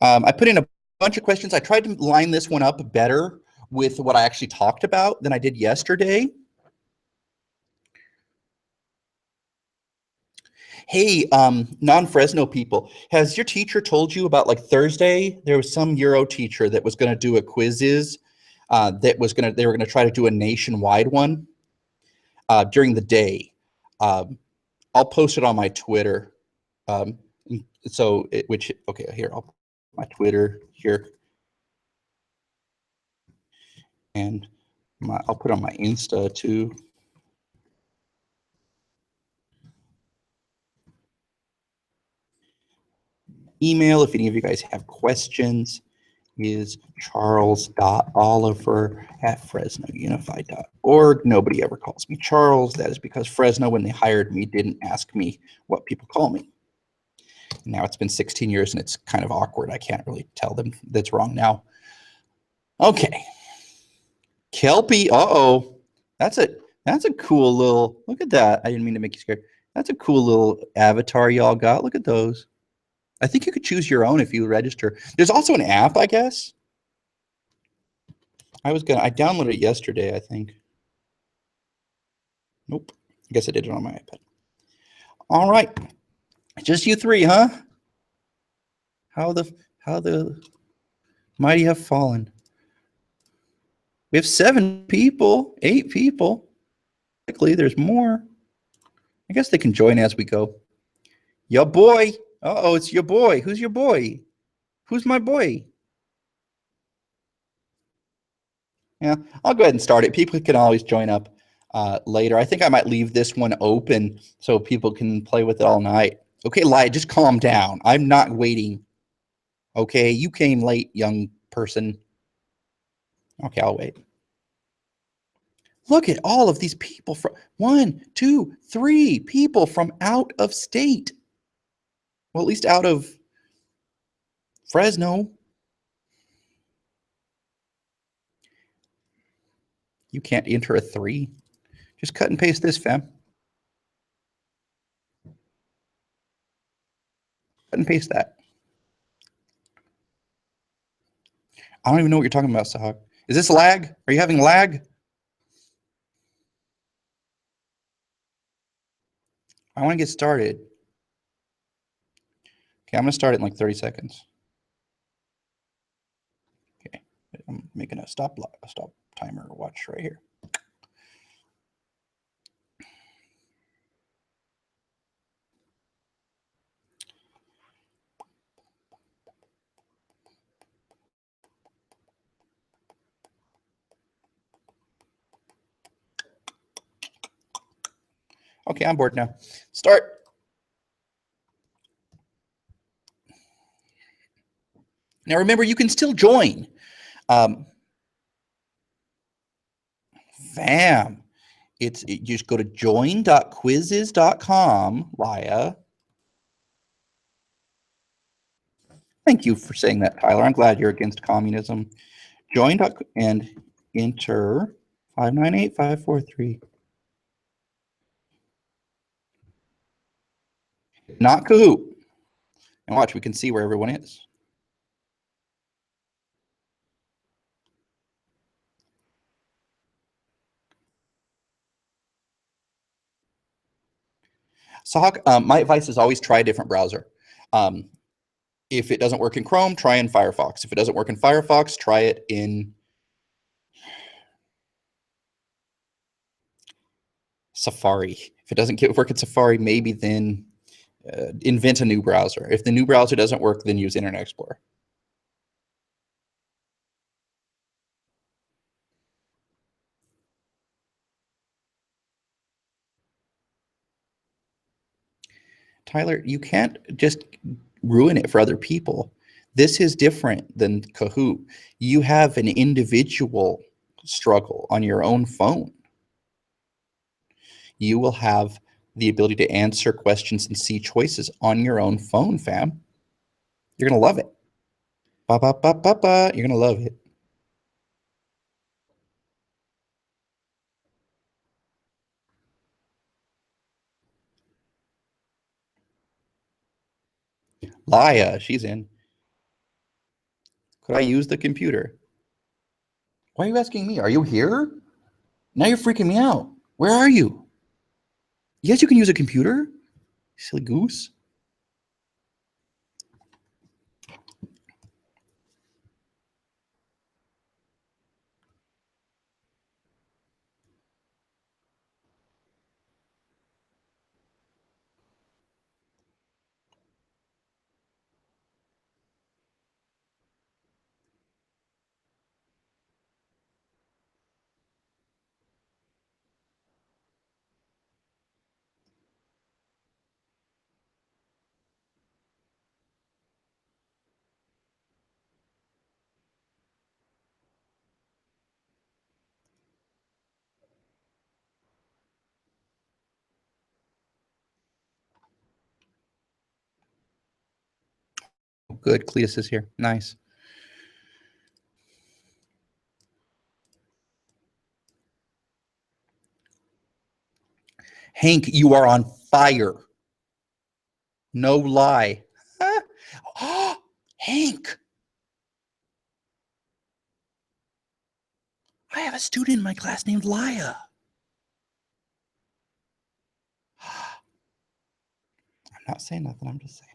Speaker 1: I put in a bunch of questions. I tried to line this one up better with what I actually talked about than I did yesterday. Hey, non-Fresno people, has your teacher told you about, like, Thursday? There was some Euro teacher that was going to do a quizzes they were going to try to do a nationwide one during the day. I'll post it on my Twitter. Okay, here, I'll put my Twitter here. And I'll put on my Insta too. Email, if any of you guys have questions, is charles.oliver@fresnounified.org. Nobody ever calls me Charles. That is because Fresno, when they hired me, didn't ask me what people call me. Now it's been 16 years and it's kind of awkward. I can't really tell them that's wrong now. Okay. Kelpie, uh-oh. That's a cool little, look at that. I didn't mean to make you scared. That's a cool little avatar y'all got. Look at those. I think you could choose your own if you register. There's also an app, I guess. I downloaded it yesterday, I think. Nope. I guess I did it on my iPad. All right. Just you three, huh? How the mighty have fallen. We have 7 people, 8 people. Quickly, there's more. I guess they can join as we go. Your boy. Uh-oh, it's your boy. Who's your boy? Who's my boy? Yeah, I'll go ahead and start it. People can always join up later. I think I might leave this one open so people can play with it all night. Okay, Lai, just calm down. I'm not waiting. Okay, you came late, young person. Okay, I'll wait. Look at all of these people from 1, 2, 3 people from out of state. Well, at least out of Fresno. You can't enter a 3. Just cut and paste this, fam. Cut and paste that. I don't even know what you're talking about, Sahag. Is this lag? Are you having lag? I want to get started. Okay, I'm going to start it in like 30 seconds. Okay, I'm making a stop timer watch right here. Okay, I'm bored now. Start. Now remember, you can still join. Fam. You just go to join.quizzes.com, Laya. Thank you for saying that, Tyler. I'm glad you're against communism. Join and enter 598543. Not Kahoot. And watch, we can see where everyone is. Sahak, my advice is always try a different browser. If it doesn't work in Chrome, try in Firefox. If it doesn't work in Firefox, try it in Safari. If it doesn't work in Safari, maybe then invent a new browser. If the new browser doesn't work, then use Internet Explorer. Tyler, you can't just ruin it for other people. This is different than Kahoot. You have an individual struggle on your own phone. You will have the ability to answer questions and see choices on your own phone, fam. You're going to love it. Ba, ba, ba, ba, ba. You're going to love it. Laya, she's in. Could I use the computer? Why are you asking me? Are you here? Now you're freaking me out. Where are you? Yes, you can use a computer. Silly goose. Good. Cletus is here. Nice. Hank, you are on fire. No lie. Oh, Hank. I have a student in my class named Laya. I'm not saying nothing. I'm just saying.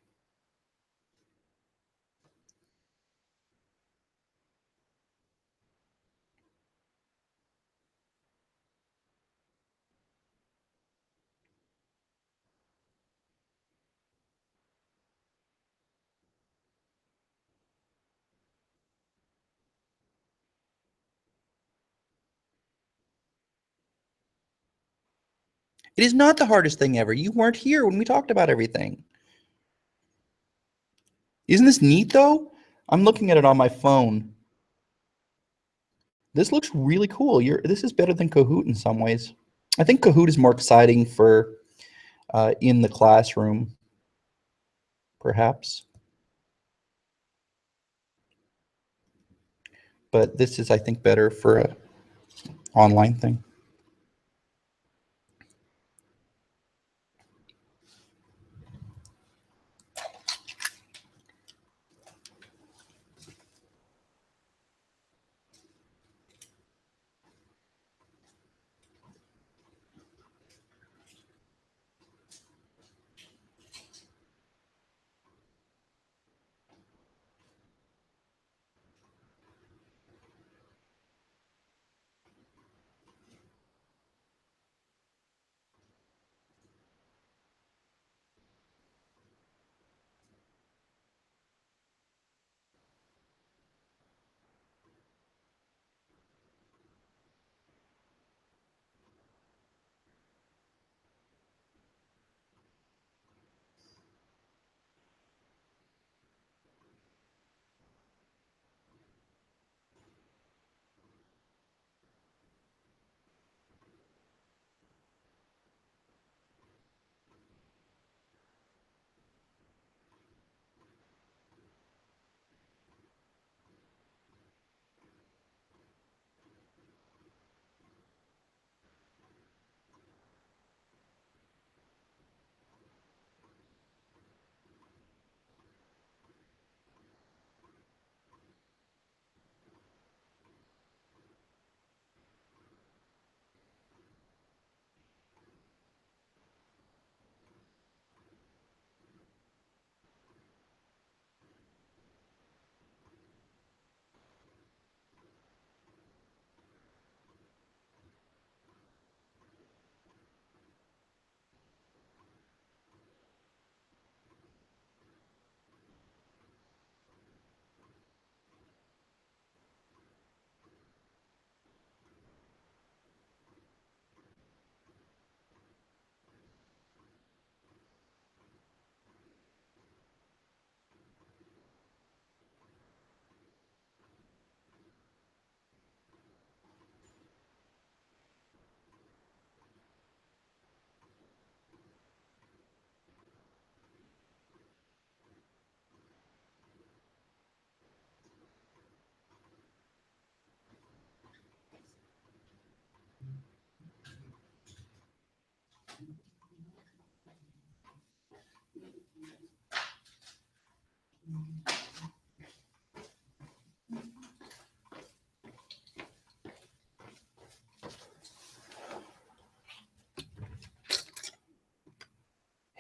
Speaker 1: It is not the hardest thing ever. You weren't here when we talked about everything. Isn't this neat, though? I'm looking at it on my phone. This looks really cool. This is better than Kahoot in some ways. I think Kahoot is more exciting for in the classroom, perhaps. But this is, I think, better for an online thing.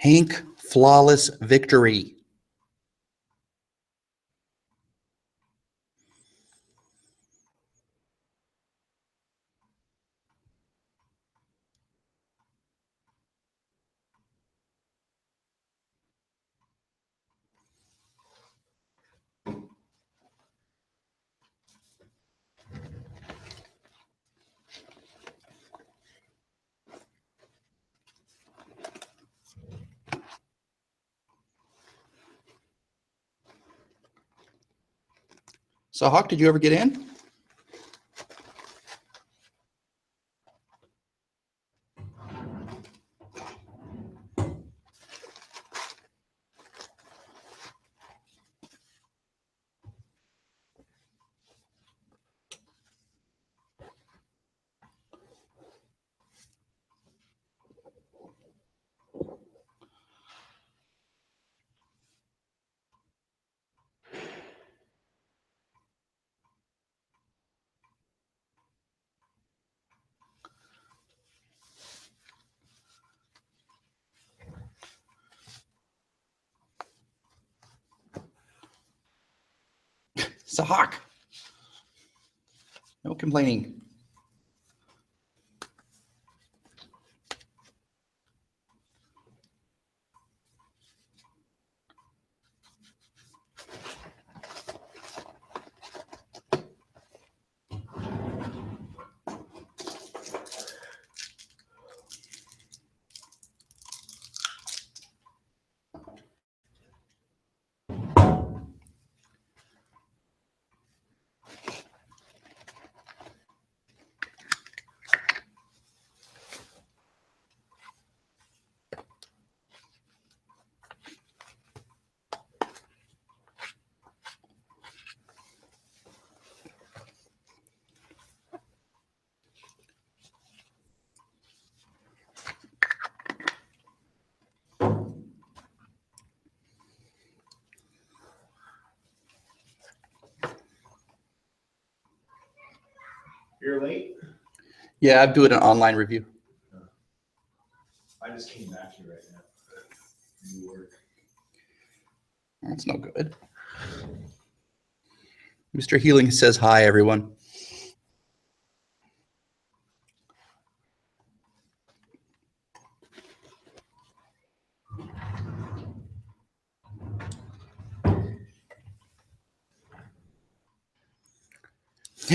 Speaker 1: Hank, flawless victory. So, Hawk, did you ever get in? So, Hawk, no complaining.
Speaker 3: You're late?
Speaker 1: Yeah, I'm doing an online review.
Speaker 3: I just came back to you right now. You work.
Speaker 1: That's no good. Mr. Healing says hi, everyone.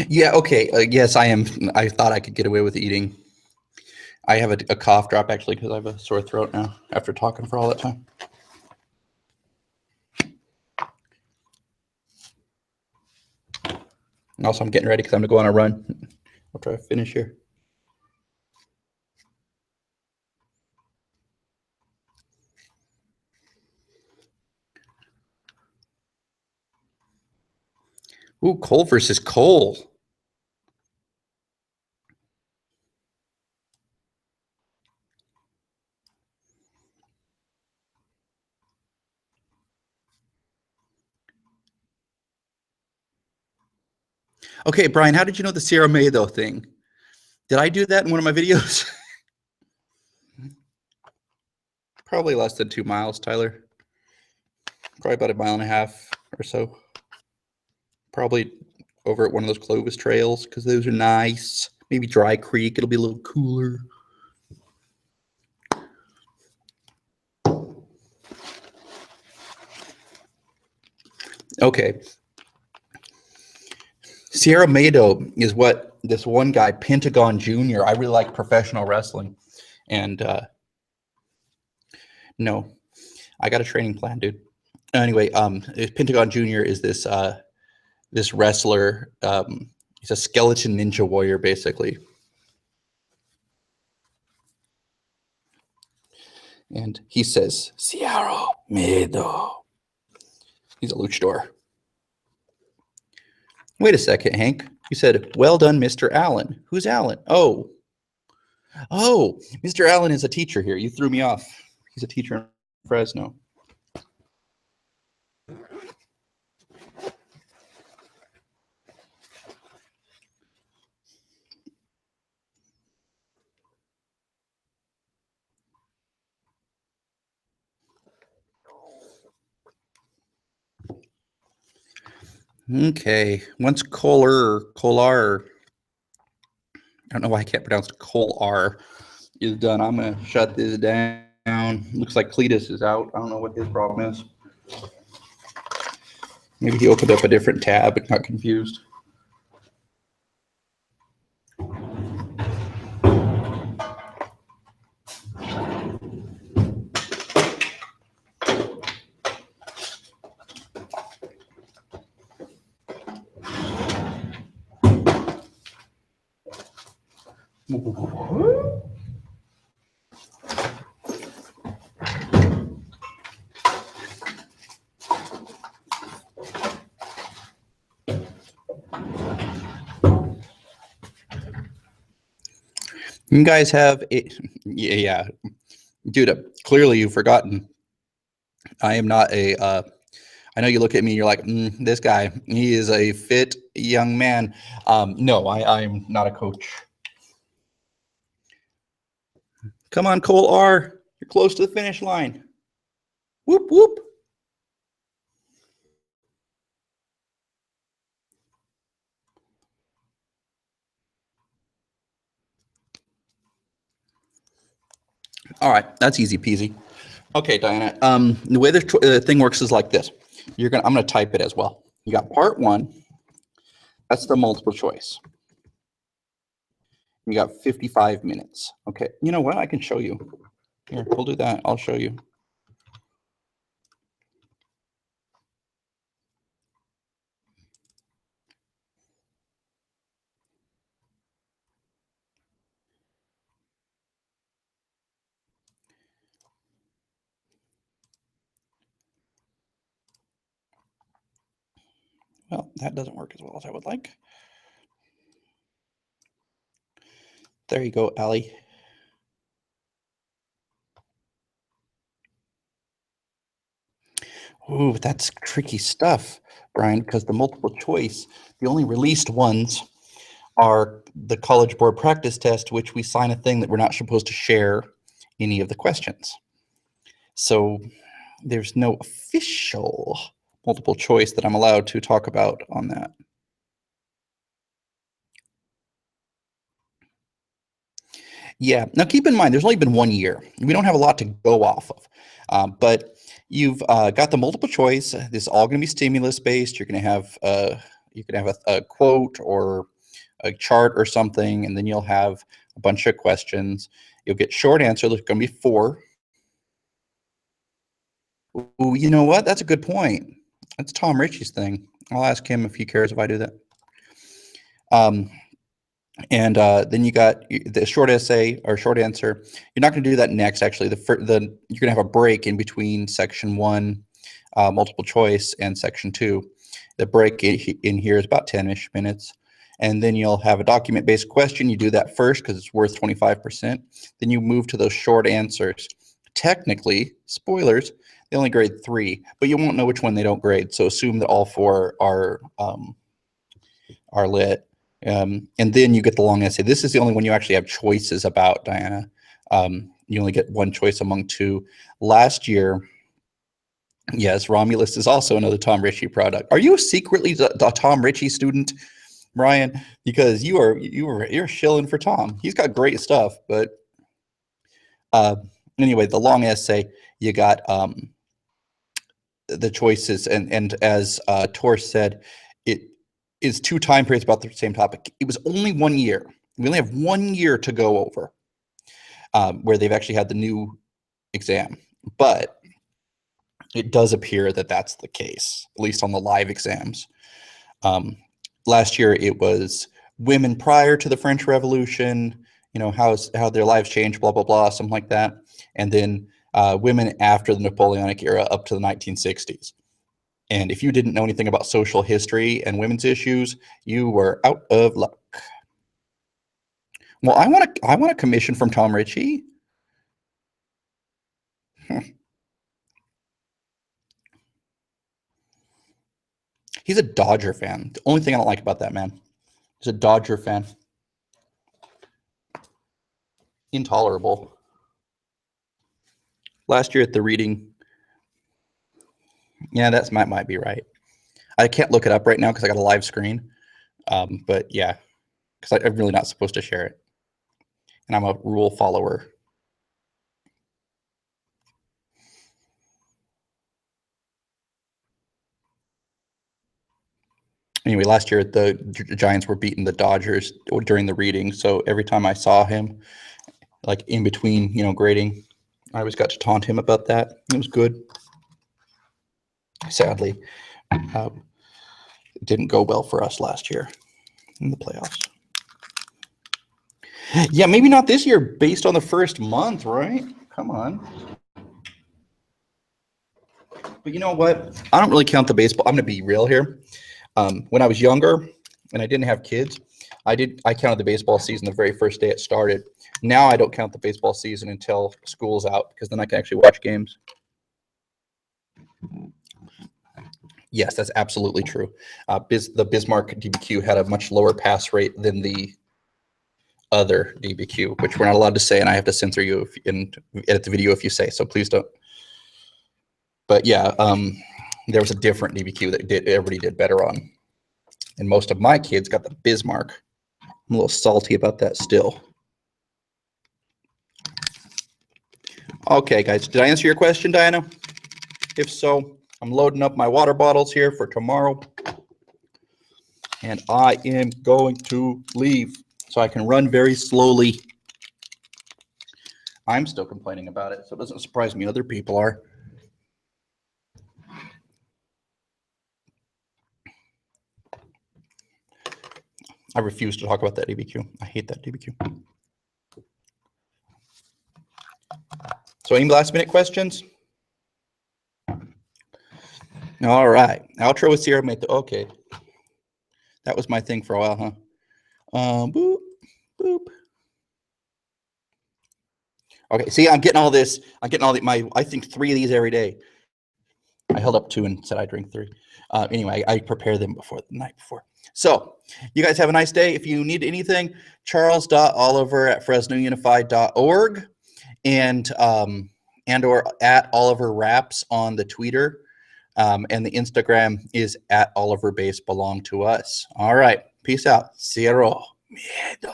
Speaker 1: Yeah, okay. Yes, I am. I thought I could get away with eating. I have a cough drop, actually, because I have a sore throat now after talking for all that time. And also, I'm getting ready because I'm going to go on a run. I'll try to finish here. Ooh, coal versus coal. Okay, Brian, how did you know the Sierra Mado thing? Did I do that in one of my videos? Probably less than 2 miles, Tyler. Probably about 1.5 miles or so. Probably over at one of those Clovis trails because those are nice. Maybe Dry Creek. It'll be a little cooler. Okay. Sierra Mado is what this one guy, Pentagon Jr. I really like professional wrestling. And no, I got a training plan, dude. Anyway, Pentagon Jr. is this this wrestler. He's a skeleton ninja warrior, basically. And he says, Sierra Mado. He's a luchador. Wait a second, Hank. You said, well done, Mr. Allen. Who's Allen? Oh, Mr. Allen is a teacher here. You threw me off. He's a teacher in Fresno. Okay, once Kolar, I don't know why I can't pronounce Kolar, is done, I'm going to shut this down. Looks like Cletus is out. I don't know what his problem is. Maybe he opened up a different tab and got confused. You guys have it. Yeah. Dude, clearly you've forgotten. I am not a, I know you look at me and you're like, this guy, he is a fit young man. No, I'm not a coach. Come on, Cole R. You're close to the finish line. Whoop, whoop. All right, that's easy peasy. Okay, Diana. The way the thing works is like this. I'm gonna type it as well. You got part 1. That's the multiple choice. You got 55 minutes. Okay. You know what? I can show you. Here, we'll do that. I'll show you. Well, that doesn't work as well as I would like. There you go, Allie. Ooh, that's tricky stuff, Brian, because the multiple choice, the only released ones the College Board practice test, which we sign a thing that we're not supposed to share any of the questions. So there's no official multiple choice that I'm allowed to talk about on that. Yeah, now keep in mind, there's only been 1 year. We don't have a lot to go off of, but you've got the multiple choice. This is all going to be stimulus based. You're going to have a quote or a chart or something, and then you'll have a bunch of questions. You'll get short answer. There's going to be 4. Ooh, you know what? That's a good point. That's Tom Ritchie's thing. I'll ask him if he cares if I do that. And then you got the short essay or short answer. You're not going to do that next. Actually, you're going to have a break in between section 1, multiple choice, and section 2. The break in here is about 10-ish minutes. And then you'll have a document-based question. You do that first because it's worth 25%. Then you move to those short answers. Technically, spoilers, they only grade 3, but you won't know which one they don't grade. So assume that all 4 are lit. And then you get the long essay. This is the only one you actually have choices about, Diana. You only get 1 choice among 2. Last year, yes, Romulus is also another Tom Ritchie product. Are you secretly a Tom Ritchie student, Brian? Because you're shilling for Tom. He's got great stuff, but anyway, the long essay, you got the choices, and as Tor said, it is 2 time periods about the same topic. It was only 1 year. We only have 1 year to go over where they've actually had the new exam, but it does appear that that's the case, at least on the live exams. Last year, it was women prior to the French Revolution, how their lives changed, blah, blah, blah, something like that. And then women after the Napoleonic era up to the 1960s. And if you didn't know anything about social history and women's issues, you were out of luck. Well, I want a commission from Tom Ritchie. He's a Dodger fan. The only thing I don't like about that man. He's a Dodger fan. Intolerable. Last year at the reading. Yeah, that might be right. I can't look it up right now because I got a live screen. But yeah, because I'm really not supposed to share it. And I'm a rule follower. Anyway, last year the Giants were beating the Dodgers during the reading. So every time I saw him, like in between, grading, I always got to taunt him about that. It was good. Sadly, it didn't go well for us last year in the playoffs. Yeah, maybe not this year based on the first month, right? Come on. But you know what? I don't really count the baseball. I'm going to be real here. When I was younger and I didn't have kids, I counted the baseball season the very first day it started. Now I don't count the baseball season until school's out because then I can actually watch games. Yes, that's absolutely true. The Bismarck DBQ had a much lower pass rate than the other DBQ, which we're not allowed to say, and I have to censor you and edit the video if you say so. Please don't. But yeah, there was a different DBQ that everybody did better on, and most of my kids got the Bismarck. I'm a little salty about that still. Okay, guys, did I answer your question, Diana? If so, I'm loading up my water bottles here for tomorrow, and I am going to leave so I can run very slowly. I'm still complaining about it, so it doesn't surprise me other people are. I refuse to talk about that DBQ. I hate that DBQ. So any last minute questions? All right. Outro with Sierra Mate. Okay. That was my thing for a while, huh? Boop, boop. Okay. See, I'm getting all this. I'm getting all my, I think 3 of these every day. I held up 2 and said I drink 3. Anyway, I prepare them before the night before. So you guys have a nice day. If you need anything, charles.oliver@fresnounified.org and or at Oliver Raps on the Twitter. And the Instagram is at Oliver Base Belong to Us. All right. Peace out. Cierro miedo.